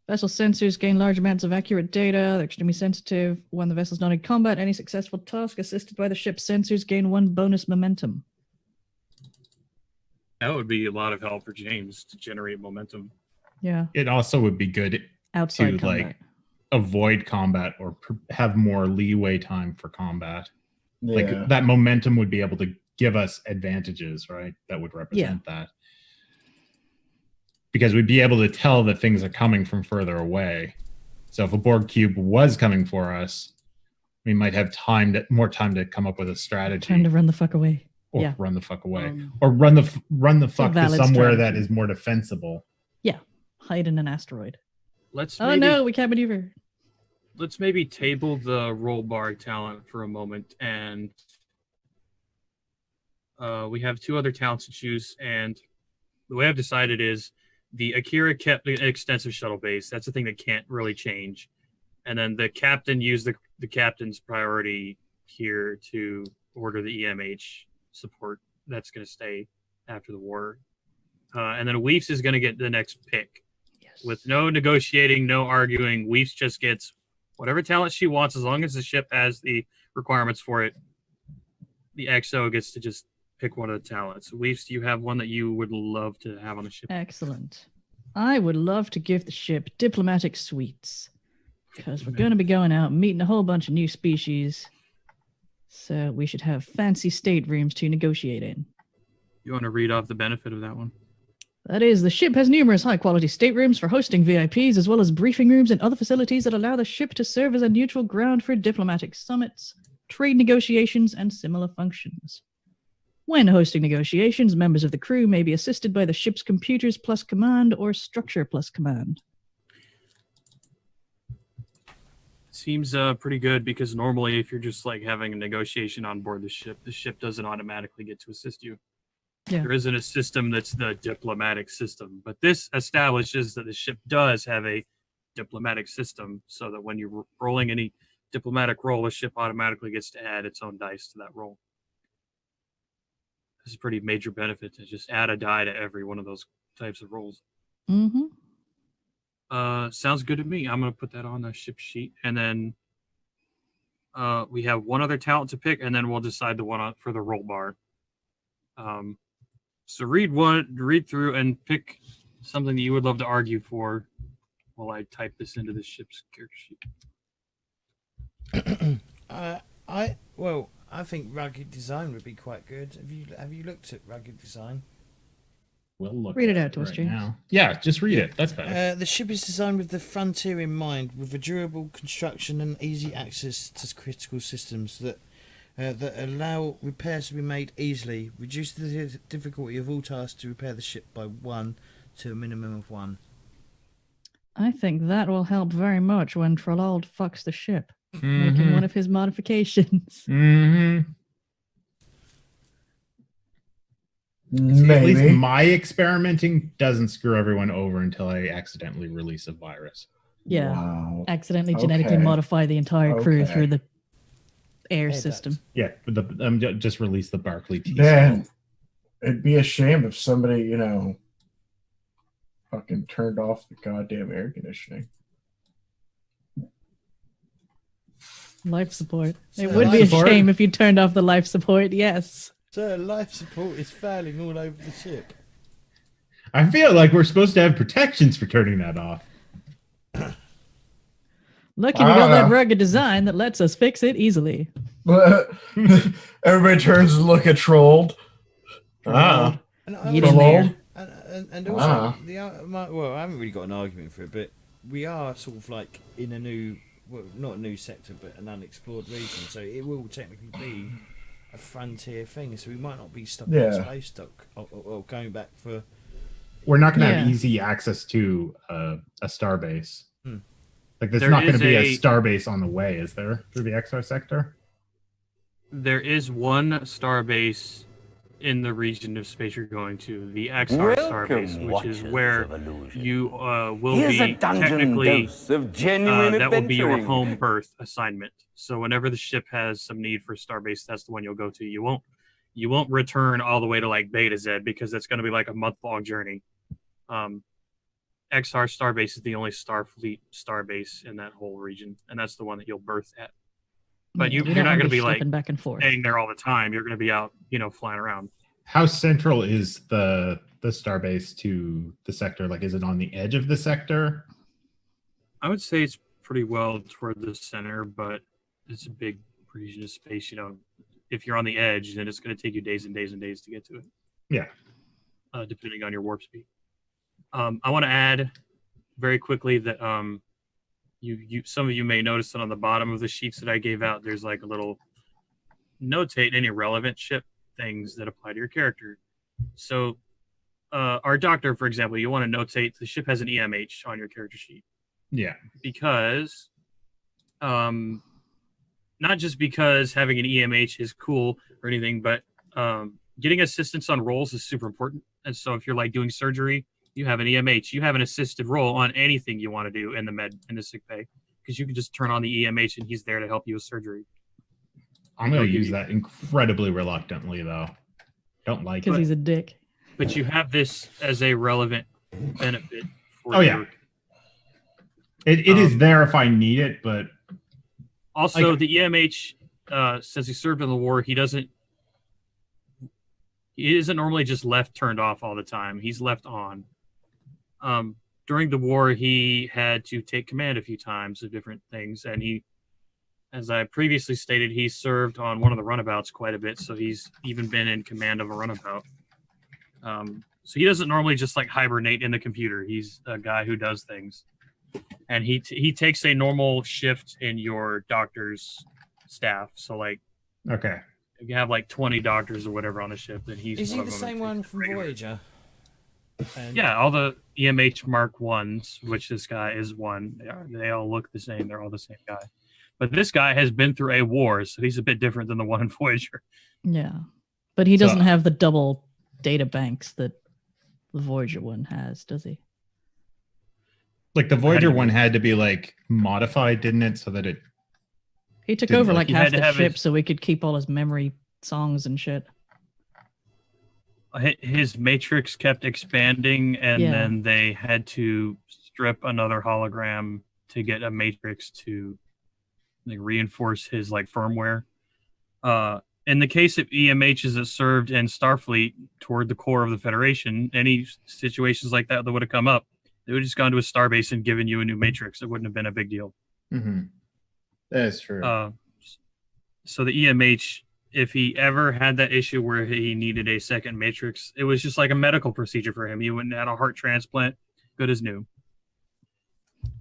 Vessel sensors gain large amounts of accurate data. They're extremely sensitive. When the vessel's not in combat, any successful task assisted by the ship's sensors gain 1 bonus momentum. That would be a lot of help for James to generate momentum. Yeah. It also would be good outside to combat. like avoid combat or have more leeway time for combat. Yeah. Like that momentum would be able to give us advantages, right? That would represent that. Because we'd be able to tell that things are coming from further away. So if a Borg cube was coming for us, we might have more time to come up with a strategy. Time to run the fuck away. Or run the fuck away. Or run the fuck to somewhere that is more defensible. Yeah. Hide in an asteroid. No, we can't maneuver. Let's maybe table the roll bar talent for a moment, and we have 2 other talents to choose, and the way I've decided is the Akira kept an extensive shuttle base. That's the thing that can't really change. And then the captain used the captain's priority here to order the EMH support that's going to stay after the war. And then Weefs is going to get the next pick. Yes. With no negotiating, no arguing. Weefs just gets whatever talent she wants as long as the ship has the requirements for it. The XO gets to just pick one of the talents. Weefs, do you have one that you would love to have on the ship? Excellent. I would love to give the ship diplomatic suites because we're going to be going out and meeting a whole bunch of new species. So we should have fancy staterooms to negotiate in. You want to read off the benefit of that one? That is, the ship has numerous high-quality staterooms for hosting VIPs, as well as briefing rooms and other facilities that allow the ship to serve as a neutral ground for diplomatic summits, trade negotiations, and similar functions. When hosting negotiations, members of the crew may be assisted by the ship's computers plus command or structure plus command. Seems pretty good because normally if you're just like having a negotiation on board the ship doesn't automatically get to assist you. Yeah. There isn't a system that's the diplomatic system, but this establishes that the ship does have a diplomatic system so that when you're rolling any diplomatic roll, the ship automatically gets to add its own dice to that roll. This is a pretty major benefit to just add a die to every one of those types of rolls. Mm-hmm. Sounds good to me. I'm going to put that on the ship sheet, and then we have one other talent to pick, and then we'll decide the one for the roll bar. So read through and pick something that you would love to argue for while I type this into the ship's character sheet. I think rugged design would be quite good. Have you looked at rugged design? We'll look Read it at out to us, right James. now. Yeah, just read it. That's better. The ship is designed with the frontier in mind, with a durable construction and easy access to critical systems that allow repairs to be made easily, reduce the difficulty of all tasks to repair the ship by 1 to a minimum of 1. I think that will help very much when Trollald fucks the ship, making one of his modifications. Mm-hmm. At Maybe. least my experimenting doesn't screw everyone over until I accidentally release a virus. Yeah. Wow. Accidentally genetically Okay. modify the entire crew Okay. through the air duct. system. Yeah, but just release the Barclay T Man, cell. it'd be a shame if somebody, fucking turned off the goddamn air conditioning. Life support. So It would be a life support? shame if you turned off the life support, yes. So life support is failing all over the ship. I feel like we're supposed to have protections for turning that off. Lucky we got that Ah. rugged design that lets us fix it easily. Everybody turns to look at Trolled. Ah. And Get also, in there. and also Ah. well, I haven't really got an argument for it, but we are sort of like in a new, well, not a new sector, but an unexplored region. So it will technically be a frontier thing. So we might not be stuck in Yeah. space dock or going back for. We're not going to have Yeah. easy access to a starbase. Hmm. Like, there's There not going to is be a a- starbase on the way, is there, through the XR sector? There is one starbase in the region of space you're going to, the XR starbase, which is where you will Here's be a dungeon technically dose of genuine that will be your adventuring. home berth assignment. So whenever the ship has some need for starbase, that's the one you'll go to. You won't return all the way to like Beta Z because that's going to be like a month-long journey. XR starbase is the only Starfleet starbase in that whole region, and that's the one that you'll berth at. But Yeah, we you're don't not wanna going to be like slipping back and forth. staying there all the time. You're going to be out, flying around. How central is the starbase to the sector? Like, is it on the edge of the sector? I would say it's pretty well toward the center, but it's a big region of space. If you're on the edge, then it's going to take you days and days and days to get to it. Yeah. Depending on your warp speed. I want to add very quickly that some of you may notice that on the bottom of the sheets that I gave out, there's like a little notate any relevant ship things that apply to your character. So our doctor, for example, you want to notate the ship has an EMH on your character sheet. Yeah. Because not just because having an EMH is cool or anything, but getting assistance on rolls is super important. And so if you're like doing surgery, you have an EMH, you have an assisted roll on anything you want to do in the sick bay, because you can just turn on the EMH and he's there to help you with surgery. I'm going to use that incredibly reluctantly, though. don't like Because it. he's a dick. But you have this as a relevant benefit for Oh, yeah. It is there if I need it, but also the EMH, since he served in the war, he isn't normally just left turned off all the time. He's left on. During the war, he had to take command a few times of different things, and he, as I previously stated, he served on one of the runabouts quite a bit, so he's even been in command of a runabout. So he doesn't normally just like hibernate in the computer. He's a guy who does things, and he takes a normal shift in your doctor's staff. So like, okay. if you have like 20 doctors or whatever on the ship, then he's Is one he of the them. same one from Regular. Voyager? And Yeah, all the EMH Mark 1s, which this guy is one, they all look the same. They're all the same guy. But this guy has been through a war, so he's a bit different than the one in Voyager. Yeah. But he doesn't have the double data banks that the Voyager one has, does he? Like the Voyager one had to be like modified, didn't it? So that it He took Didn't over look- like he half had to the have ship his- so he could keep all his memory songs and shit. His matrix kept expanding, and Yeah. then they had to strip another hologram to get a matrix to like, reinforce his like firmware. In the case of EMHs that served in Starfleet toward the core of the Federation, any situations like that would have come up, they would have just gone to a starbase and given you a new matrix. It wouldn't have been a big deal. That is true. So the EMH, if he ever had that issue where he needed a second matrix, it was just like a medical procedure for him. He wouldn't have had a heart transplant, good as new.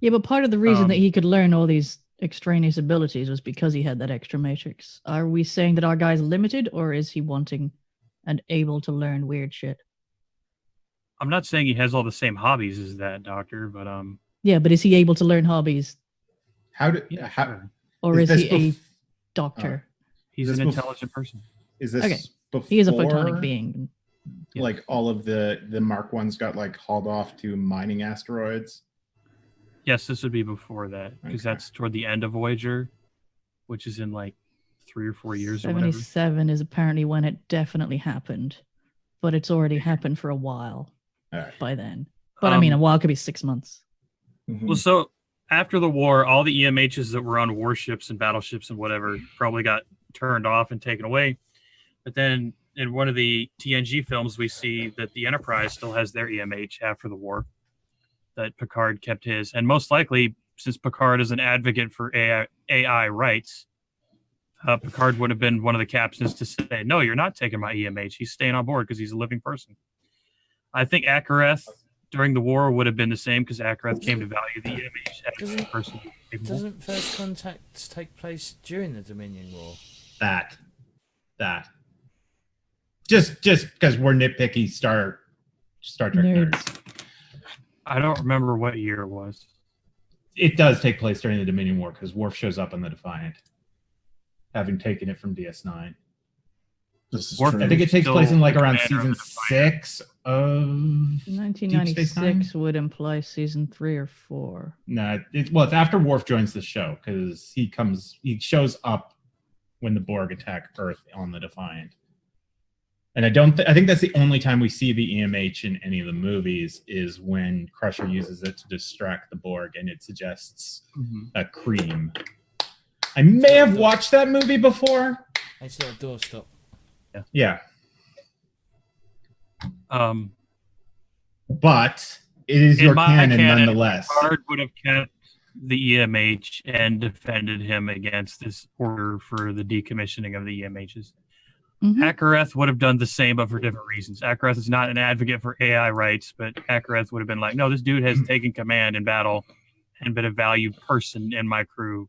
Yeah, but part of the reason that Um, he could learn all these extraneous abilities was because he had that extra matrix. Are we saying that our guy's limited, or is he wanting and able to learn weird shit? I'm not saying he has all the same hobbies as that doctor, but Yeah, but is he able to learn hobbies, How do yeah, how, sure. or is this he a bef- doctor? He's this an bef- intelligent person. is this Okay. before He is a photonic being. Yeah. like all of the Mark ones got like hauled off to mining asteroids? Yes, this would be before that because Okay. that's toward the end of Voyager, which is in like 3 or 4 years or whatever. 77 is apparently when it definitely happened, but it's already happened for a while All right. by then. But I mean, a Um, while could be 6 months. Well, so after the war, all the EMHs that were on warships and battleships and whatever probably got turned off and taken away. But then in one of the TNG films, we see that the Enterprise still has their EMH after the war, that Picard kept his. And most likely, since Picard is an advocate for AI rights, Picard would have been one of the captains to say, no, you're not taking my EMH. He's staying on board because he's a living person. I think Akareth during the war would have been the same because Akareth came to value the EMH as a person. doesn't First Contact take place during the Dominion War? That. Just because we're nitpicky Star Trek Nerds. nerds. I don't remember what year it was. It does take place during the Dominion War because Worf shows up on the Defiant, having taken it from DS9. This is Worf- true. I think it takes Still place in like around commander of season the Defiant. 6 of. Space 1996 Nine? would imply season 3 or 4. No, it's after Worf joins the show because he shows up when the Borg attack Earth on the Defiant. And I think that's the only time we see the EMH in any of the movies is when Crusher uses it to distract the Borg and it suggests a cream. I may have watched that movie before. It's not a doorstop. Yeah. But it is in your my canon canon, nonetheless. Picard would have kept the EMH and defended him against this order for the decommissioning of the EMHs. Mhm. Akareth would have done the same, but for different reasons. Akareth is not an advocate for AI rights, but Akareth would have been like, no, this dude has taken command in battle and been a valued person in my crew.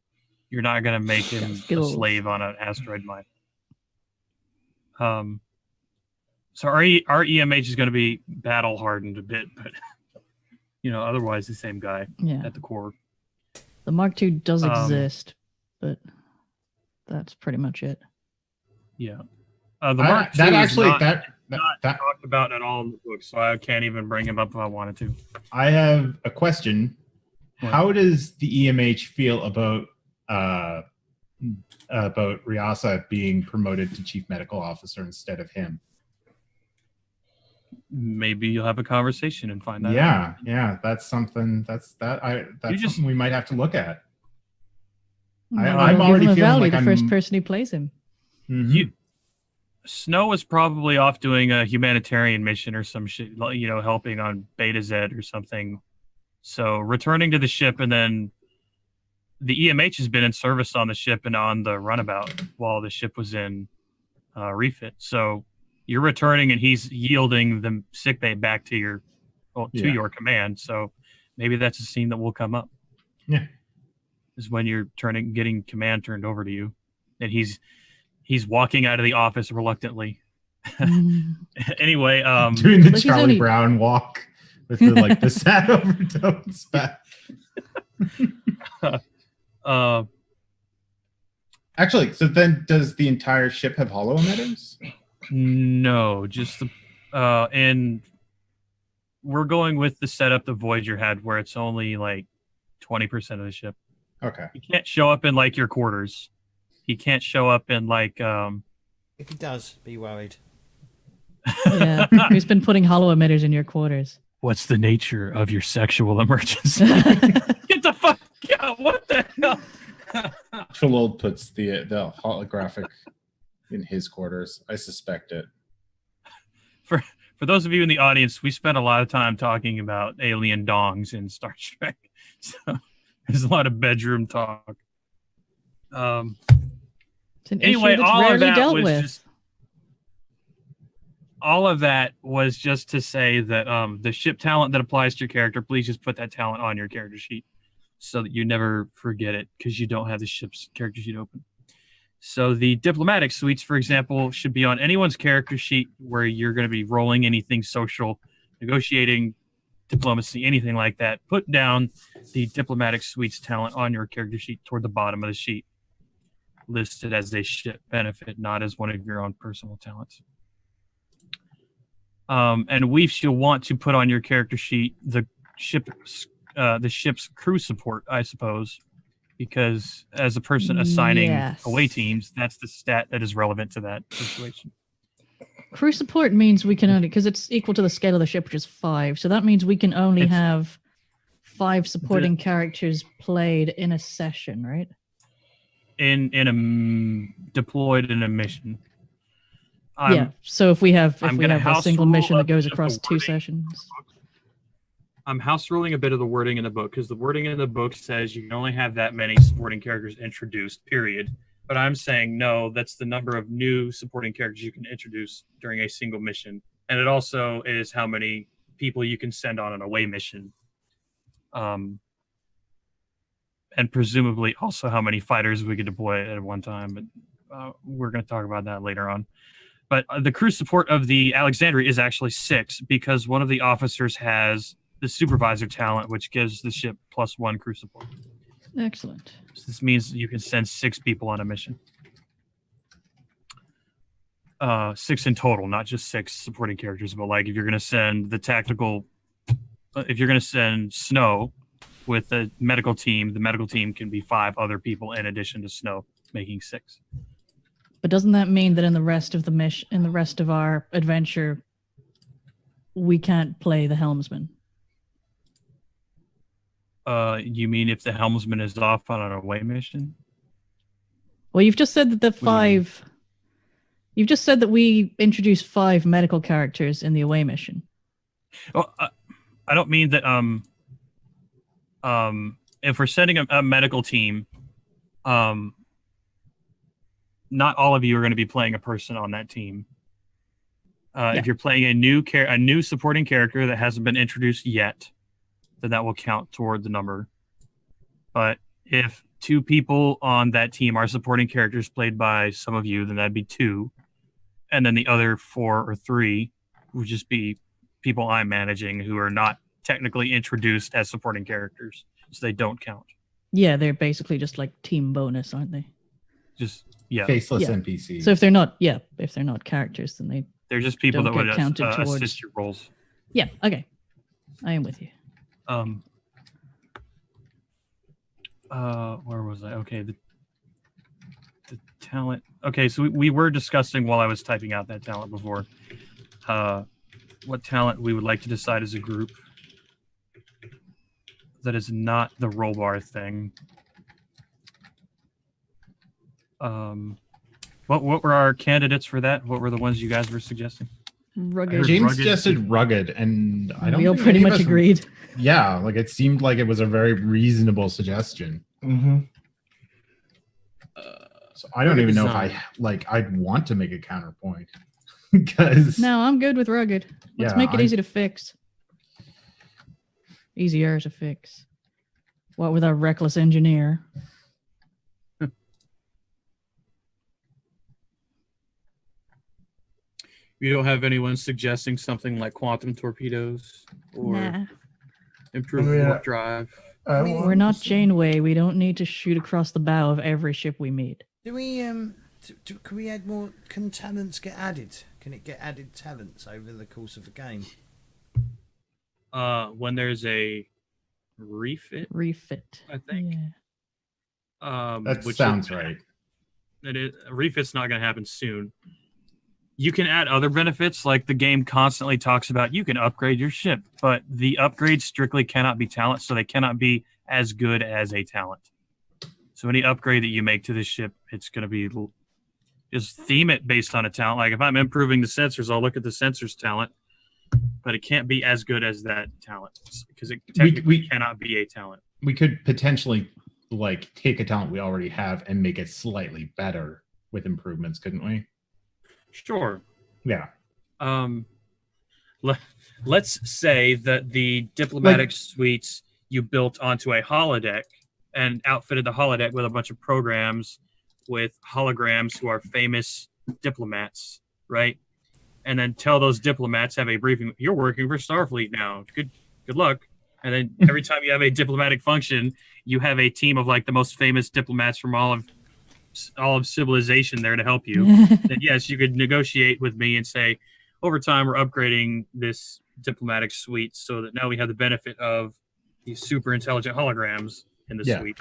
You're not going to make him a Skills. slave on an asteroid mine. So our EMH is going to be battle hardened a bit, but otherwise the same guy Yeah. at the core. The Mark II does Um, exist, but that's pretty much it. Yeah. The Mark that II actually is not that talked about at all in the book, so I can't even bring him up if I wanted to. I have a question. What? How does the EMH feel about Ryasa being promoted to chief medical officer instead of him? maybe you'll have a conversation and find that out. Yeah, that's something. That's just- something we might have to look at. Maybe I'm they'll already give him a feeling value like the I'm- first person who plays him. Mhm. Snow was probably off doing a humanitarian mission or some shit, helping on Beta Z or something. So returning to the ship, and then the EMH has been in service on the ship and on the runabout while the ship was in refit. So you're returning, and he's yielding the sickbay back to your your command. So maybe that's a scene that will come up. Yeah, is when you're getting command turned over to you, and he's walking out of the office reluctantly. Anyway, doing the Like he's Charlie only- Brown walk with the sad overtones back. Actually, so then does the entire ship have hollow emitters? No, just and we're going with the setup the Voyager had, where it's only like 20% of the ship. Okay. He can't show up in like your quarters. He can't show up in like If he does, be worried. Yeah, who's been putting hollow emitters in your quarters? what's the nature of your sexual emergency? Get the fuck out! What the hell? Chalol puts the holographic in his quarters. I suspect it. For those of you in the audience, we spent a lot of time talking about alien dongs in Star Trek, so there's a lot of bedroom talk. It's an Anyway, issue that's all of rarely that dealt was with. just all of that was just to say that the ship talent that applies to your character, please just put that talent on your character sheet so that you never forget it, because you don't have the ship's character sheet open. So the diplomatic suites, for example, should be on anyone's character sheet where you're going to be rolling anything social, negotiating, diplomacy, anything like that. Put down the diplomatic suites talent on your character sheet toward the bottom of the sheet, listed as a ship benefit, not as one of your own personal talents. And you'll want to put on your character sheet the ship's crew support, I suppose, because as a person assigning away teams, that's the stat that is relevant to that situation. Crew support means we can only, because it's equal to the scale of the ship, which is 5. So that means we can only have 5 supporting characters played in a session, right? Deployed in a mission. Yeah. So if we have I'm a gonna house single rule mission a that goes bit of across the 2 wording. sessions. I'm house ruling a bit of the wording in the book, because the wording in the book says you can only have that many supporting characters introduced, period. But I'm saying no, that's the number of new supporting characters you can introduce during a single mission. And it also is how many people you can send on an away mission. And presumably also how many fighters we could deploy at one time. But we're going to talk about that later on. But the crew support of the Alexandria is actually 6, because one of the officers has the supervisor talent, which gives the ship +1 crew support. Excellent. So this means you can send 6 people on a mission. 6 in total, not just 6 supporting characters, but like if you're going to send the tactical, if you're going to send Snow with the medical team can be 5 other people in addition to Snow, making 6. But doesn't that mean that in the rest of our adventure, we can't play the helmsman? You mean if the helmsman is off on an away mission? Well, you've just said that the What do you mean? 5. You've just said that we introduced 5 medical characters in the away mission. Well, I don't mean that. If we're sending a medical team, not all of you are going to be playing a person on that team. If you're playing a new supporting character that hasn't been introduced yet, then that will count toward the number. But if 2 people on that team are supporting characters played by some of you, then that'd be 2. And then the other 4 or 3 would just be people I'm managing who are not technically introduced as supporting characters, so they don't count. Yeah, they're basically just like team bonus, aren't they? Just Faceless Yeah. NPCs. So if they're not characters, then they're just people Don't that would get counted towards- assist your roles. okay. I am with you. Where was I? Okay, the talent. Okay, so we were discussing while I was typing out that talent before. what talent we would like to decide as a group. That is not the roll bar thing. What were our candidates for that? What were the ones you guys were suggesting? Rugged. James rugged. suggested rugged, and I don't We all think pretty any of much us- agreed. Yeah, like it seemed like it was a very reasonable suggestion. Mm-hmm. So I don't Rugged even know design. if I'd want to make a counterpoint because No, I'm good with rugged. Let's Yeah, make it I- easy to fix. Easier to fix. What with our reckless engineer? You don't have anyone suggesting something like quantum torpedoes or Nah. improved Oh, yeah. warp drive? We're not Janeway. We don't need to shoot across the bow of every ship we meet. Do we can we add more? Can talents get added? Can it get added talents over the course of the game? When there's a refit, Refit. I think. Yeah. that which sounds is, right. It is, refit's not going to happen soon. You can add other benefits, like the game constantly talks about. You can upgrade your ship, but the upgrades strictly cannot be talent, so they cannot be as good as a talent. So any upgrade that you make to the ship, it's going to be just theme it based on a talent. Like if I'm improving the sensors, I'll look at the sensors talent, but it can't be as good as that talent because it technically cannot be a talent. We could potentially like take a talent we already have and make it slightly better with improvements, couldn't we? Sure. Yeah. Let's say that the diplomatic suites you built onto a holodeck and outfitted the holodeck with a bunch of programs with holograms who are famous diplomats, right? And then tell those diplomats, have a briefing. You're working for Starfleet now. Good luck. And then every time you have a diplomatic function, you have a team of like the most famous diplomats from all of civilization there to help you. Then yes, you could negotiate with me and say, over time we're upgrading this diplomatic suite so that now we have the benefit of these super intelligent holograms in the suite.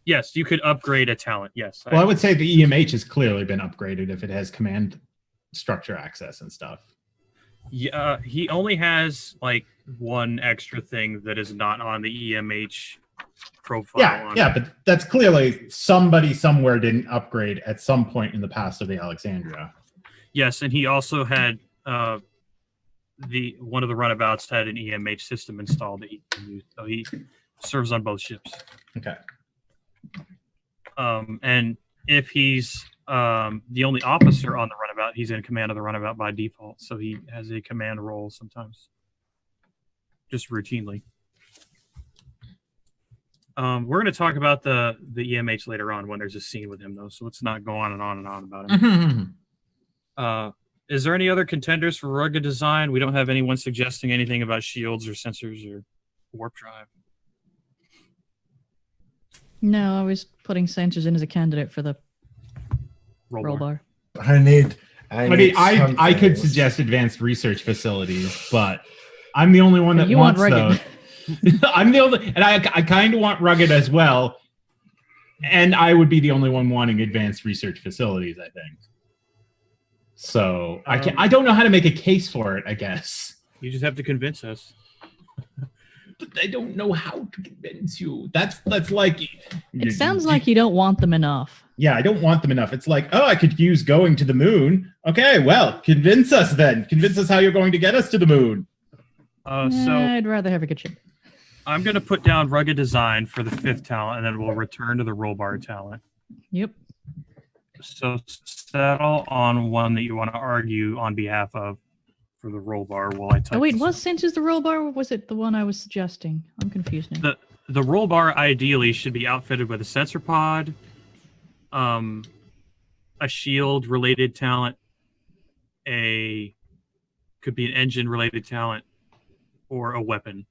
Yes, you could upgrade a talent. Yes. Well, I would say the EMH has clearly been upgraded if it has command structure access and stuff. Yeah, he only has like one extra thing that is not on the EMH profile. Yeah, but that's clearly somebody somewhere didn't upgrade at some point in the past of the Alexandria. Yes, and he also had one of the runabouts had an EMH system installed that he can use, so he serves on both ships. Okay. And if he's the only officer on the runabout, he's in command of the runabout by default, so he has a command role sometimes, just routinely. We're going to talk about the EMH later on when there's a scene with him, though, so let's not go on and on and on about him. Is there any other contenders for rugged design? We don't have anyone suggesting anything about shields or sensors or warp drive. No, I was putting sensors in as a candidate for the roll bar. I need I could things. suggest advanced research facilities, but I'm the only one that You want wants rugged. those. I'm the only, and I kind of want rugged as well. And I would be the only one wanting advanced research facilities, I think. So I don't know how to make a case for it, I guess. You just have to convince us. But I don't know how to convince you. That's like It sounds like you don't want them enough. Yeah, I don't want them enough. It's like, oh, I could use going to the moon. Okay, well, convince us then. Convince us how you're going to get us to the moon. So I'd rather have a good ship. I'm going to put down rugged design for the 5th talent, and then we'll return to the roll bar talent. Yep. So settle on one that you want to argue on behalf of for the roll bar while I type. Oh wait, this was up. sensors the roll bar, or was it the one I was suggesting? I'm confused now. The roll bar ideally should be outfitted with a sensor pod, a shield related talent, could be an engine related talent, or a weapon,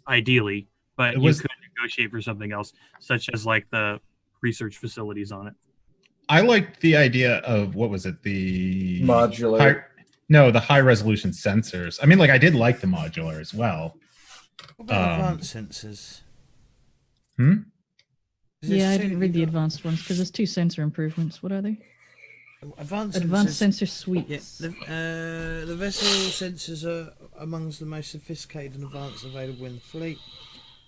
ideally. But you could negotiate for something else, such as like the research facilities on it. I liked the idea of, what was it? The modular. The high resolution sensors. I mean, like, I did like the modular as well. What about advanced sensors? Hmm? Is this Yeah, I two didn't that read the you got? advanced ones because there's 2 sensor improvements. What are they? Advanced sensor suites. Yeah, the vessel sensors are amongst the most sophisticated and advanced available in the fleet.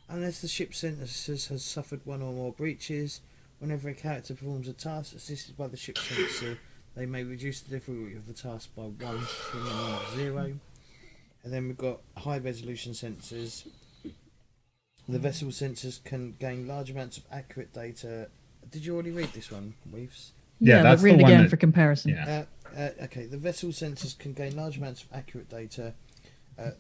Unless the ship sensors has suffered one or more breaches, whenever a character performs a task assisted by the ship sensor, they may reduce the difficulty of the task by 1 to a minimum of 0. And then we've got high resolution sensors. The vessel sensors can gain large amounts of accurate data. Did you already read this one, Weaves? Yeah, that's but read the it one again that- for comparison. Yeah. Okay, the vessel sensors can gain large amounts of accurate data,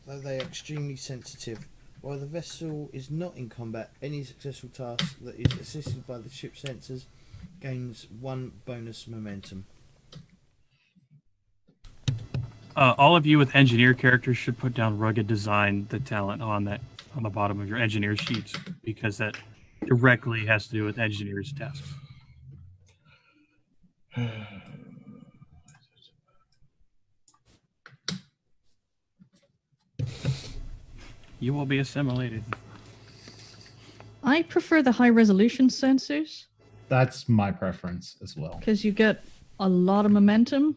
though they are extremely sensitive. While the vessel is not in combat, any successful task that is assisted by the ship sensors gains 1 bonus momentum. All of you with engineer characters should put down rugged design, the talent on the bottom of your engineer sheets, because that directly has to do with engineers' tasks. You will be assimilated. I prefer the high resolution sensors That's my preference as well. because you get a lot of momentum,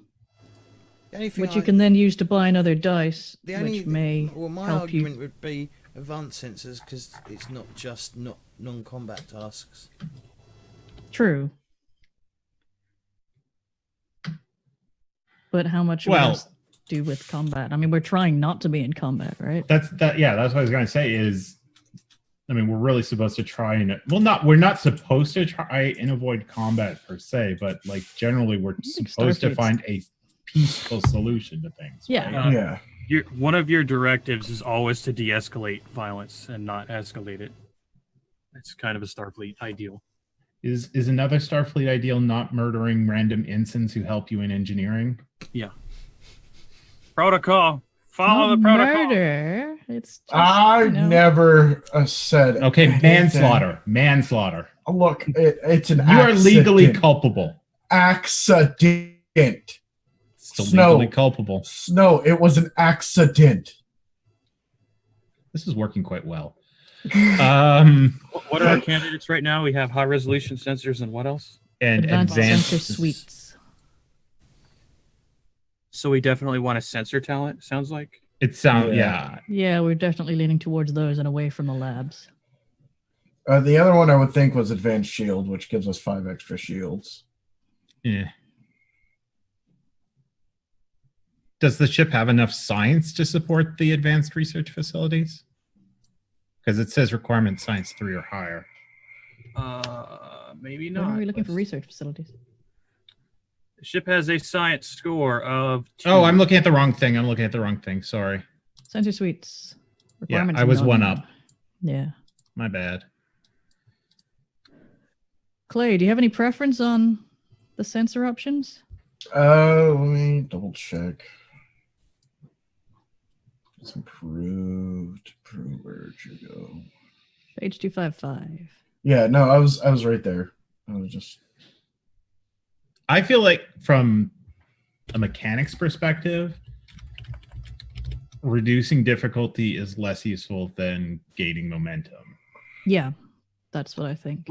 The only thing which you can then use to buy another dice, the only, which may well, my help argument you. would be advanced sensors because it's not just non-combat tasks. True. But how much Well- will this do with combat? I mean, we're trying not to be in combat, right? That's what I was going to say is, I mean, we're really supposed to try and, we're not supposed to try and avoid combat per se, but like generally we're think supposed to Starfleet's- find a peaceful solution to things. Yeah. right? Yeah. One of your directives is always to de-escalate violence and not escalate it. It's kind of a Starfleet ideal. Is another Starfleet ideal not murdering random ensigns who help you in engineering? Yeah. Protocol. Follow Not the protocol. murder. It's just, I you know, never said. Okay, anything. manslaughter. Manslaughter. Look, it's an You are legally accident. culpable. Accident. Still Snow. legally culpable. No, it was an accident. This is working quite well. What are our candidates right now? We have high resolution sensors and what else? And advanced advanced sensor suites. So we definitely want a sensor talent, sounds like. It sounds Yeah. Yeah, we're definitely leaning towards those and away from the labs. The other one I would think was advanced shield, which gives us 5 extra shields. Yeah. Does the ship have enough science to support the advanced research facilities? Because it says requirement science 3 or higher. Maybe Why not. are we looking for Let's- research facilities? The ship has a science score of 2. Oh, I'm looking at the wrong thing. Sorry. Sensor suites. Yeah, Requirements I was none. one up. Yeah. My bad. Clay, do you have any preference on the sensor options? Let me double check. It's improved. Where'd you go? Page 255. Yeah, no, I was right there. I was just I feel like from a mechanics perspective, reducing difficulty is less useful than gaining momentum. Yeah, that's what I think.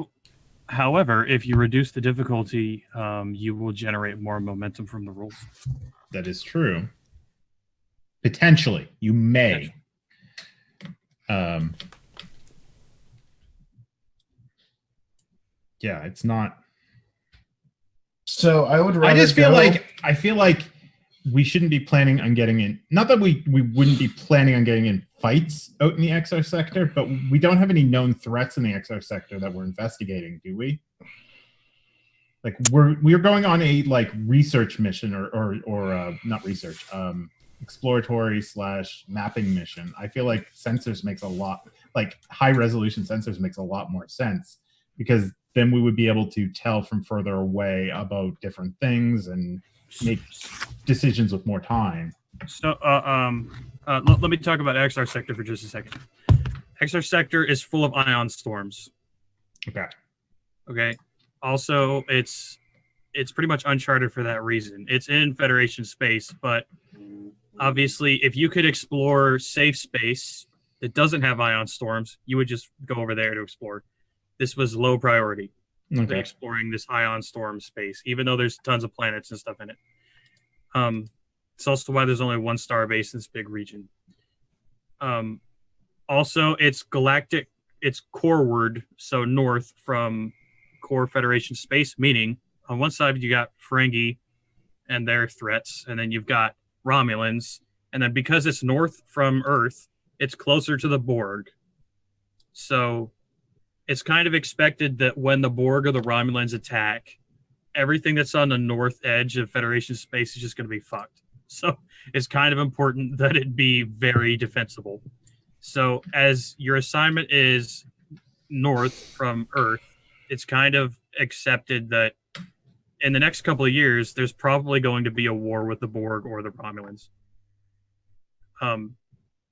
However, if you reduce the difficulty, you will generate more momentum from the rolls. That is true. Potentially, you may. Yeah, it's not. so I would rather I just feel go- like we shouldn't be planning on getting in. Not that we wouldn't be planning on getting in fights out in the XR sector, but we don't have any known threats in the XR sector that we're investigating, do we? Like we're going on a like research mission or not research, exploratory / mapping mission. I feel like sensors makes a lot, like high resolution sensors makes a lot more sense, because then we would be able to tell from further away about different things and make decisions with more time. So, let me talk about XR sector for just a second. XR sector is full of ion storms. Okay. Okay. Also, it's pretty much uncharted for that reason. It's in Federation space, but obviously, if you could explore safe space that doesn't have ion storms, you would just go over there to explore. This was low priority. than Okay. exploring this ion storm space, even though there's tons of planets and stuff in it. It's also why there's only one starbase in this big region. Also, it's galactic, it's coreward, so north from core Federation space, meaning on one side you got Ferengi and their threats, and then you've got Romulans, and then because it's north from Earth, it's closer to the Borg. So it's kind of expected that when the Borg or the Romulans attack, everything that's on the north edge of Federation space is just going to be fucked. So it's kind of important that it be very defensible. So as your assignment is north from Earth, it's kind of accepted that in the next couple of years, there's probably going to be a war with the Borg or the Romulans.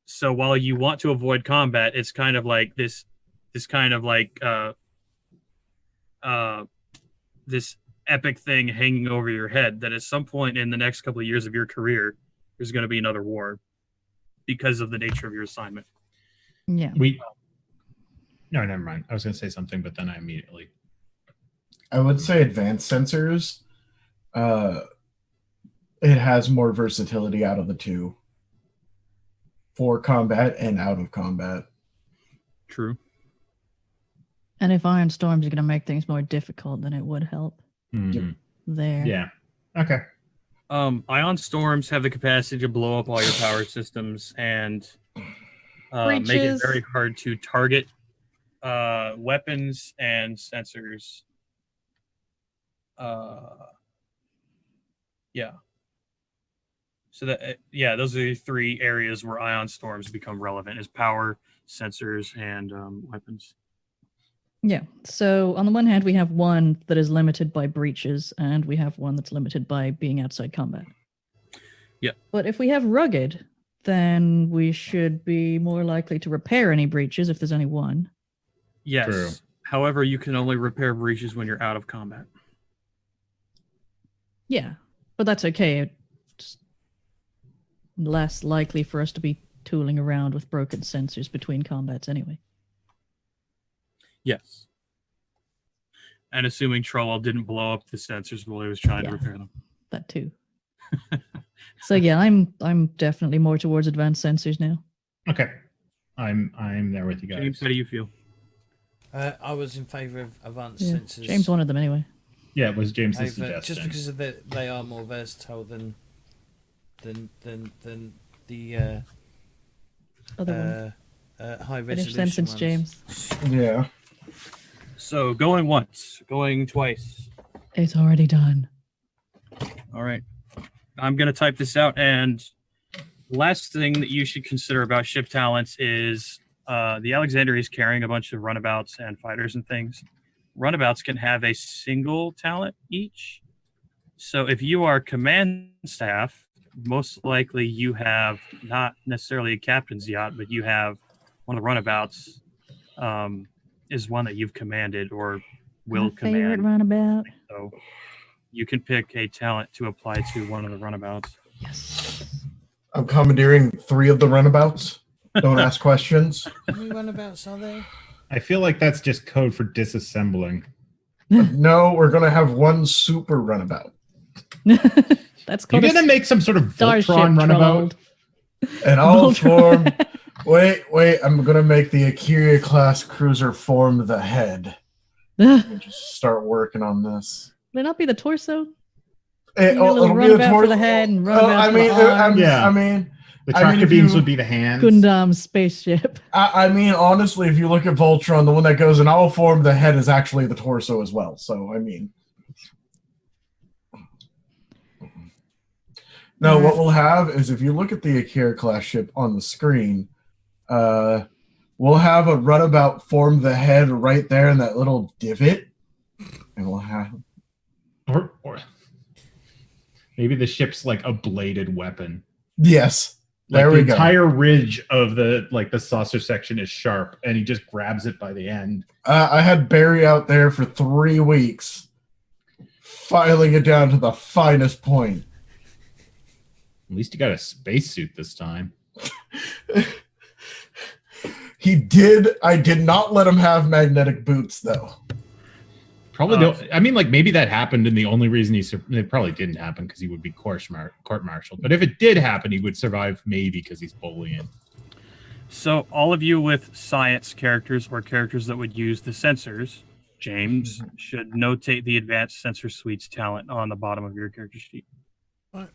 So while you want to avoid combat, it's kind of like this epic thing hanging over your head that at some point in the next couple of years of your career, there's going to be another war because of the nature of your assignment. Yeah. No, never mind. I was going to say something, but then I immediately. I would say advanced sensors. It has more versatility out of the two for combat and out of combat. True. And if iron storms are going to make things more difficult, then it would help Mhm. there. Yeah. Okay. Ion storms have the capacity to blow up all your power systems and make it Breaches. very hard to target weapons and sensors. Yeah. So that those are the three areas where ion storms become relevant: is power, sensors, and weapons. Yeah. So on the one hand, we have one that is limited by breaches, and we have one that's limited by being outside combat. Yeah. But if we have rugged, then we should be more likely to repair any breaches if there's only one. Yes. True. However, you can only repair breaches when you're out of combat. Yeah, but that's okay. It's less likely for us to be tooling around with broken sensors between combats anyway. Yes. And assuming Trolwell didn't blow up the sensors while he was trying to repair them. That too. So yeah, I'm definitely more towards advanced sensors now. Okay. I'm there with you guys. James, how do you feel? I was in favour of advanced Yeah. sensors. James wanted them anyway. Yeah, it was James's over, suggestion. just because of they are more versatile than the Other high one. Finish resolution sentence, ones. James. Yeah. So going once, going twice. It's already done. All right. I'm going to type this out. And last thing that you should consider about ship talents is the Alexandria is carrying a bunch of runabouts and fighters and things. Runabouts can have a single talent each. So if you are command staff, most likely you have not necessarily a captain's yacht, but you have one of the runabouts is one that you've commanded or will My favorite command. runabout. So you can pick a talent to apply to one of the runabouts. Yes. I'm commandeering 3 of the runabouts. Don't ask questions. How many runabouts are there? I feel like that's just code for disassembling. No, we're going to have 1 super runabout. That's You're called gonna a make some sort of starship Voltron runabout. And I'll Voltron. form... Wait, I'm going to make the Akira class cruiser form the head. And just start working on this. Would it not be the torso? It, You need a little it'll be runabout for torso. the head and runabout for the arms. Yeah. I mean, The I mean, tractor if beams you- would be the hands. Gundam spaceship. I mean, honestly, if you look at Voltron, the one that goes in our form, the head is actually the torso as well. So, I mean. No, what we'll have is if you look at the Akira class ship on the screen, we'll have a runabout form the head right there in that little divot. And we'll have. Or maybe the ship's like a bladed weapon. Yes. Like There the we go. entire ridge of the saucer section is sharp, and he just grabs it by the end. I had Barry out there for 3 weeks, filing it down to the finest point. At least you got a spacesuit this time. He did. I did not let him have magnetic boots, though. Probably don't. I mean, like maybe that happened, and the only reason it probably didn't happen because he would be court-martialed. But if it did happen, he would survive maybe because he's bullying. So all of you with science characters or characters that would use the sensors, James should notate the advanced sensor suites talent on the bottom of your character sheet. Right.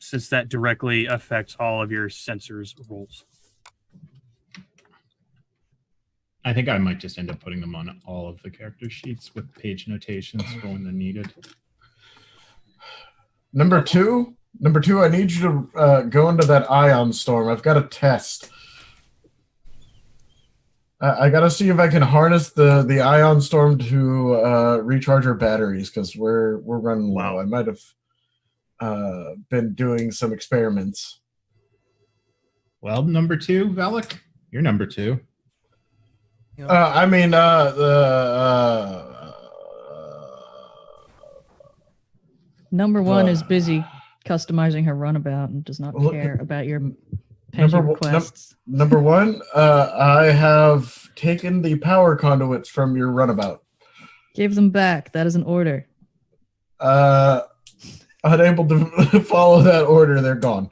Since that directly affects all of your sensors roles. I think I might just end up putting them on all of the character sheets with page notations for when they're needed. Number two, I need you to go into that ion storm. I've got a test. I got to see if I can harness the ion storm to recharge our batteries because we're running low. I might have been doing some experiments. Well, number 2, Velik, you're number 2. Number 1 is busy customizing her runabout and does not care about your pension requests. Number 1, I have taken the power conduits from your runabout. Give them back. That is an order. Unable to follow that order, they're gone.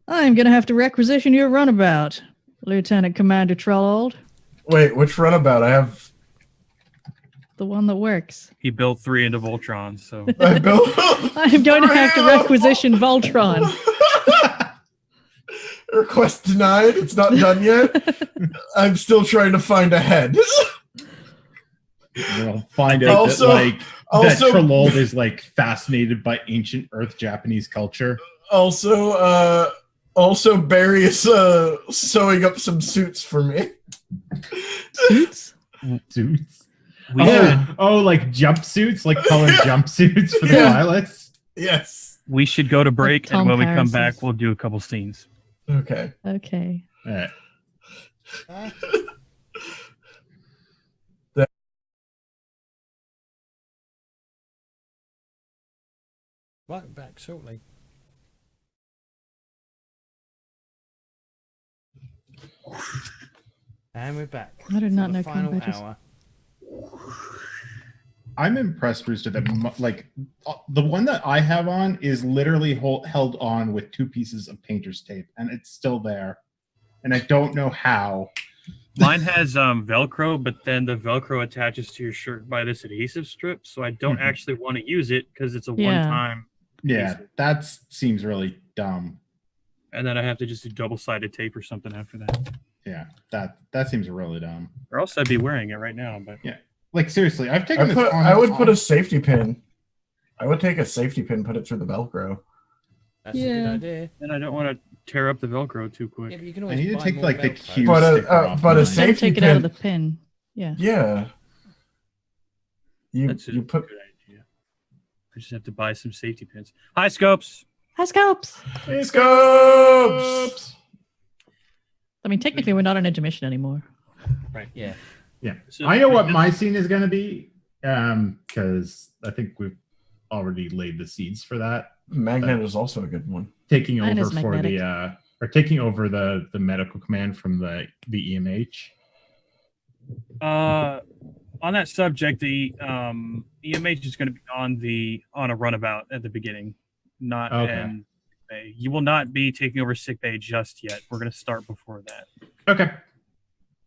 I'm going to have to requisition your runabout, Lieutenant Commander Trollold. Wait, which runabout? I have the one that works. He built 3 into Voltron, so I built. I'm going to have to requisition Voltron. Request denied. It's not done yet. I'm still trying to find a head. We'll find out that Trollold is like fascinated by ancient Earth Japanese culture. Also, Barry is sewing up some suits for me. Suits? Suits? Like jumpsuits, like colored jumpsuits for the pilots? Yes. We should go to break, Like and when we come Harris's. back, we'll do a couple scenes. Okay. Okay. All right. Right back shortly. And we're back. I did not for the know final badges. hour. I'm impressed, Rooster, that the one that I have on is literally held on with 2 pieces of painter's tape, and it's still there. And I don't know how. Mine has Velcro, but then the Velcro attaches to your shirt by this adhesive strip, so I don't actually want to use it because it's a one-time. Yeah, that seems really dumb. And then I have to just do double-sided tape or something after that. Yeah, that seems really dumb. Or else I'd be wearing it right now. But yeah, like seriously, I've taken this on. I would put a safety pin. I would take a safety pin, put it through the Velcro. That's a good idea. And I don't want to tear up the Velcro too quick. Yeah, but you can I always need to buy take more like the Velcro. Q But sticker off. but a mine. safety Take it pin. out of the pin. Yeah. Yeah. That's you put. good idea. I just have to buy some safety pins. Hi, Scopes. Hi, Scopes. Scopes. I mean, technically, we're not on intermission anymore. Right. Yeah. Yeah, So I know what my scene is going to be, because I think we've already laid the seeds for that. Magnet is also a good one. Taking Mine over is for magnetic. taking over the medical command from the EMH. On that subject, the EMH is going to be on a runabout at the beginning, not Okay. in bay. You will not be taking over sick bay just yet. We're going to start before that. Okay.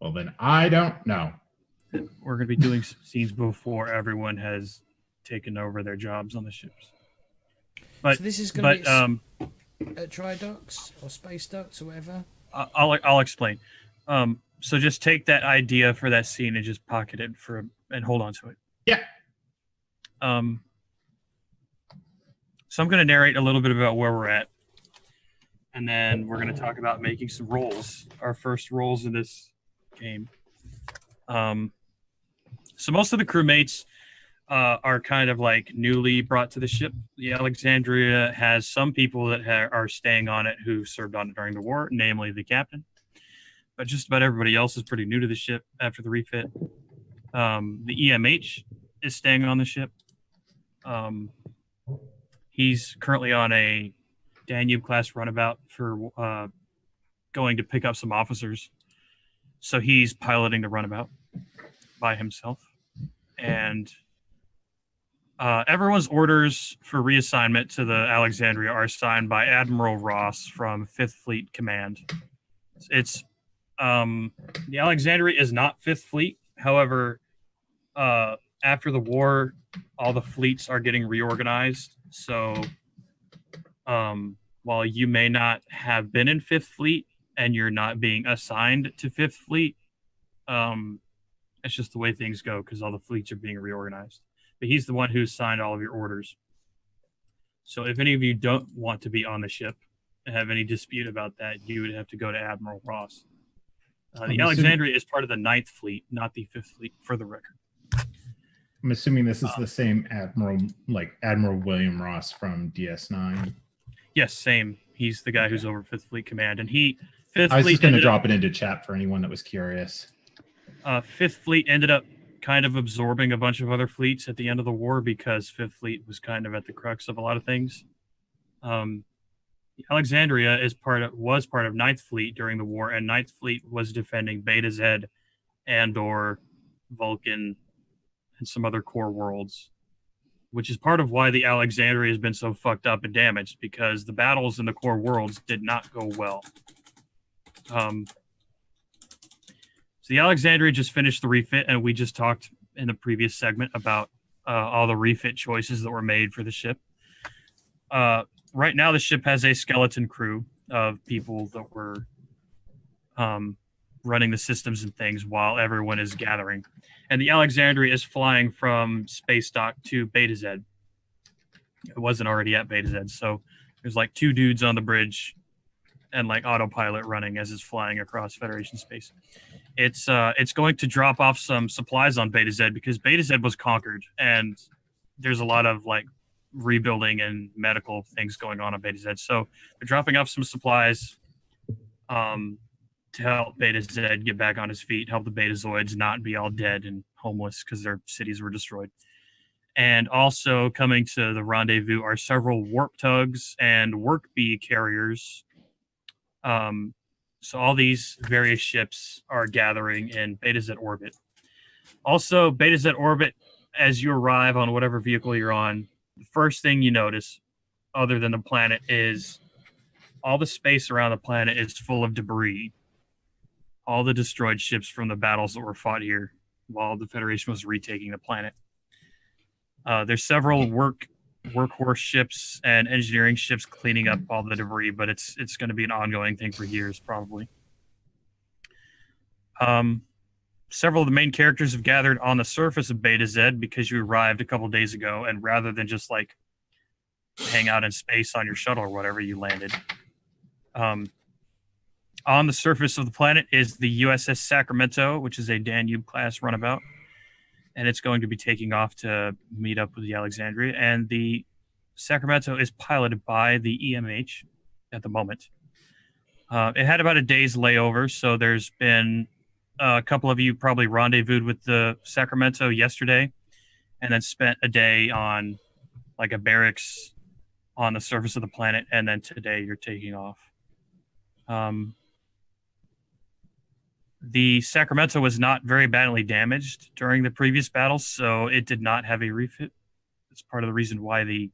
Well, then I don't know. We're going to be doing some scenes before everyone has taken over their jobs on the ships. But So this is going to but be at Tridocs or Space Ducts or whatever. I'll explain. So just take that idea for that scene and just pocket it and hold on to it. Yeah. So I'm going to narrate a little bit about where we're at, and then we're going to talk about making some rolls, our first rolls in this game. So most of the crewmates are kind of like newly brought to the ship. The Alexandria has some people that are staying on it who served on it during the war, namely the captain. But just about everybody else is pretty new to the ship after the refit. The EMH is staying on the ship. He's currently on a Danube-class runabout for going to pick up some officers. So he's piloting the runabout. by himself, and everyone's orders for reassignment to the Alexandria are signed by Admiral Ross from 5th Fleet Command. It's the Alexandria is not 5th Fleet. However, after the war, all the fleets are getting reorganized. So while you may not have been in 5th Fleet and you're not being assigned to 5th Fleet, it's just the way things go because all the fleets are being reorganized. But he's the one who signed all of your orders. So if any of you don't want to be on the ship and have any dispute about that, you would have to go to Admiral Ross. The Alexandria is part of the 9th Fleet, not the 5th Fleet, for the record. I'm assuming this is the same Admiral, like Admiral William Ross from DS9. Yes, same. He's the guy who's over 5th Fleet Command, and I was just going to drop it into chat for anyone that was curious. 5th Fleet ended up kind of absorbing a bunch of other fleets at the end of the war because 5th Fleet was kind of at the crux of a lot of things. Alexandria was part of 9th Fleet during the war, and 9th Fleet was defending Beta Z, Andor, Vulcan, and some other core worlds, which is part of why the Alexandria has been so fucked up and damaged, because the battles in the core worlds did not go well. So the Alexandria just finished the refit, and we just talked in the previous segment about all the refit choices that were made for the ship. Right now, the ship has a skeleton crew of people that were running the systems and things while everyone is gathering. And the Alexandria is flying from Space Dock to Beta Z. It wasn't already at Beta Z, so there's like 2 dudes on the bridge and like autopilot running as it's flying across Federation space. It's going to drop off some supplies on Beta Z because Beta Z was conquered, and there's a lot of like rebuilding and medical things going on Beta Z. So they're dropping off some supplies to help Beta Z get back on his feet, help the Betazoids not be all dead and homeless because their cities were destroyed. And also coming to the rendezvous are several warp tugs and work bee carriers. So all these various ships are gathering in Beta Z orbit. Also, Beta Z orbit, as you arrive on whatever vehicle you're on, the first thing you notice, other than the planet, is all the space around the planet is full of debris. All the destroyed ships from the battles that were fought here while the Federation was retaking the planet. There's several workhorse ships and engineering ships cleaning up all the debris, but it's going to be an ongoing thing for years, probably. Several of the main characters have gathered on the surface of Beta Z because you arrived a couple days ago, and rather than just like hang out in space on your shuttle or whatever, you landed. On the surface of the planet is the USS Sacramento, which is a Danube-class runabout, and it's going to be taking off to meet up with the Alexandria. And the Sacramento is piloted by the EMH at the moment. It had about a day's layover, so there's been a couple of you probably rendezvoused with the Sacramento yesterday and then spent a day on like a barracks on the surface of the planet, and then today you're taking off. The Sacramento was not very badly damaged during the previous battles, so it did not have a refit. It's part of the reason why the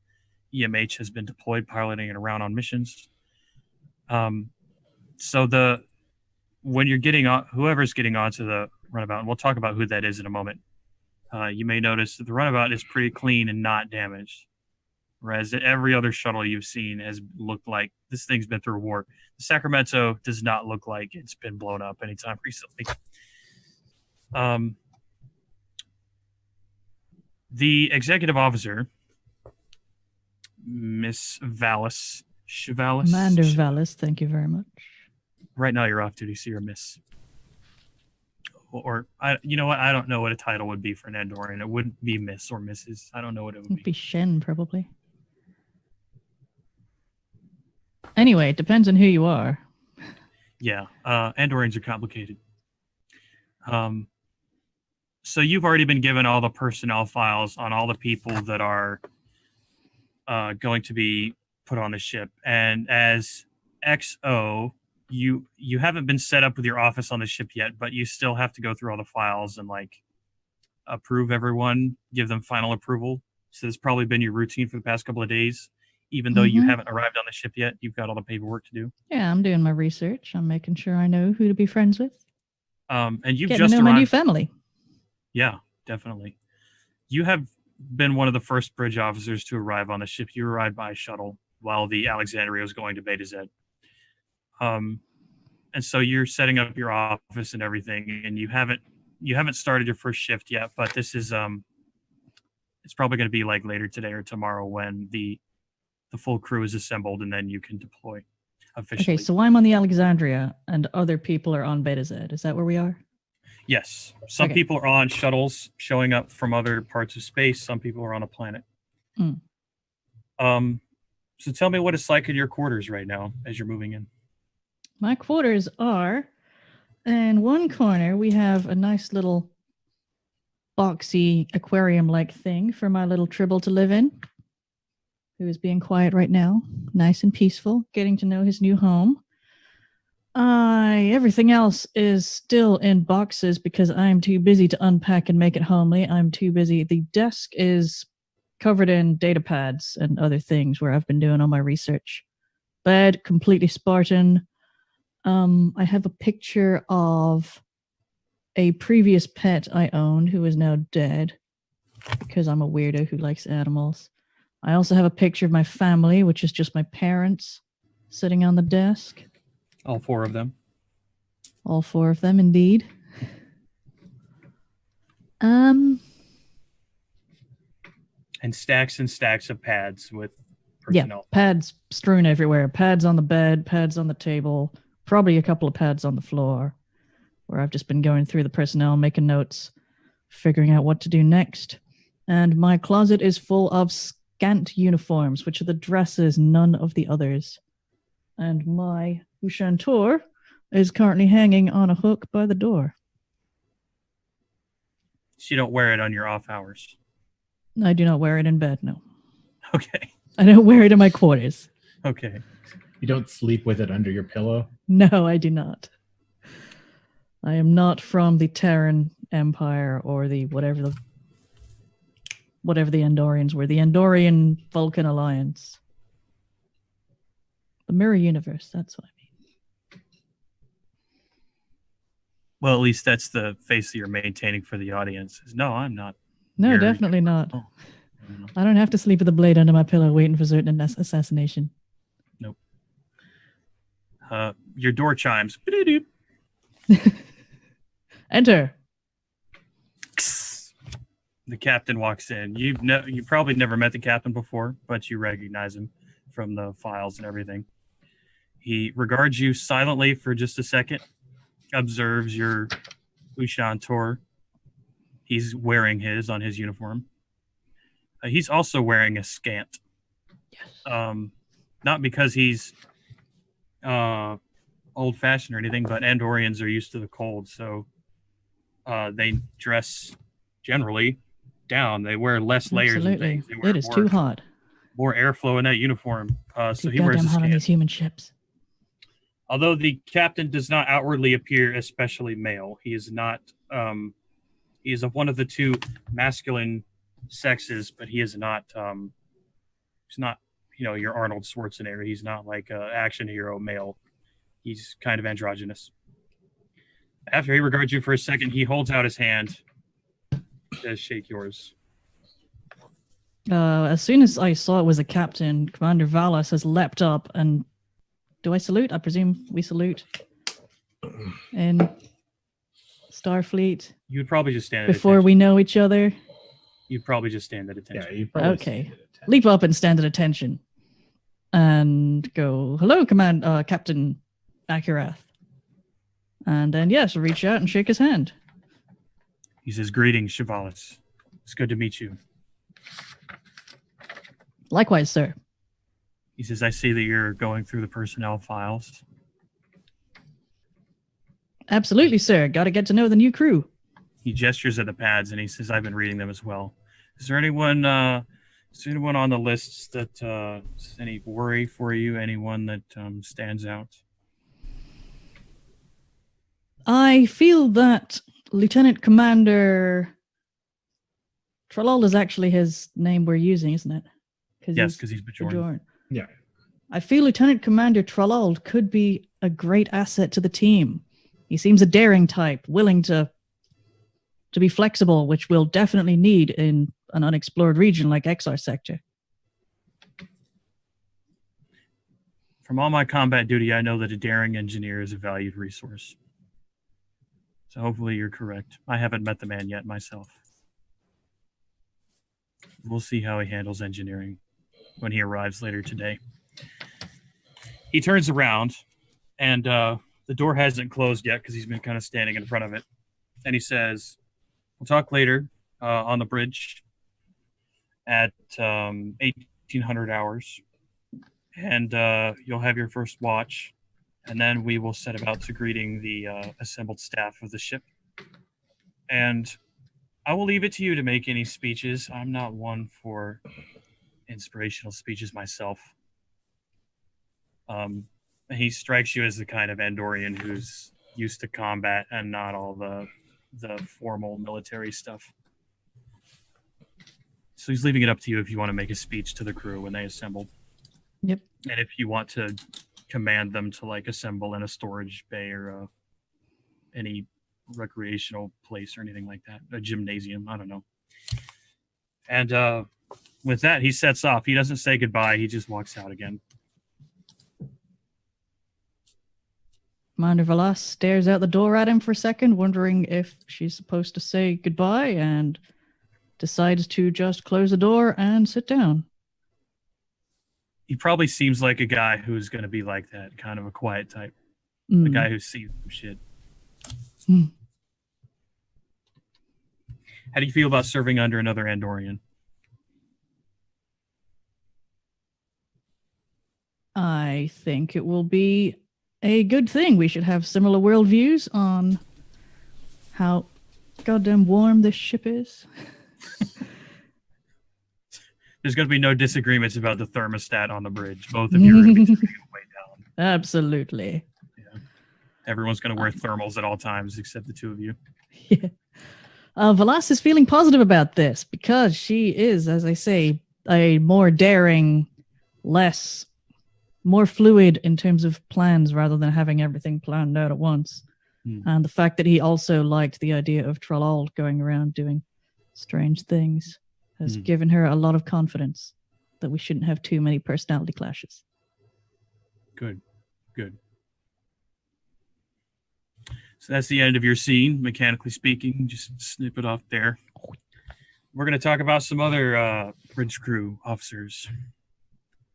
EMH has been deployed, piloting it around on missions. So when you're getting on, whoever's getting onto the runabout, and we'll talk about who that is in a moment, you may notice that the runabout is pretty clean and not damaged. Whereas every other shuttle you've seen has looked like this thing's been through a war. The Sacramento does not look like it's been blown up anytime recently. The executive officer, Miss Chavalis. Commander Vallis, thank you very much. Right now you're off duty, so you're Miss. Or, you know what? I don't know what a title would be for an Andorian. It wouldn't be Miss or Mrs. I don't know what it would It'd be. be Shen, probably. Anyway, it depends on who you are. Yeah, Andorians are complicated. So you've already been given all the personnel files on all the people that are going to be put on the ship. And as XO, you haven't been set up with your office on the ship yet, but you still have to go through all the files and like approve everyone, give them final approval. So this has probably been your routine for the past couple of days. Even though you haven't arrived on the ship yet, you've got all the paperwork to do. Yeah, I'm doing my research. I'm making sure I know who to be friends with. And you've Getting just to know arrived. my new family. Yeah, definitely. You have been one of the first bridge officers to arrive on the ship. You arrived by shuttle while the Alexandria was going to Beta Z. And so you're setting up your office and everything, and you haven't started your first shift yet, but this is it's probably going to be like later today or tomorrow when the full crew is assembled, and then you can deploy officially. Okay, so I'm on the Alexandria, and other people are on Beta Z. Is that where we are? Yes. Some Okay. people are on shuttles showing up from other parts of space. Some people are on a planet. So tell me what it's like in your quarters right now as you're moving in. My quarters are, in one corner, we have a nice little boxy aquarium-like thing for my little Tribble to live in, who is being quiet right now, nice and peaceful, getting to know his new home. Everything else is still in boxes because I'm too busy to unpack and make it homely. I'm too busy. The desk is covered in data pads and other things where I've been doing all my research. Bed, completely Spartan. I have a picture of a previous pet I owned who is now dead because I'm a weirdo who likes animals. I also have a picture of my family, which is just my parents sitting on the desk. All four of them. All four of them, indeed. And stacks of pads with personnel. Yeah, pads strewn everywhere. Pads on the bed, pads on the table, probably a couple of pads on the floor, where I've just been going through the personnel, making notes, figuring out what to do next. And my closet is full of scant uniforms, which are the dresses, none of the others. And my Ushantor is currently hanging on a hook by the door. So you don't wear it on your off hours. I do not wear it in bed, no. Okay. I don't wear it in my quarters. Okay. You don't sleep with it under your pillow? No, I do not. I am not from the Terran Empire or the whatever the Andorians were. The Andorian Vulcan Alliance. The Mirror Universe, that's what I mean. Well, at least that's the face that you're maintaining for the audience. No, I'm not. No, Very- definitely not. Oh. I don't have to sleep with a blade under my pillow waiting for certain assassination. Nope. Your door chimes. Enter. The captain walks in. You probably never met the captain before, but you recognize him from the files and everything. He regards you silently for just a second, observes your Ushantor. He's wearing his on his uniform. He's also wearing a scant. Yes. Not because he's old-fashioned or anything, but Andorians are used to the cold, so they dress generally down. They wear less layers Absolutely. and things. They wear It is too hot. more airflow in that uniform. So Too he wears goddamn a hot on scant. these human ships. Although the captain does not outwardly appear especially male, he is not. He is of one of the two masculine sexes, but he is not. He's not. Your Arnold Schwarzenegger. He's not like an action hero male. He's kind of androgynous. After he regards you for a second, he holds out his hand. Says, "Shake yours." As soon as I saw it was a captain, Commander Valas has leapt up and... Do I salute? I presume we salute in Starfleet You'd probably just stand at before attention. we know each other. You'd probably just stand at attention. Yeah, you probably Okay. stand at attention. Leap up and stand at attention and go, hello, Captain Akirath. And then, yes, reach out and shake his hand. He says, "Greetings, Chavalis. It's good to meet you." Likewise, sir. He says, "I see that you're going through the personnel files." Absolutely, sir. Got to get to know the new crew. He gestures at the pads and he says, "I've been reading them as well. Is there anyone on the lists that is any worry for you? Anyone that stands out?" I feel that Lieutenant Commander Trelawney is actually his name we're using, isn't it? Yes, because he's Bajoran. Yeah. I feel Lieutenant Commander Trelawney could be a great asset to the team. He seems a daring type, willing to be flexible, which we'll definitely need in an unexplored region like XR Sector. From all my combat duty, I know that a daring engineer is a valued resource. So hopefully you're correct. I haven't met the man yet myself. We'll see how he handles engineering when he arrives later today. He turns around, and the door hasn't closed yet because he's been kind of standing in front of it. And he says, "We'll talk later on the bridge at 1800 hours. And you'll have your first watch. And then we will set about to greeting the assembled staff of the ship. And I will leave it to you to make any speeches. I'm not one for inspirational speeches myself." He strikes you as the kind of Andorian who's used to combat and not all the formal military stuff. So he's leaving it up to you if you want to make a speech to the crew when they assemble. Yep. And if you want to command them to like assemble in a storage bay or any recreational place or anything like that, a gymnasium, I don't know. And with that, he sets off. He doesn't say goodbye. He just walks out again. Commander Velas stares out the door at him for a second, wondering if she's supposed to say goodbye, and decides to just close the door and sit down. He probably seems like a guy who's going to be like that, kind of a quiet type. The guy who sees some shit. How do you feel about serving under another Andorian? I think it will be a good thing. We should have similar worldviews on how goddamn warm this ship is. There's going to be no disagreements about the thermostat on the bridge. Both of you are going to be turning it way down. Absolutely. Yeah. Everyone's going to wear thermals at all times except the two of you. Yeah. Velas is feeling positive about this because she is, as I say, a more daring, more fluid in terms of plans rather than having everything planned out at once. And the fact that he also liked the idea of Trelawney going around doing strange things has given her a lot of confidence that we shouldn't have too many personality clashes. Good. So that's the end of your scene, mechanically speaking. Just snip it off there. We're going to talk about some other bridge crew officers.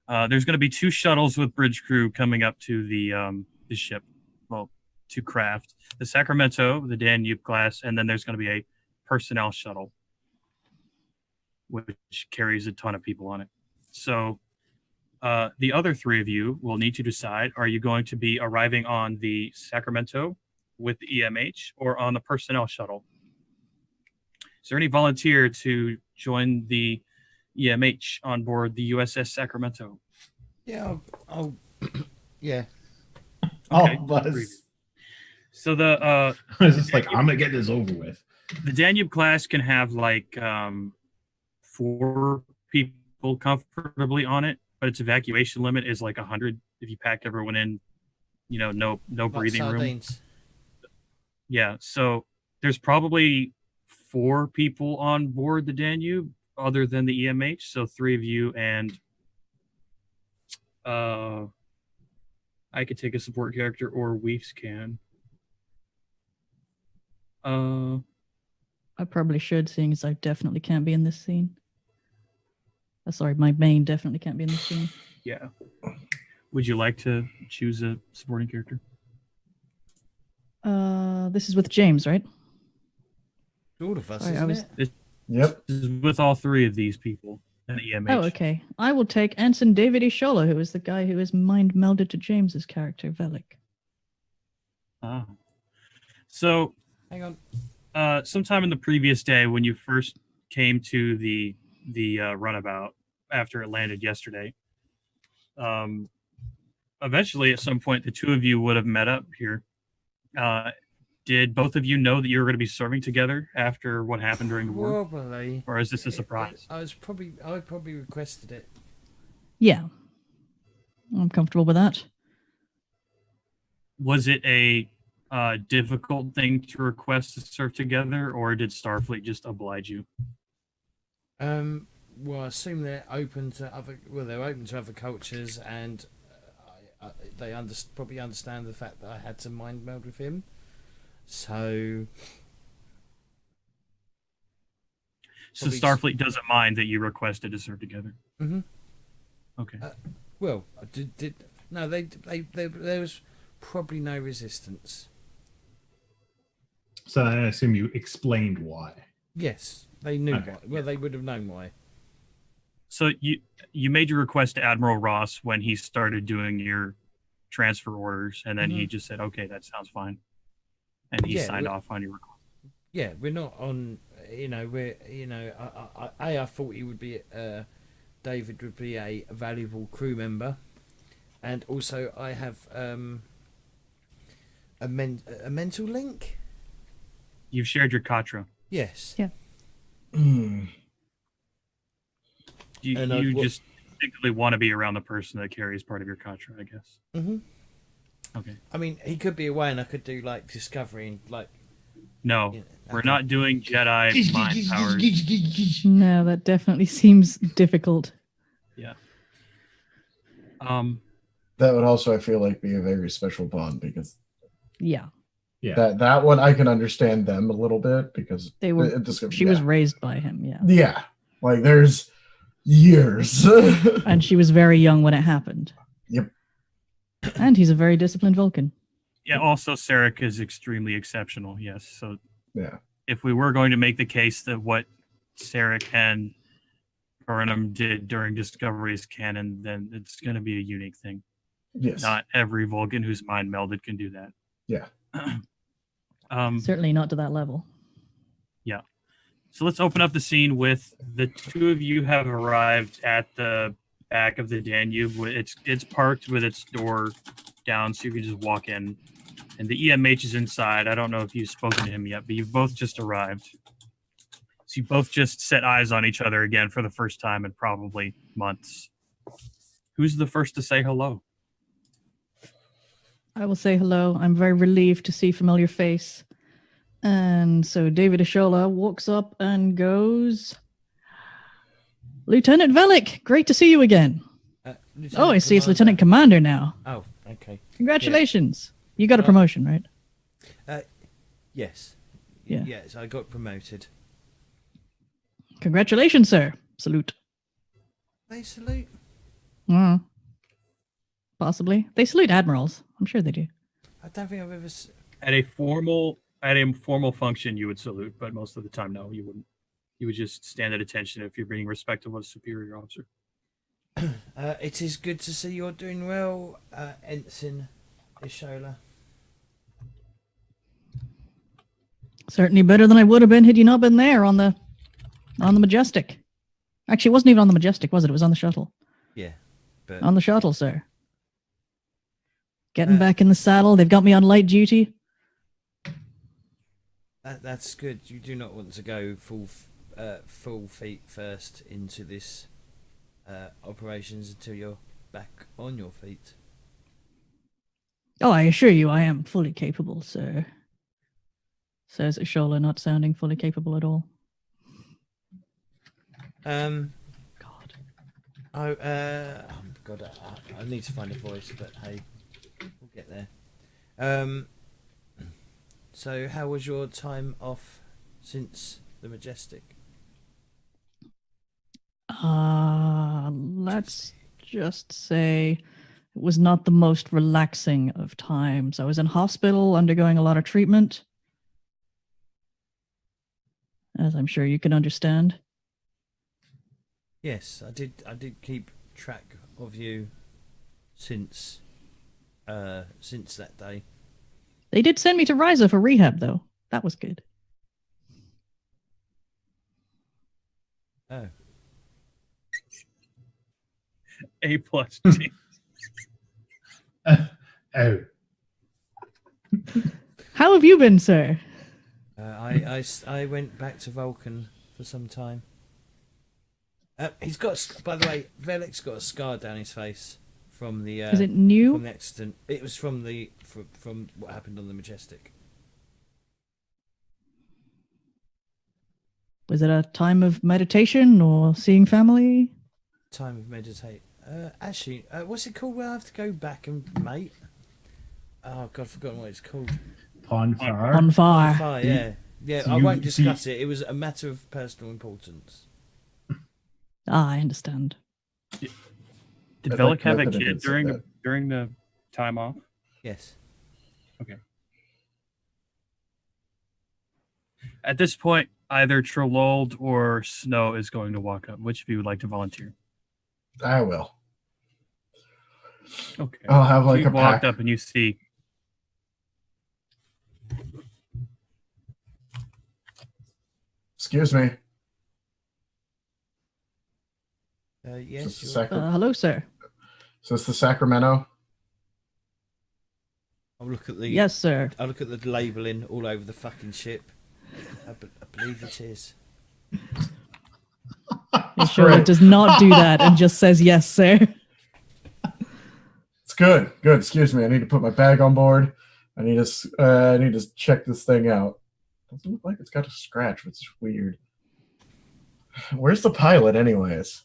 There's going to be 2 shuttles with bridge crew coming up to the ship. Well, to craft. The Sacramento, the Danube class, and then there's going to be a personnel shuttle, which carries a ton of people on it. So the other 3 of you will need to decide, are you going to be arriving on the Sacramento with the EMH or on the personnel shuttle? Is there any volunteer to join the EMH on board the USS Sacramento? Yeah, I'll yeah. Okay. Oh, Buzz. So the I was just like, I'm gonna get this over with. The Danube class can have like 4 people comfortably on it, but its evacuation limit is like 100 if you pack everyone in, no breathing room. Yeah, so there's probably 4 people on board the Danube other than the EMH, so 3 of you, and I could take a support character, or Weefs can. I probably should, seeing as I definitely can't be in this scene. Sorry, my main definitely can't be in this scene. Yeah. Would you like to choose a supporting character? This is with James, right? All of us, Sorry, isn't it? Yep. This is with all 3 of these people and EMH. Oh, okay. I will take Ensign David Ishola, who is the guy who is mind melded to James's character, Velik. Ah. So, Hang on. sometime in the previous day, when you first came to the runabout after it landed yesterday, eventually at some point the 2 of you would have met up here. Did both of you know that you were going to be serving together after what happened during the war? Probably. Or is this a surprise? I probably requested it. Yeah. I'm comfortable with that. Was it a difficult thing to request to serve together, or did Starfleet just oblige you? Well, I assume they're open to other. Well, they're open to other cultures, and they probably understand the fact that I had to mind meld with him. So Starfleet doesn't mind that you requested to serve together. Mm-hmm. Okay. Well, I did no? There was probably no resistance. So I assume you explained why. Yes, they knew Okay. why. Well, they would have known why. So you made your request to Admiral Ross when he started doing your transfer orders, and then he just said, "Okay, that sounds fine," and he signed off on your request. Yeah, we're not on. I thought he would be. David would be a valuable crew member, and also I have a mental link. You've shared your Katra. Yes. Yeah. You just particularly want to be around the person that carries part of your Katra, I guess. Mm-hmm. Okay. I mean, he could be away, and I could do like discovering, like. No, we're not doing Jedi mind powers. No, that definitely seems difficult. Yeah. That would also, I feel like, be a very special bond because Yeah. that one I can understand them a little bit because They were. She was raised by him. Yeah. Yeah, like there's years, And she was very young when it happened. Yep. And he's a very disciplined Vulcan. Yeah. Also, Sarek is extremely exceptional. Yes. So Yeah. if we were going to make the case that what Sarek and Burnham did during Discovery is canon, then it's going to be a unique thing. Yes. Not every Vulcan who's mind melded can do that. Yeah. Certainly not to that level. Yeah. So let's open up the scene with the two of you have arrived at the back of the Danube. It's parked with its door down, so you can just walk in. And the EMH is inside. I don't know if you've spoken to him yet, but you've both just arrived. So you both just set eyes on each other again for the first time in probably months. Who's the first to say hello? I will say hello. I'm very relieved to see familiar face. And so David Ashola walks up and goes, Lieutenant Velik, great to see you again. Oh, I see it's Lieutenant Commander now. Oh, okay. Congratulations. You got a promotion, right? Yes. Yeah. Yes, I got promoted. Congratulations, sir. Salute. They salute. Possibly. They salute admirals. I'm sure they do. I don't think I've ever. At a formal function, you would salute, but most of the time, no, you wouldn't. You would just stand at attention if you're being respectful of a superior officer. It is good to see you're doing well, Ensign Ishola. Certainly better than I would have been had you not been there on the Majestic. Actually, it wasn't even on the Majestic, was it? It was on the shuttle. Yeah. But On the shuttle, sir. Getting back in the saddle. They've got me on light duty. that's good. You do not want to go full feet first into this operations until you're back on your feet. Oh, I assure you, I am fully capable, sir. Says Ashola, not sounding fully capable at all. God. God. God, I need to find a voice, but hey, we'll get there. So how was your time off since the Majestic? Let's just say it was not the most relaxing of times. I was in hospital undergoing a lot of treatment, as I'm sure you can understand. Yes, I did keep track of you since that day. They did send me to Ryza for rehab, though. That was good. Oh. A+. Oh. How have you been, sir? I went back to Vulcan for some time. He's got, by the way, Velik's got a scar down his face from the. Is it new? From the accident. It was from from what happened on the Majestic. Was it a time of meditation or seeing family? Time of meditate. Actually, what's it called? Where I have to go back and mate. Oh God, I've forgotten what it's called. On Fire, fire. yeah. So I you- won't discuss it. It was a matter of personal importance. Ah, I understand. Did I'd Velik like to have a note that it kid did say that. during the time off? Yes. At this point, either Trollold or Snow is going to walk up. Which of you would like to volunteer? I will. Okay. I'll have like you a walked pack. up and you see Excuse me. Yes. Is this, you're- the Hello, sir. is this the Sacramento? I'll look at the. Yes, sir. I'll look at the labelling all over the fucking ship. I believe it is. It sure Great. does not do that and just says yes, sir. It's good. Good. Excuse me. I need to put my bag on board. I need to check this thing out. Doesn't look like it's got a scratch, which is weird. Where's the pilot, anyways?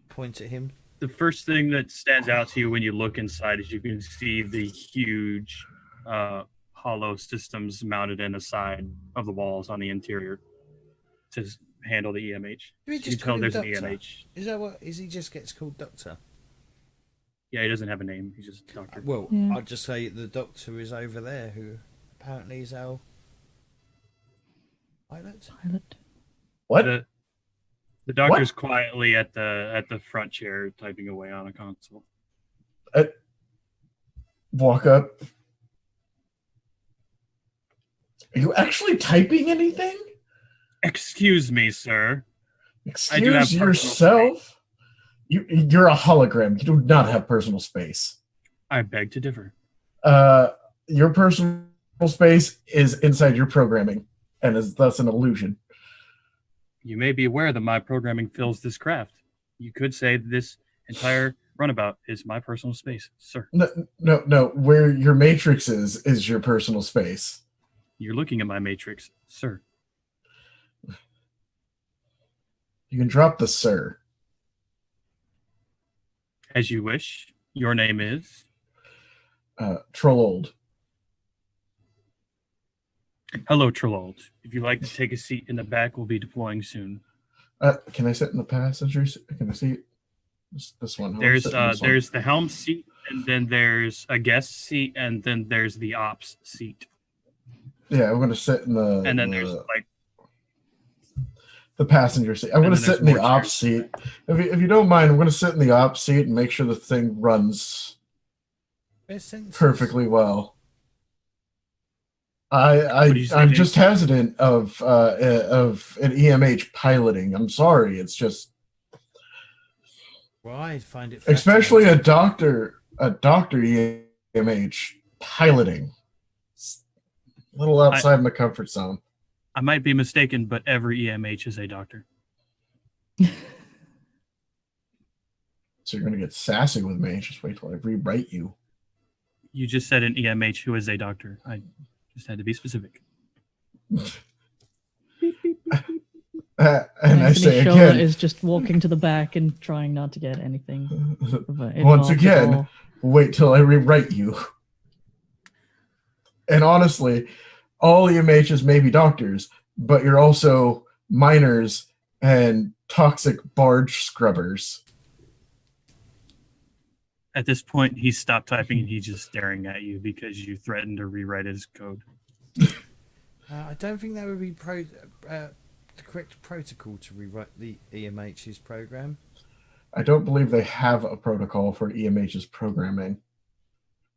Point at him. the first thing that stands out to you when you look inside is you can see the huge hollow systems mounted in the side of the walls on the interior to handle the EMH. Do we So just you can call tell him there's an Doctor? EMH. Is that what? Is he just gets called Doctor? Yeah, he doesn't have a name. He's just a doctor. Well, Yeah. I'd just say the Doctor is over there, who apparently is our pilot. Pilot. What? The doctor's quietly at the front chair typing away on a console. Walk up. Are you actually typing anything? Excuse me, sir. I do have Excuse personal yourself. You're a hologram. You do not have personal space. I beg to differ. Your personal space is inside your programming, and is thus an illusion. You may be aware that my programming fills this craft. You could say this entire runabout is my personal space, sir. No. Where your matrix is your personal space. You're looking at my matrix, sir. You can drop the sir. As you wish. Your name is? Troll old. Hello, Trollold. If you'd like to take a seat in the back, we'll be deploying soon. Can I sit in the passenger seat? Can I see this one? I wanna There's sit in this one. there's the helm seat, and then there's a guest seat, and then there's the ops seat. Yeah, I'm gonna sit in the And then there's like the passenger seat. I'm And gonna then there's sit in the more ops seat. If you don't mind, I'm gonna sit in the ops seat and make sure the thing runs Where's Sensors? perfectly well. What do you say, I'm James? just hesitant of an EMH piloting. I'm sorry. It's just Well, I find it especially a fascinating. doctor EMH piloting. It's a little outside my comfort zone. I might be mistaken, but every EMH is a doctor. So you're gonna get sassy with me. Just wait till I rewrite you. You just said an EMH who is a doctor. I just had to be specific. And I Anthony say Shola again, is just walking to the back and trying not to get anything. once involved at again, all. wait till I rewrite you. And honestly, all EMHs may be doctors, but you're also miners and toxic barge scrubbers. At this point, he stopped typing and he's just staring at you because you threatened to rewrite his code. I don't think that would be the correct protocol to rewrite the EMH's program. I don't believe they have a protocol for EMH's programming.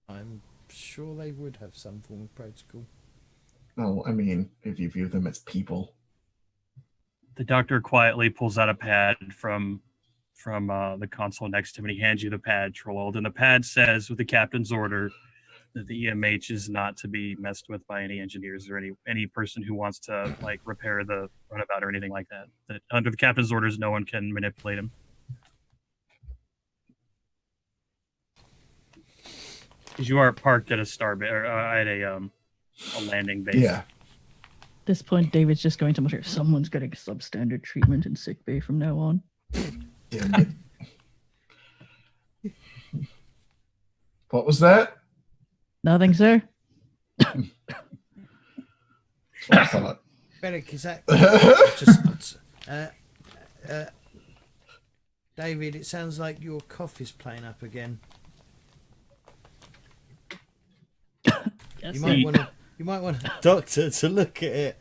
I'm sure they would have some form of protocol. No, I mean, if you view them as people. The doctor quietly pulls out a pad from the console next to him, and he hands you the pad, Trollold. And the pad says, with the captain's order, that the EMH is not to be messed with by any engineers or any person who wants to like repair the runabout or anything like that. That under the captain's orders, no one can manipulate him. Because you are parked at a starbase or at a landing base. Yeah. At this point, David's just going to mutter, "Someone's getting substandard treatment in sickbay from now on." Damn it. What was that? Nothing, sir. That's what I thought. Beric, is that David? It sounds like your cough is playing up again. Yes, You sir. might want a doctor to look at it.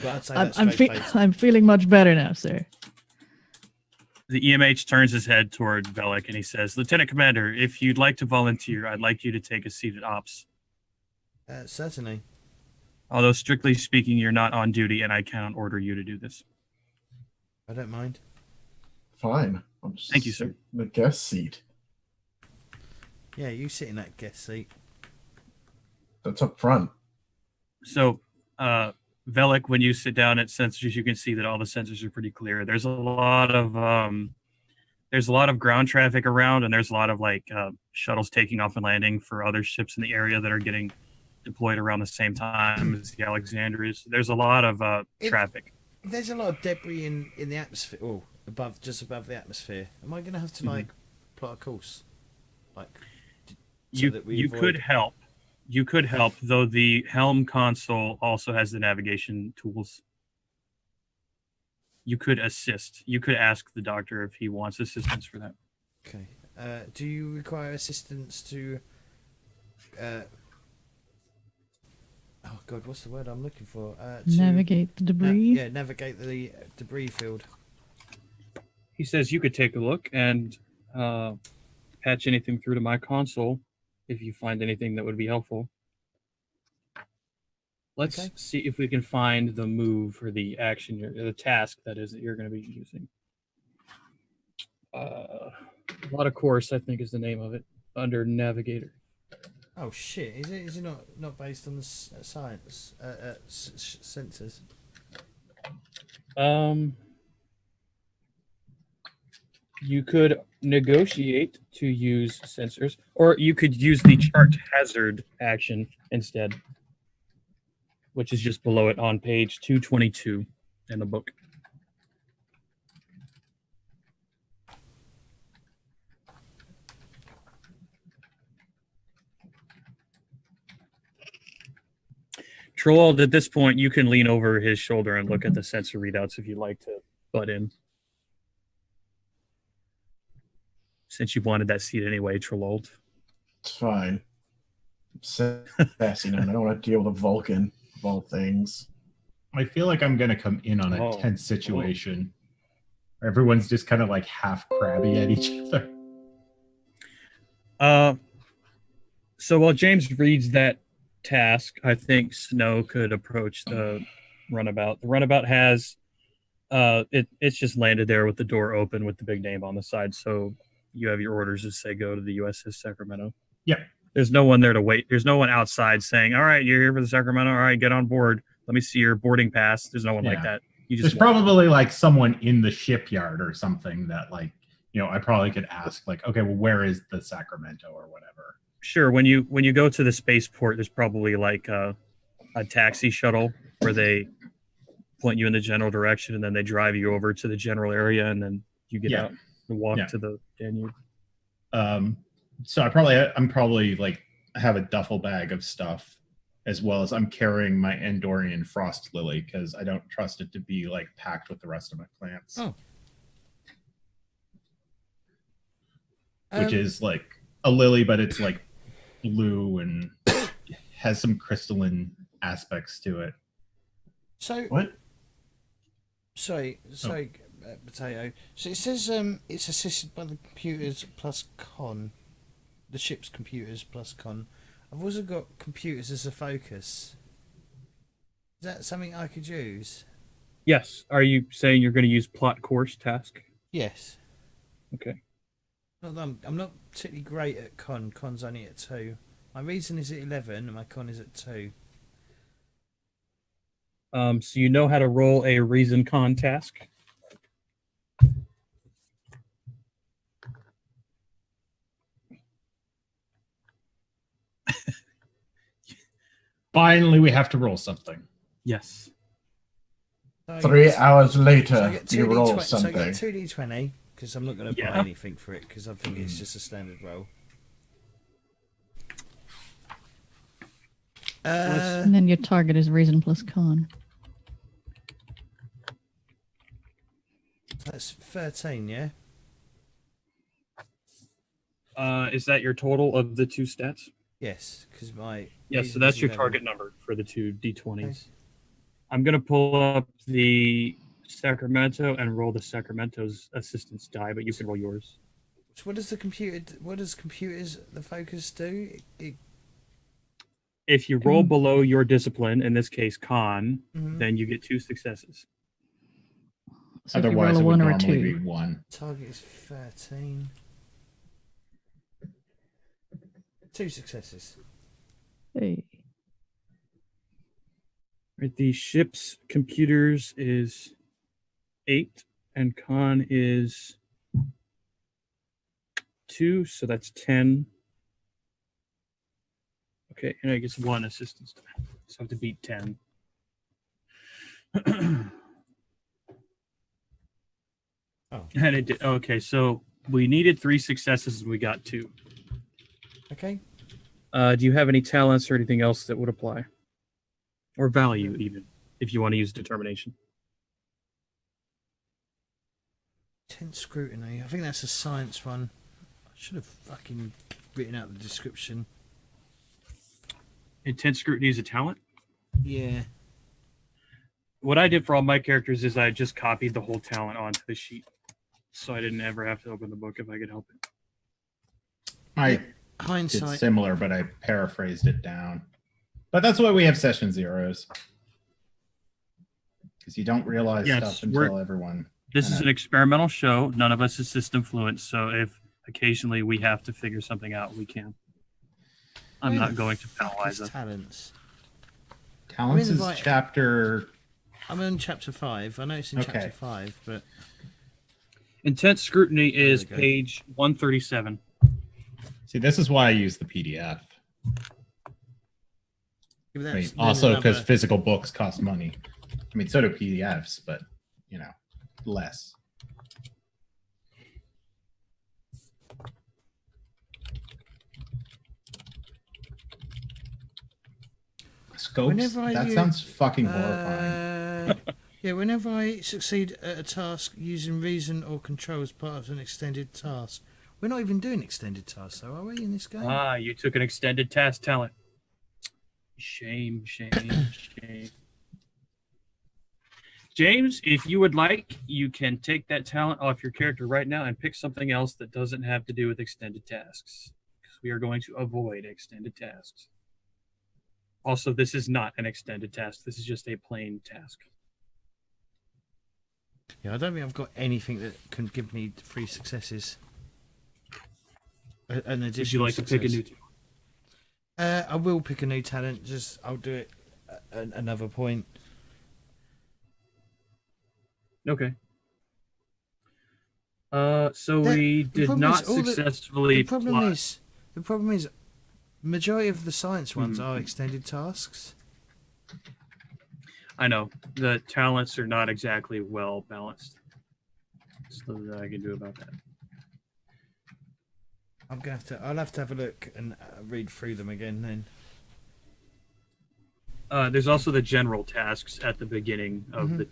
But I'd say that's straight-faced. I'm feeling much better now, sir. The EMH turns his head toward Velik and he says, "Lieutenant Commander, if you'd like to volunteer, I'd like you to take a seat at ops. Certainly. Although strictly speaking, you're not on duty and I cannot order you to do this." I don't mind. Fine. I'll just Thank you, sit sir. in the guest seat. Yeah, you sit in that guest seat. That's up front. So, Velik, when you sit down at sensors, you can see that all the sensors are pretty clear. There's a lot of ground traffic around, and there's a lot of shuttles taking off and landing for other ships in the area that are getting deployed around the same time as the Alexandria. There's a lot of traffic. There's a lot of debris in the atmosphere, just above the atmosphere. Am I going to have to plot a course, You could help. You could help, though the helm console also has the navigation tools. You could assist. You could ask the doctor if he wants assistance for that. Okay. Do you require assistance to? Oh God, what's the word I'm looking for? To Navigate the debris. Navigate the debris field. He says you could take a look and patch anything through to my console if you find anything that would be helpful. Let's see if we can find the move or the action, the task that you're going to be using. A lot of course, I think, is the name of it under Navigator. Oh shit! Is it not based on the science sensors? You could negotiate to use sensors, or you could use the chart hazard action instead, which is just below it on page 222 in the book. Troll, at this point, you can lean over his shoulder and look at the sensor readouts if you'd like to butt in. Since you wanted that seat anyway, Trollold. It's fine. I'm sassy now. I don't want to deal with a Vulcan of all things. I feel like I'm going to come in on a tense situation. Where everyone's just kind of like half crabby at each other. So while James reads that task, I think Snow could approach the runabout. The runabout has it's just landed there with the door open with the big name on the side. So you have your orders to say go to the USS Sacramento. Yep. There's no one there to wait. There's no one outside saying, "All right, you're here for the Sacramento. All right, get on board. Let me see your boarding pass." There's no one like that. You just There's probably like someone in the shipyard or something that I probably could ask okay, well, where is the Sacramento or whatever. Sure. When you go to the spaceport, there's probably a taxi shuttle where they point you in the general direction and then they drive you over to the general area and then you get out and walk to the Danube. So I'm probably have a duffel bag of stuff, as well as I'm carrying my Andorian frost lily because I don't trust it to be packed with the rest of my plants. Oh. Which is a lily, but it's blue and has some crystalline aspects to it. So What? Sorry, Potato. So it says it's assisted by the computers plus con, the ship's computers plus con. I've also got computers as a focus. Is that something I could use? Yes. Are you saying you're going to use plot course task? Yes. Okay. I'm not particularly great at con. Con's only at 2. My reason is at 11, and my con is at 2. So you know how to roll a reason con task. Finally, we have to roll something. Yes. So 3 hours so I later, get you roll 2d20. So I something. get 2d20 because I'm not going to buy Yeah. anything for it because I think it's just a standard roll. And then your target is reason plus con. That's 13, yeah. Is that your total of the 2 stats? Yes, because my Yes, so reason that's is your 11. target number for the 2 d20s. Okay. I'm going to pull up the Sacramento and roll the Sacramento's assistance die, but you can roll yours. So what does the computer? What does computers the focus do? If you roll below your discipline, in this case con, Mhm. then you get 2 successes. So if you Otherwise, roll a it would 1 or a normally 2. be 1. Target is 13. 2 successes. Hey. Right, the ship's computers is 8, and con is 2, so that's 10. Okay, and I guess 1 assistance die. So I have to beat 10. Oh. And it did. Okay, so we needed 3 successes and we got 2. Okay. Do you have any talents or anything else that would apply? Or value, even, if you want to use determination. Intense scrutiny. I think that's a science one. I should have fucking written out the description. Intense scrutiny is a talent? Yeah. What I did for all my characters is I just copied the whole talent onto the sheet. So I didn't ever have to open the book if I could help it. I Yeah. did Hindsight. similar, but I paraphrased it down. But that's why we have session zeros. Because you don't realize Yes, stuff until everyone. This is kinda- an experimental show. None of us is system fluent, so if occasionally we have to figure something out, we can. I'm Where not the going to fuck penalize is us. talents. Talents is invite- chapter. I'm in chapter 5. I know it's in Okay. chapter 5, but Intense scrutiny is we go. page 137. See, this is why I use the PDF. yeah, but I that's mean, then also because another- physical books cost money. I mean, so do PDFs, but you know, less. Scopes? Whenever I That use- sounds fucking horrifying. Yeah, whenever I succeed at a task using reason or control as part of an extended task. We're not even doing extended tasks, though, are we, in this game? Ah, you took an extended task talent. Shame, shame, shame. James, if you would like, you can take that talent off your character right now and pick something else that doesn't have to do with extended tasks. Because we are going to avoid extended tasks. Also, this is not an extended task. This is just a plain task. Yeah, I don't think I've got anything that can give me 3 successes. An Would you additional like to pick a success. new I will pick a new talent. Just I'll do it at another point. Okay. So The- we the did problem is not all the- successfully The problem plot. is, majority of the science ones Hmm. are extended tasks. I know the talents are not exactly well balanced. So that I can do about that. I'll have to have a look and read through them again then. There's also the general tasks at the beginning of Mhm. the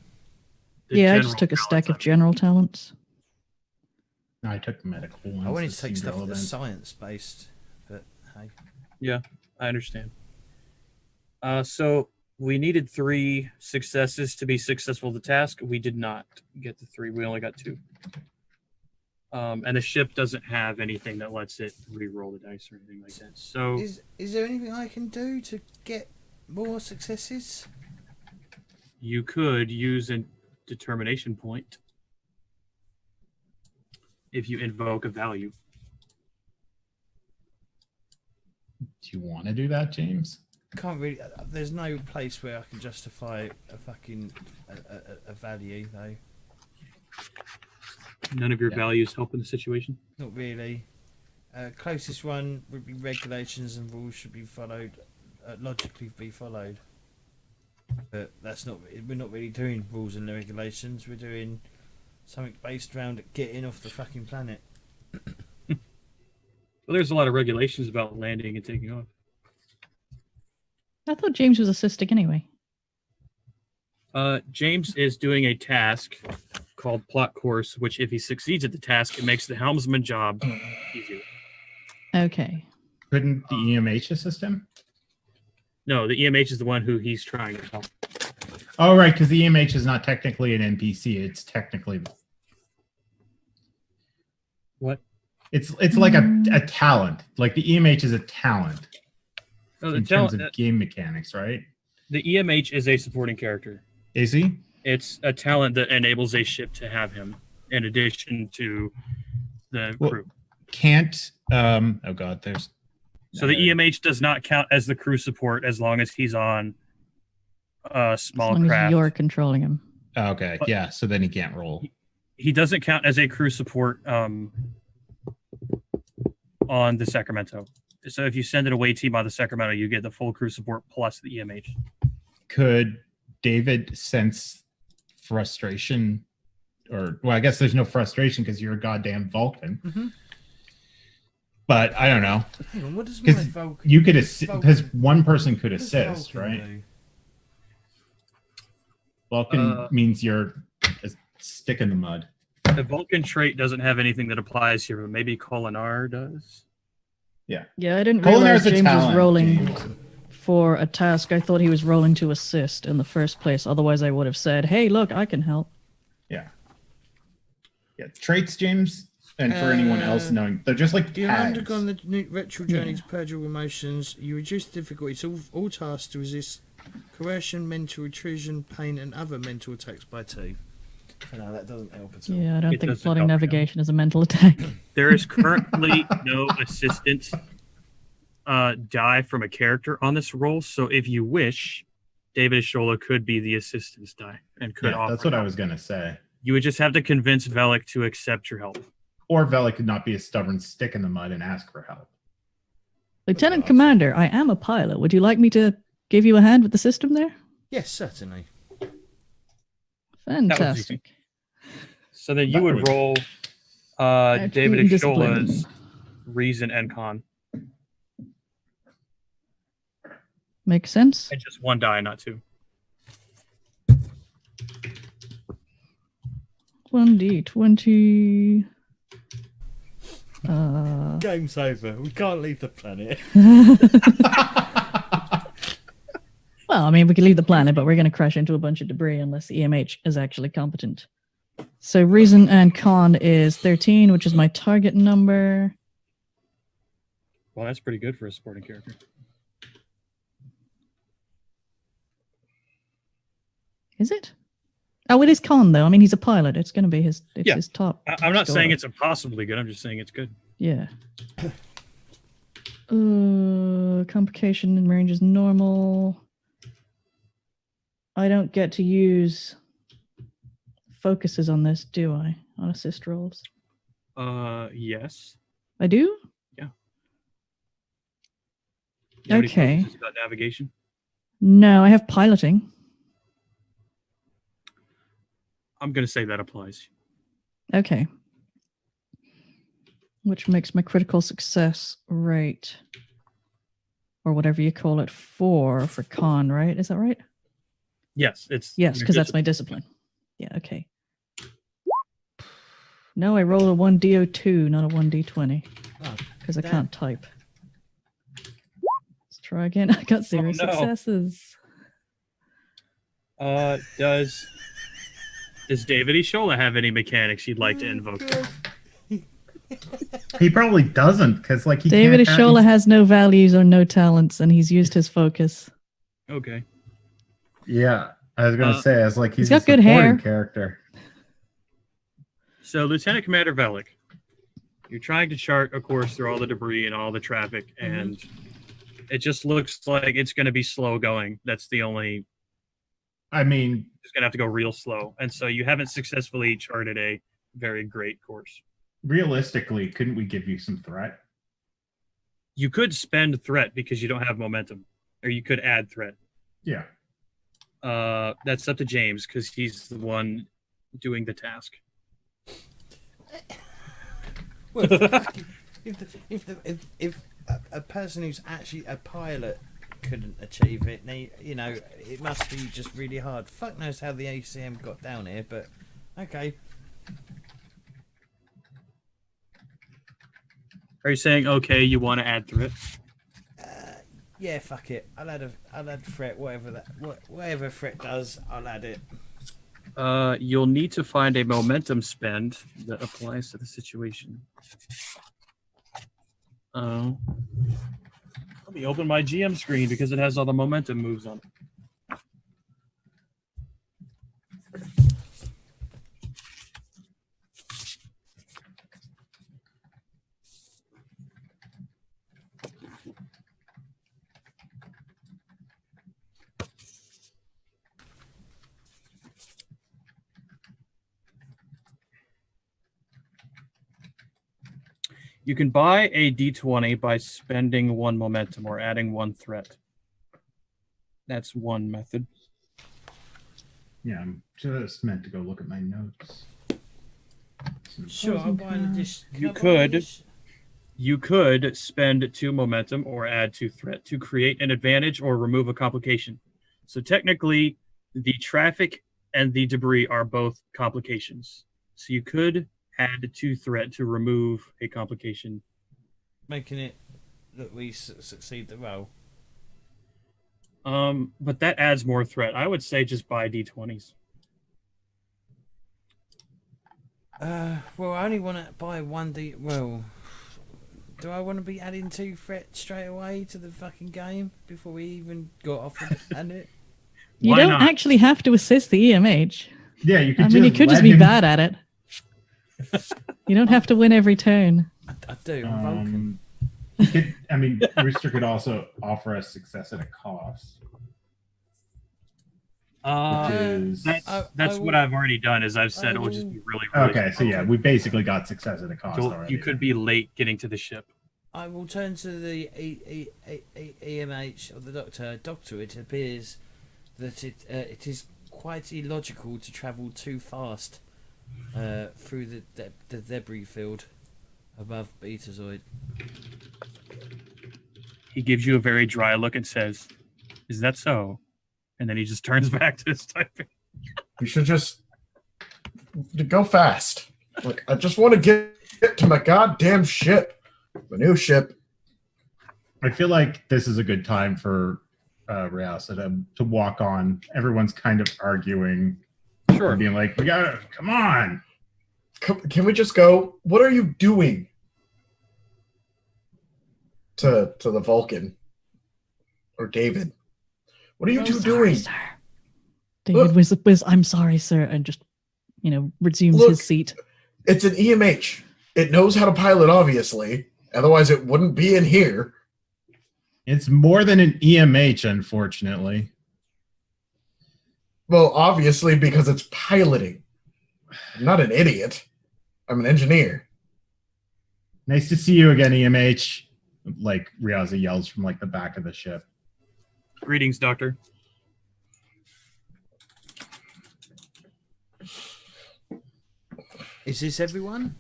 Yeah, I general just took a talents. stack of general talents. I took medical ones. I wanted that to take seemed stuff relevant. that's science based, but hey. Yeah, I understand. So we needed 3 successes to be successful at the task. We did not get the 3. We only got 2. And the ship doesn't have anything that lets it re-roll the dice or anything like that. So Is there anything I can do to get more successes? you could use a determination point if you invoke a value. Do you want to do that, James? Can't really. There's no place where I can justify a fucking a value though. None of your Yeah. values help in the situation. Not really. Closest one would be regulations and rules should be followed, logically be followed. But that's not. We're not really doing rules and regulations. We're doing something based around getting off the fucking planet. Well, there's a lot of regulations about landing and taking off. I thought James was assisting anyway. James is doing a task called plot course, which if he succeeds at the task, it makes the helmsman job easier. Okay. Couldn't the EMH assist him? No, the EMH is the one who he's trying to help. Oh, right, because the EMH is not technically an NPC. It's technically... What? It's like a talent. Like the EMH is a talent Oh, in terms of game mechanics, right? the EMH is a supporting character. Is he? It's a talent that enables a ship to have him, in addition to the Well, crew. Can't... oh, God, there's... So the EMH does not count as the crew support as long as he's on a small As long craft. as you're controlling him. Oh, okay, yeah, so then he can't roll. He doesn't count as a crew support on the Sacramento. So if you send an away team on the Sacramento, you get the full crew support plus the EMH. Could David sense frustration? Or, well, I guess there's no frustration because you're a goddamn Vulcan. Mm-hmm. But I don't know. Hang on, what does my Because Vulcan? you could assist, Vulcan- because one person could what does assist, Vulcan right? do? Vulcan means you're a stick in the mud. The Vulcan trait doesn't have anything that applies here, but maybe Colinar does. Yeah, I didn't Colinar's realize a James was talent, rolling James. for a task. I thought he was rolling to assist in the first place. Otherwise, I would have said, hey, look, I can help. Yeah. Yeah. Traits, James, and for anyone else knowing, they're just like You've tags. undergone the new retro journey to purge all emotions. You reduce difficulty to all tasks to resist coercion, mental intrusion, pain, and other mental attacks by 2. No, that doesn't help at all. Yeah, I don't It think doesn't plotting help, no. navigation is a mental attack. There is currently no assistant die from a character on this roll, so if you wish, David Ashola could be the assistant's die and could Yeah, offer that's what I help. was gonna say. You would just have to convince Velik to accept your help. Or Vela could not be a stubborn stick in the mud and ask for help. Lieutenant awesome. Commander, I am a pilot. Would you like me to give you a hand with the system there? Yes, certainly. Fantastic. So then you That would would- roll Attribute David and discipline. Ashola's reason and con. Makes sense? And just one die, not 2. 1d20. Game's over. We can't leave the planet. Well, I mean, we can leave the planet, but we're going to crash into a bunch of debris unless the EMH is actually competent. So reason and con is 13, which is my target number. Well, that's pretty good for a supporting character. Is it? Oh, it is con, though. I mean, he's a pilot. It's going to be his top. I'm not score. saying it's impossibly good. I'm just saying it's good. Yeah. Complication and range is normal. I don't get to use focuses on this, do I? On assist rolls. Yes. I do? You have any Okay. focuses about navigation? No, I have piloting. I'm going to say that applies. Okay. Which makes my critical success rate, or whatever you call it, 4 for con, right? Is that right? Yes, it's Yes, your because that's my discipline. Yeah, okay. No, I roll a 1d02, not a 1d20, Oh, because I damn. can't type. Let's try again. I got 0 no. successes. Does David Ishola have any mechanics you'd like to invoke? He probably doesn't, because like he David can't Ashola has no values or no talents, and he's used his focus. Okay. Yeah, I was gonna say, it's like he's got a good supporting hair. character. So, Lieutenant Commander Velik, you're trying to chart a course through all the debris and all the traffic, and It just looks like it's going to be slow going. That's the only. I mean, It's going to have to go real slow, and so you haven't successfully charted a very great course. realistically, couldn't we give you some threat? You could spend threat because you don't have momentum, or you could add threat. Yeah. That's up to James because he's the one doing the task. Well, if a person who's actually a pilot couldn't achieve it, you know, it must be just really hard. Fuck knows how the ACM got down here, but okay. Are you saying okay? You want to add threat? Yeah, fuck it. I'll add threat, whatever threat does. I'll add it. You'll need to find a momentum spend that applies to the situation. Let me open my GM screen because it has all the momentum moves on it. You can buy a D20 by spending 1 momentum or adding 1 threat. That's one method. Yeah, I'm just meant to go look at my notes. Sure, I'll buy an addition. You could spend 2 momentum or add 2 threat to create an advantage or remove a complication. So technically, the traffic and the debris are both complications. So you could add 2 threat to remove a complication, making it that we succeed the roll. But that adds more threat. I would say just buy D20s. Well, I only want to buy 1D. Well, do I want to be adding 2 threat straight away to the fucking game before we even got off and it? You don't actually have to assist the EMH. Yeah, you could. I mean, you could just be bad at it. You don't have to win every turn. I do. I'm Vulcan. I mean, Rooster could also offer us success at a cost. That's what I've already done. Is I've said it will just be really, really okay. So yeah, we basically got success at a cost already. You could be late getting to the ship. I will turn to the EMH or the doctor. Doctor, it appears that it is quite illogical to travel too fast through the debris field above Betazoid. He gives you a very dry look and says, "Is that so?" And then he just turns back to his typing. You should just go fast. Like, I just want to get to my goddamn ship. My new ship. I feel like this is a good time for Riasa to walk on. Everyone's kind of arguing. Sure. Being like, we gotta, come on. Can we just go? What are you doing? To the Vulcan. Or David. What are you two doing? Sir. David was I'm sorry, sir, and just, resumes his seat. It's an EMH. It knows how to pilot, obviously. Otherwise, it wouldn't be in here. It's more than an EMH, unfortunately. Well, obviously, because it's piloting. I'm not an idiot. I'm an engineer. Nice to see you again, EMH. Like Riaza yells from like the back of the ship. Greetings, Doctor. Is this everyone?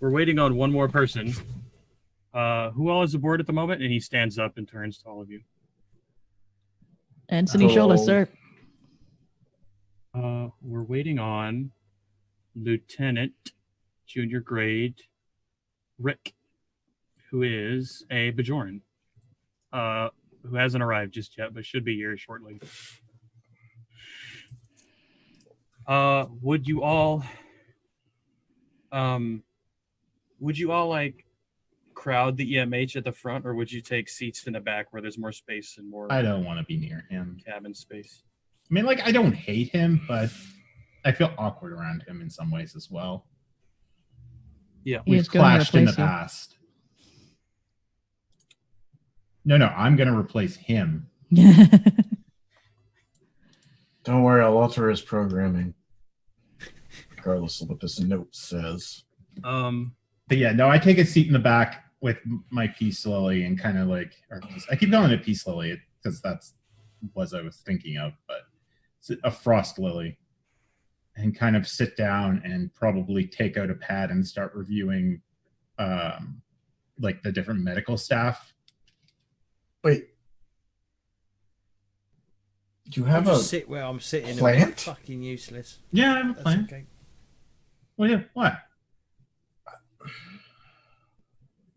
We're waiting on one more person. Who all is aboard at the moment? And he stands up and turns to all of you. Anthony Scholler, sir. We're waiting on Lieutenant, junior grade, Rick, who is a Bajoran, who hasn't arrived just yet, but should be here shortly. Would you all like crowd the EMH at the front, or would you take seats in the back where there's more space and more? I don't want to be near him. Cabin space. I mean, like, I don't hate him, but I feel awkward around him in some ways as well. Yeah, we've clashed in the past. No, I'm going to replace him. Don't worry, I'll alter his programming. Regardless of what this note says. But yeah, no, I take a seat in the back with my peace lily and kind of like, I keep calling it peace lily because that's what I was thinking of, but it's a frost lily, and kind of sit down and probably take out a pad and start reviewing like the different medical staff. Wait. Do you have I'll a just sit where I'm sitting plant? and be fucking useless. Yeah, I have a That's plan. okay. Well, yeah, what?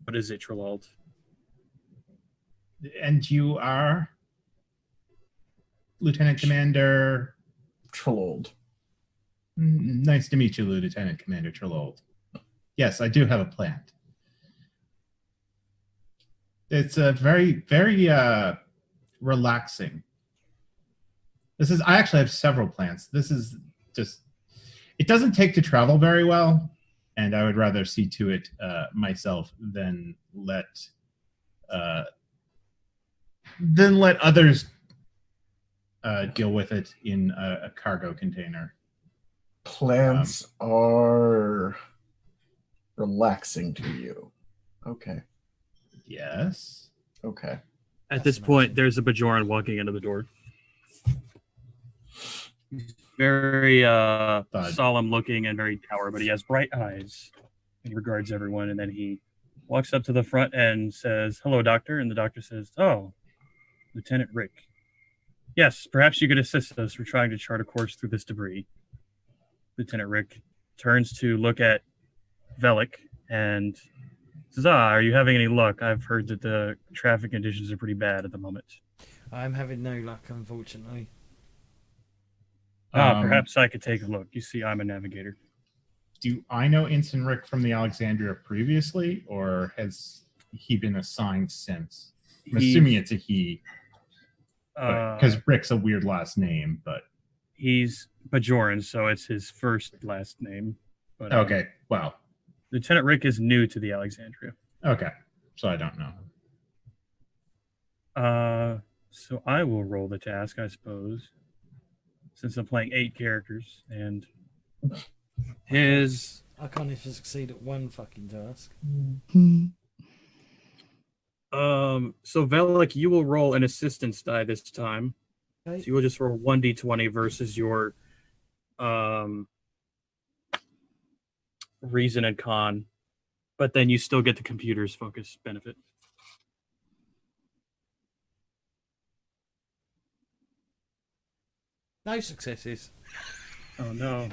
What is it, Trelald? And you are Lieutenant Commander Trollold? Nice to meet you, Lieutenant Commander Trellold. Yes, I do have a plant. It's a very, very relaxing. I actually have several plants. This is just, it doesn't take to travel very well, and I would rather see to it myself than let others deal with it in a cargo container. Plants are relaxing to you. Okay. Yes. Okay. At this point, there's a Bajoran walking into the door. He's very solemn looking and very dour, but he has bright eyes and regards everyone. And then he walks up to the front and says, "Hello, doctor." And the doctor says, "Oh, Lieutenant Rick. Yes, perhaps you could assist us. We're trying to chart a course through this debris." Lieutenant Rick turns to look at Velik and says, "Are you having any luck? I've heard that the traffic conditions are pretty bad at the moment." I'm having no luck, unfortunately. Perhaps I could take a look. You see, I'm a navigator. Do I know Ensign Rick from the Alexandria previously, or has he been assigned since? I'm assuming it's a he, because Rick's a weird last name, but he's Bajoran, so it's his first last name. But okay, wow. Lieutenant Rick is new to the Alexandria. Okay, so I don't know. So I will roll the task, I suppose, since I'm playing 8 characters, and his. I can't even succeed at one fucking task. So Velik, you will roll an assistance die this time. Okay. So you will just roll 1d20 versus your reason and con, but then you still get the computer's focus benefit. No successes. Oh no.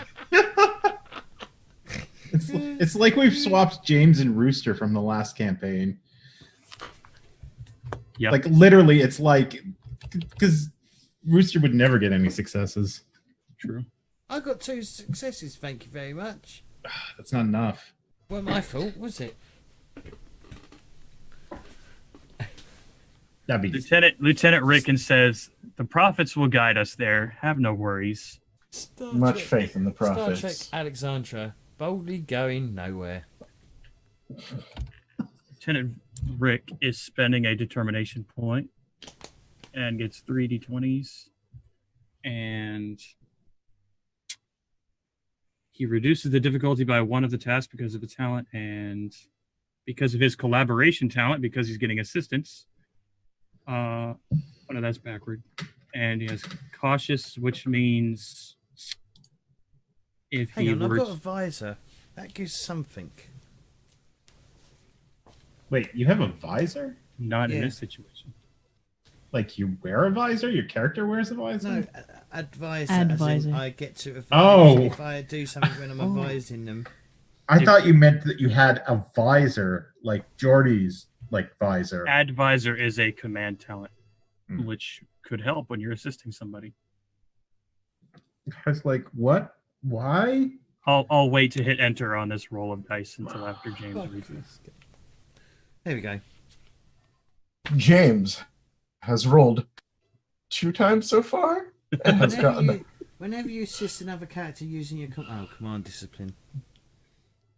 It's like we've swapped James and Rooster from the last campaign. Yeah. Like literally, it's like, because Rooster would never get any successes. True. I got 2 successes, thank you very much. That's not enough. Well, my fault, was it? That'd be Lieutenant Rickon says, "The prophets will guide us there. Have no worries." Much faith in the Star prophets. Trek Alexandria, boldly going nowhere. Lieutenant Rick is spending a determination point and gets 3 d20s, and he reduces the difficulty by 1 of the tasks because of the talent, and because of his collaboration talent, because he's getting assistance. Oh no, that's backward. And he has cautious, which means if Hang he on, I've were got a visor. That gives something. Wait, you have a visor? not in Yeah. this situation. Like you wear a visor? Your character wears a visor? No, advisor. As in Advisor. I get to advise Oh. if I do something when I'm advising them. I thought you meant that you had a visor, like Jordy's like visor. Advisor is a command talent, Hmm. which could help when you're assisting somebody. I was like, what? Why? I'll wait to hit enter on this roll of dice until after James Fuck. reads it. There we go. James has rolled 2 times so far and has gotten Whenever you assist another character using your command discipline.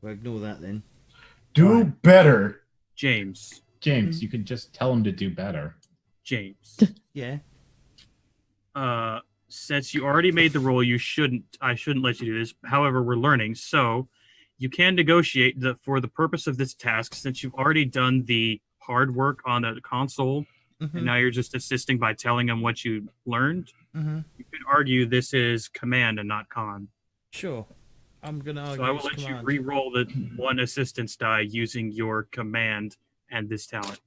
Well, ignore that then. do better. James, James, you could just tell him to do better. James. Yeah. Since you already made the roll, I shouldn't let you do this. However, we're learning, so you can negotiate for the purpose of this task, since you've already done the hard work on the console, and now you're just assisting by telling him what you learned. You could argue this is command and not con. Sure. I'm gonna argue. So I will it's let command. you re-roll the one assistance die using your command and this talent.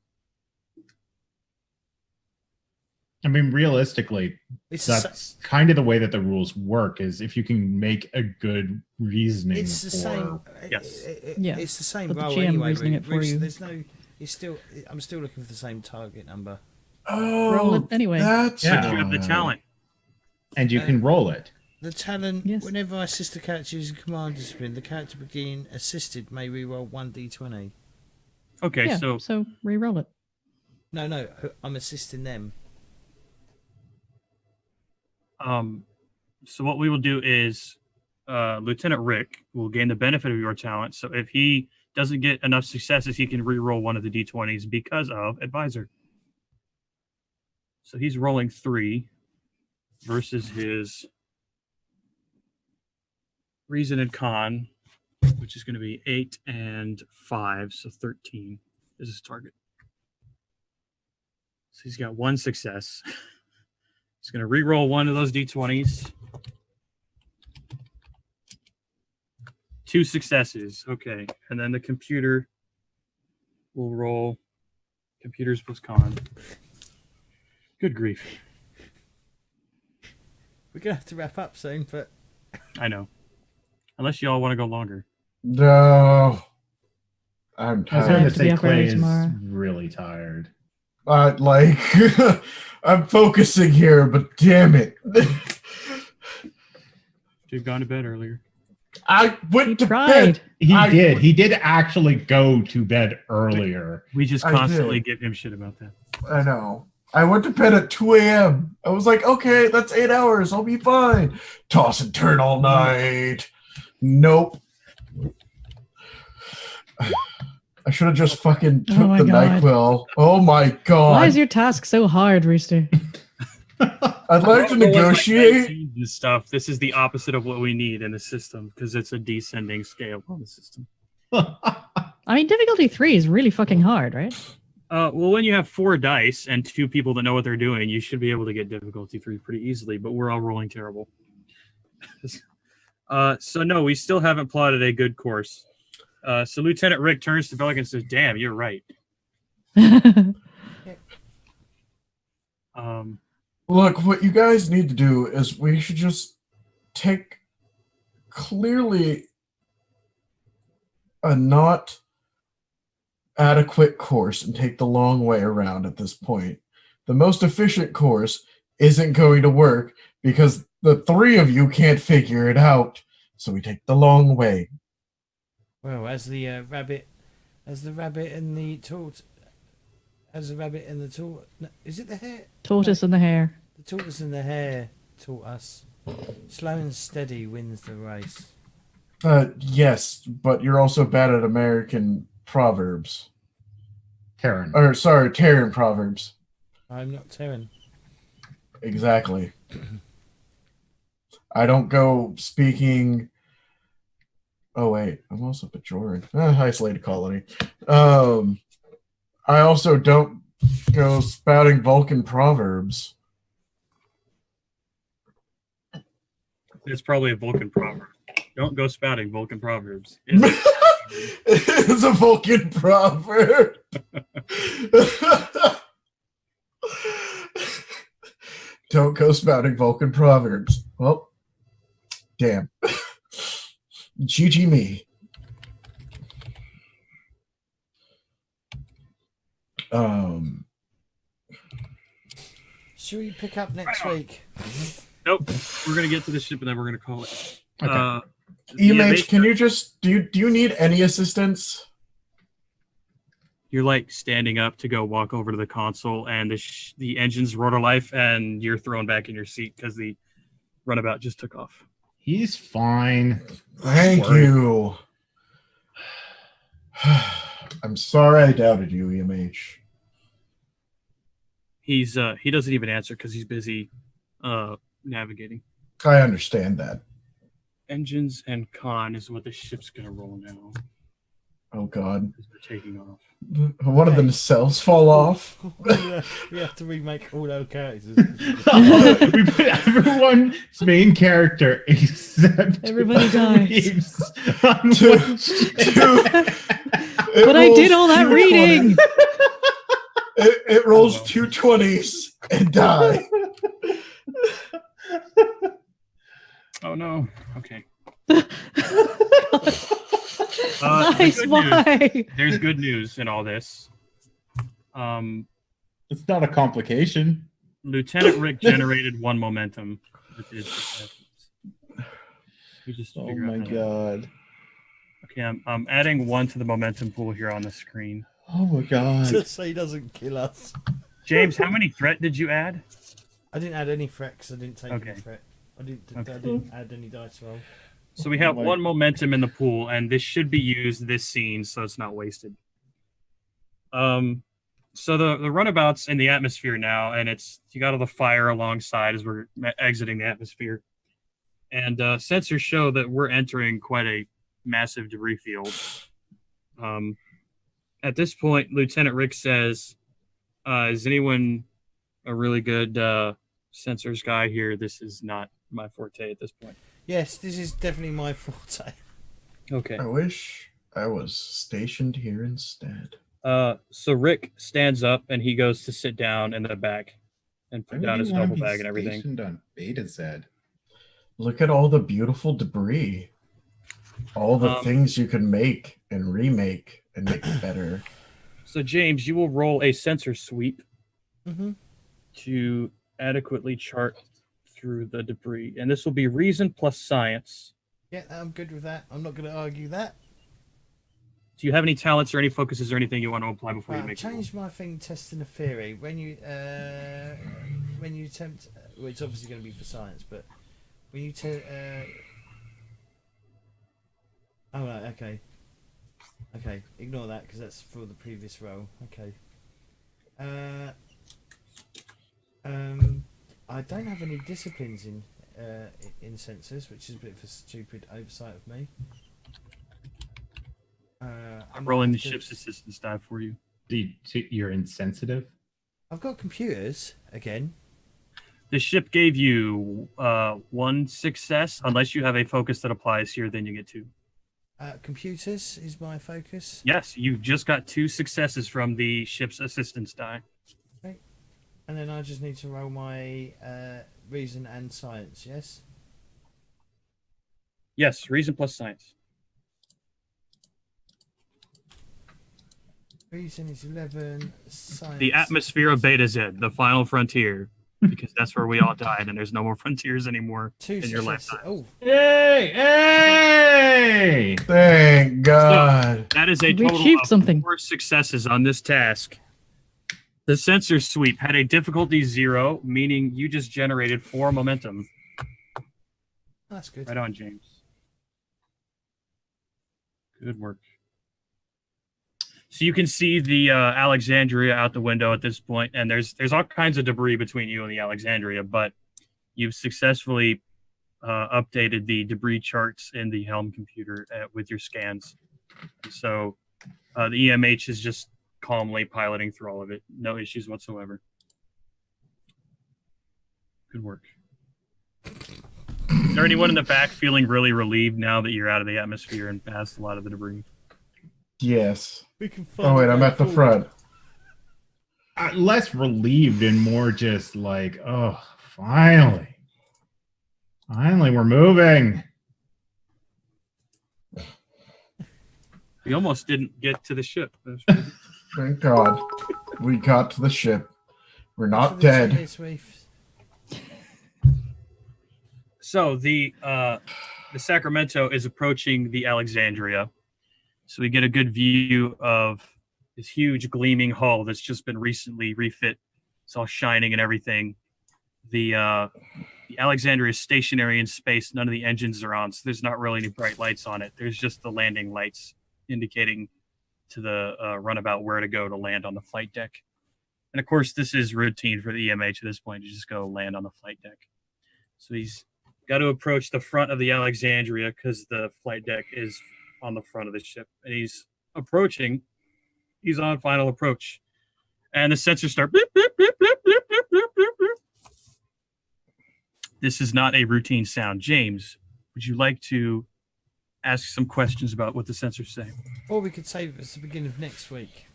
I mean, realistically, It's that's kind of the way that the rules work. Is if you can make a good reasoning. It's the same. Yes. Yeah, It's the same but the role GM anyway. reasoning it for Bruce, you. There's no. It's still. I'm still looking for the same target number. Oh, Roll it anyway. That's Yeah. But you have the talent. And you can roll it. The talent. Yes. Whenever I assist a character using command discipline, the character being assisted may reroll 1d20. Okay, Yeah, so so re-roll it. No, I'm assisting them. So what we will do is Lieutenant Rick will gain the benefit of your talent. So if he doesn't get enough successes, he can re-roll one of the d20s because of advisor. So he's rolling 3 versus his reason and con, which is going to be 8 and 5, so 13 is his target. So he's got 1 success. He's going to re-roll one of those d20s. 2 successes. Okay. And then the computer will roll computers plus con. Good grief. We're gonna have to wrap up soon, but I know. Unless you all want to go longer. No. I'm I was tired. going to have to be say up early Clay is tomorrow. really tired. Like, I'm focusing here, but damn it. You've gone to bed earlier. I He went to tried. bed. He I- did. He did actually go to bed earlier. We just I constantly did. give him shit about that. I know. I went to bed at 2 a.m. I was like, okay, that's 8 hours. I'll be fine. Toss and turn all night. Nope. I should have just fucking took Oh my the God. NyQuil. Oh my god. Why is your task so hard, Rooster? I'd like to Rolling like negotiate. 19s and stuff. This is the opposite of what we need in the system because it's a descending scale on the system. I mean, difficulty 3 is really fucking hard, right? Well, when you have 4 dice and 2 people that know what they're doing, you should be able to get difficulty 3 pretty easily, but we're all rolling terrible. So no, we still haven't plotted a good course. So Lieutenant Rick turns to Bellick and says, damn, you're right. Look, what you guys need to do is we should just take clearly a not adequate course and take the long way around at this point. The most efficient course isn't going to work because the 3 of you can't figure it out. So we take the long way. well, as the rabbit and the tortoise, as the rabbit and the tortoise, no, is it the hare? Tortoise and the hare. The tortoise and the hare taught us. Slow and steady wins the race. Yes, but you're also bad at American proverbs. Terran. Or, sorry, Terran proverbs. I'm not Terran. Exactly. I don't go speaking. Oh wait, I'm also Bajoran. Isolated colony. I also don't go spouting Vulcan proverbs. It's probably a Vulcan proverb. Don't go spouting Vulcan proverbs. It's a Vulcan proverb. Don't go spouting Vulcan proverbs. Well, damn. GG me. Should we pick up next week? Nope. We're going to get to the ship and then we're going to call it. Okay. EMH, can you just do you need any assistance? You're like standing up to go walk over to the console, and the engine's rotor life, and you're thrown back in your seat because the runabout just took off. He's fine. Thank Worry. you. I'm sorry I doubted you, EMH. He doesn't even answer because he's busy navigating. I understand that. Engines and con is what the ship's gonna roll now. Oh God. Because we're taking off. One of the nacelles fall off. We have to remake all our characters. We put everyone's main character except Everybody dies. Reeves on Two- one ship. But I did all that reading. It rolls 2 20s and die. Oh no. Okay. Nice. Why? There's good news in all this. It's not a complication. Lieutenant Rick generated 1 momentum with his successes. We just Oh figure out my how to- god. Okay, I'm adding 1 to the momentum pool here on the screen. Oh my god. Just so he doesn't kill us. James, how many threat did you add? I didn't add any threat because I didn't take Okay. any threat. I didn't add any dice roll. So we have Oh my- 1 momentum in the pool, and this should be used this scene, so it's not wasted. So the runabout's in the atmosphere now, and you got all the fire alongside as we're exiting the atmosphere. And sensors show that we're entering quite a massive debris field. At this point, Lieutenant Rick says, is anyone a really good sensors guy here? This is not my forte at this point. Yes, this is definitely my forte. Okay. I wish I was stationed here instead. So Rick stands up and he goes to sit down in the back and put down his duffel bag and everything. Stationed on Beta Z. Look at all the beautiful debris. All the things you can make and remake and make better. So James, you will roll a sensor sweep Mm-hmm. to adequately chart through the debris, and this will be reason plus science. Yeah, I'm good with that. I'm not going to argue that. Do you have any talents or any focuses or anything you want to apply before you Right, make it? change my thing, testing a theory. When you attempt, well, it's obviously going to be for science, but when you oh right, okay, ignore that because that's for the previous roll. Okay. I don't have any disciplines in sensors, which is a bit of a stupid oversight of me. I'm rolling the ship's assistance die for you. You're insensitive? I've got computers again. The ship gave you 1 success. Unless you have a focus that applies here, then you get 2. Computers is my focus. Yes, you just got 2 successes from the ship's assistance die. And then I just need to roll my reason and science, yes? Yes, reason plus science. Reason is 11, science... The atmosphere of Beta Z, the final frontier, because that's where we all died, and there's no more frontiers anymore 2 in your successes. lifetime. Oh, Hey! Hey! Thank God. That is a We total achieved of something. 4 successes on this task. The sensor sweep had a difficulty 0, meaning you just generated 4 momentum. that's good. Right on, James. Good work. So you can see the Alexandria out the window at this point, and there's all kinds of debris between you and the Alexandria, but you've successfully updated the debris charts in the Helm computer with your scans. And so the EMH is just calmly piloting through all of it. No issues whatsoever. Good work. Is there anyone in the back feeling really relieved now that you're out of the atmosphere and past a lot of the debris? Yes. We can Oh wait, I'm at the front. Less relieved and more just like, oh, finally. Finally, we're moving. We almost didn't get to the ship. Thank God. We got to the ship. We're not dead. So the Sacramento is approaching the Alexandria. So we get a good view of this huge gleaming hull that's just been recently refit. It's all shining and everything. The Alexandria is stationary in space. None of the engines are on, so there's not really any bright lights on it. There's just the landing lights indicating to the runabout where to go to land on the flight deck. And of course, this is routine for the EMH at this point. You just go land on the flight deck. So he's got to approach the front of the Alexandria because the flight deck is on the front of the ship. And he's approaching. He's on final approach. And the sensors start beep, beep, beep, beep, beep, beep, beep, beep, beep. This is not a routine sound. James, would you like to ask some questions about what the sensors say? Or we could save it at the beginning of next week.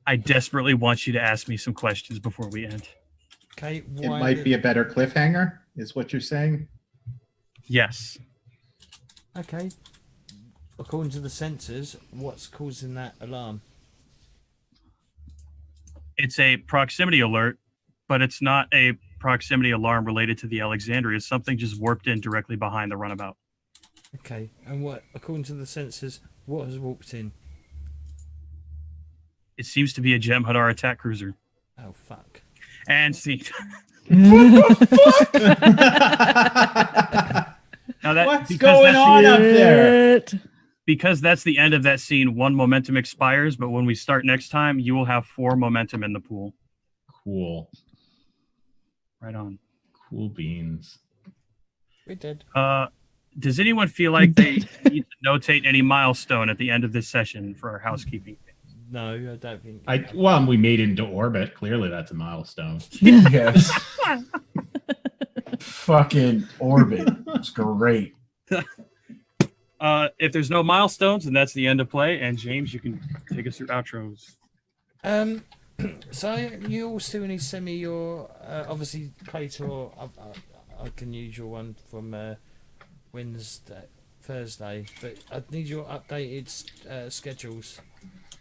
I desperately want you to ask me some questions before we end. Okay. It might be a better cliffhanger, is what you're saying? Yes. Okay. According to the sensors, what's causing that alarm? It's a proximity alert, but it's not a proximity alarm related to the Alexandria. Something just warped in directly behind the runabout. Okay. And what, according to the sensors, what has warped in? It seems to be a Jem'Hadar attack cruiser. Oh, fuck. And see. Now that, What's going on up there? Because that's the end of that scene, 1 momentum expires, but when we start next time, you will have 4 momentum in the pool. Cool. Right on. Cool beans. We're dead. Does anyone feel like they need to notate any milestone at the end of this session for our housekeeping? No, I don't think. Well, we made it into orbit. Clearly, that's a milestone. Yes. Fucking orbit. It's great. If there's no milestones, then that's the end of play. And James, you can take us through outros. So you all still need to send me your obviously Claytor. I can use your one from Thursday, but I need your updated schedules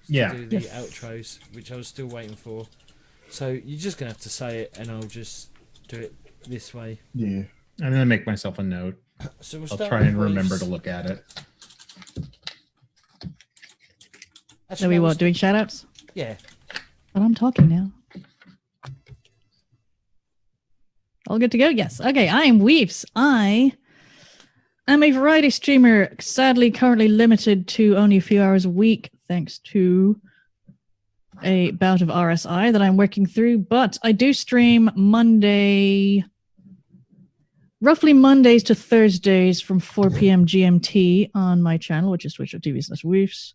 Yeah. to do the outros, which I was still waiting for. So you're just gonna have to say it, and I'll just do it this way. Yeah. I'm gonna make myself a note. So we'll I'll start try with and remember Reeves. to look at it. Actually, Are we no, what, doing shout outs? Yeah. But I'm talking now. All good to go? Yes. Okay, I am Weaves. I am a variety streamer, sadly currently limited to only a few hours a week, thanks to a bout of RSI that I'm working through. But I do stream roughly Mondays to Thursdays from 4 p.m. GMT on my channel, which is twitch.tv/Weaves.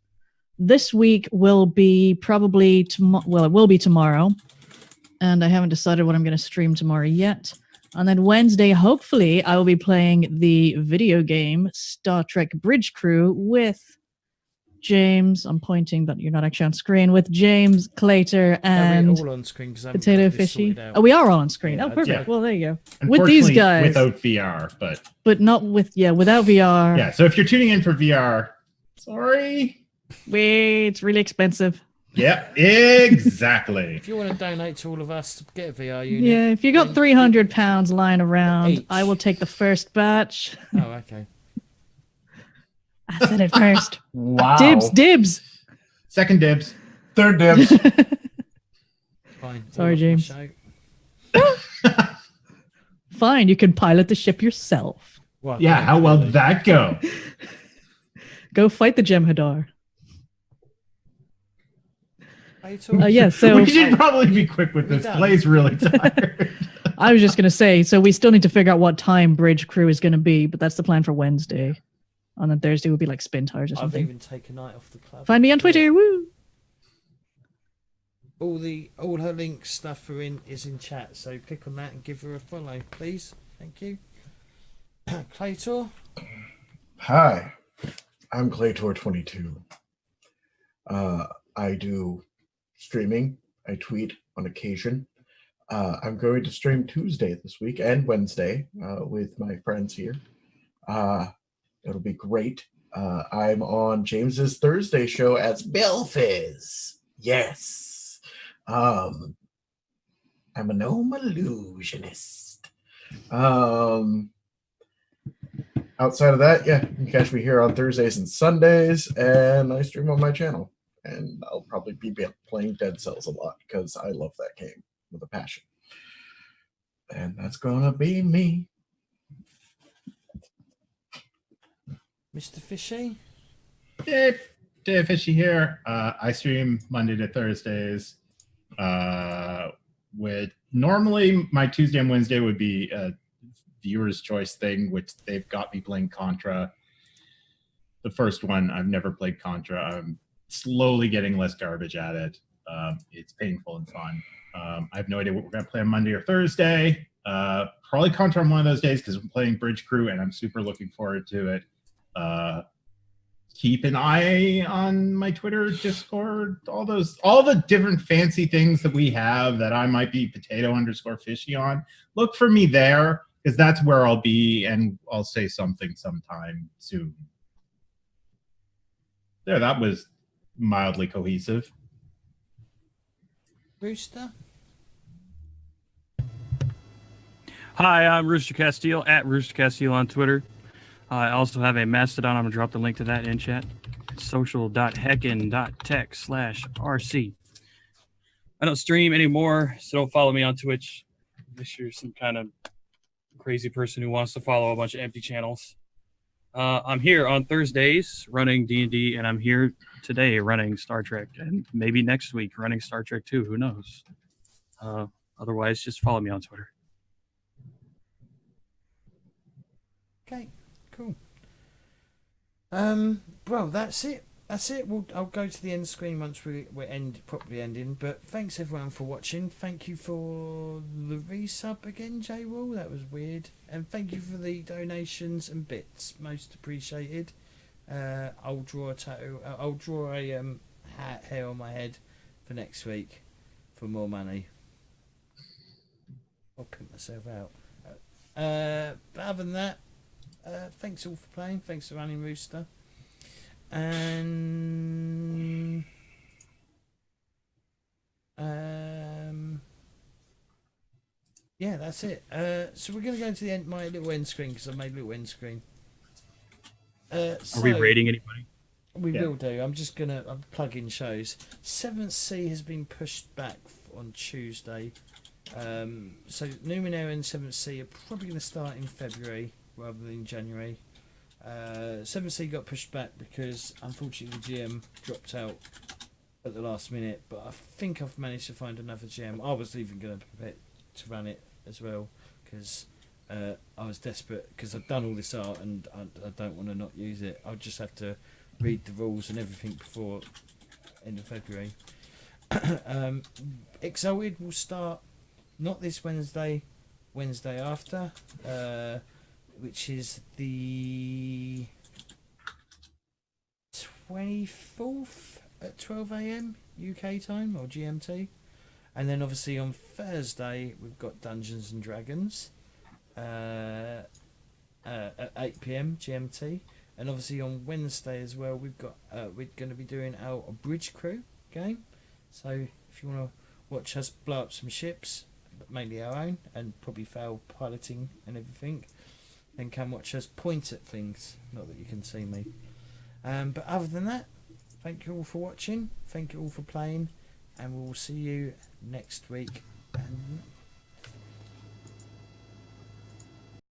This week will be probably it will be tomorrow, and I haven't decided what I'm going to stream tomorrow yet. And then Wednesday, hopefully, I will be playing the video game Star Trek Bridge Crew with James. I'm pointing, but you're not actually on screen. With James, Claytor, and all on screen because Potato Fishy. Oh, we are all on screen. Yeah, Oh, perfect. yeah. Well, there you go. With these Unfortunately, guys, without VR, but not without VR. yeah. So if you're tuning in for VR, sorry. Wait, it's really expensive. Yep, exactly. If you want to donate to all of us to get a VR unit. Yeah, if you got then- £300 lying around, Each. I will take the first batch. Oh, okay. I said it first. Wow. Dibs. Second dibs. Third dibs. Fine. Sorry, All off my James. show. Fine, you can pilot the ship yourself. Well, Yeah, how well did that go? Go fight the Jem'Hadar. Claytor? Yeah, so we should probably be quick with We this. done. Clay's really tired. I was just going to say, so we still need to figure out what time Bridge Crew is going to be, but that's the plan for Wednesday. And then Thursday will be like spin tires or I've something. even taken a night off the club. Find me on Twitter. Woo! All her link stuff is in chat, so click on that and give her a follow, please. Thank you. Claytor? Hi, I'm Claytor22. I do streaming. I tweet on occasion. I'm going to stream Tuesday this week and Wednesday with my friends here. It'll be great. I'm on James's Thursday show as Bill Fizz. Yes. I'm a gnome illusionist. Outside of that, yeah, you can catch me here on Thursdays and Sundays, and I stream on my channel. And I'll probably be playing Dead Cells a lot because I love that game with a passion. And that's gonna be me. Mr. Fishy? Dave Fishy here. I stream Monday to Thursdays. With normally my Tuesday and Wednesday would be a viewer's choice thing, which they've got me playing Contra. The first one, I've never played Contra. I'm slowly getting less garbage at it. It's painful and fun. I have no idea what we're going to play on Monday or Thursday. Probably Contra on one of those days because I'm playing Bridge Crew and I'm super looking forward to it. Keep an eye on my Twitter, Discord, all the different fancy things that we have that I might be potato_fishy on. Look for me there because that's where I'll be and I'll say something sometime soon. There, that was mildly cohesive. Rooster? Hi, I'm Rooster Castile at Rooster Castile on Twitter. I also have a Mastodon. I'm going to drop the link to that in chat. social.heckin.tech/RC. I don't stream anymore, so don't follow me on Twitch unless you're some kind of crazy person who wants to follow a bunch of empty channels. I'm here on Thursdays running D&D, and I'm here today running Star Trek, and maybe next week running Star Trek 2. Who knows? Otherwise, just follow me on Twitter. Okay, cool. Well, that's it. I'll go to the end screen once we're properly ending. But thanks everyone for watching. Thank you for the resub again, J-Wall. That was weird. And thank you for the donations and bits. Most appreciated. I'll draw a tattoo. I'll draw a hair on my head for next week for more money. I'll pimp myself out. But other than that, thanks all for playing. Thanks for running, Rooster. And yeah, that's it. So we're going to go to the end, my little end screen because I made a little end screen. Are we rating anybody? We will do. I'm plug in shows. 7th Sea has been pushed back on Tuesday. So Numenera and 7th Sea are probably going to start in February rather than January. 7th Sea got pushed back because unfortunately the GM dropped out at the last minute, but I think I've managed to find another GM. I was even going to prepare to run it as well because I was desperate because I've done all this art and I don't want to not use it. I'll just have to read the rules and everything before end of February. Exalted will start not this Wednesday after, which is the 24th at 12 AM UK time or GMT. And then obviously on Thursday we've got Dungeons and Dragons at 8 PM GMT. And obviously on Wednesday as well we're going to be doing our Bridge Crew game. So if you want to watch us blow up some ships, but mainly our own, and probably fail piloting and everything, then come watch us point at things. Not that you can see me. But other than that, thank you all for watching. Thank you all for playing. And we'll see you next week. And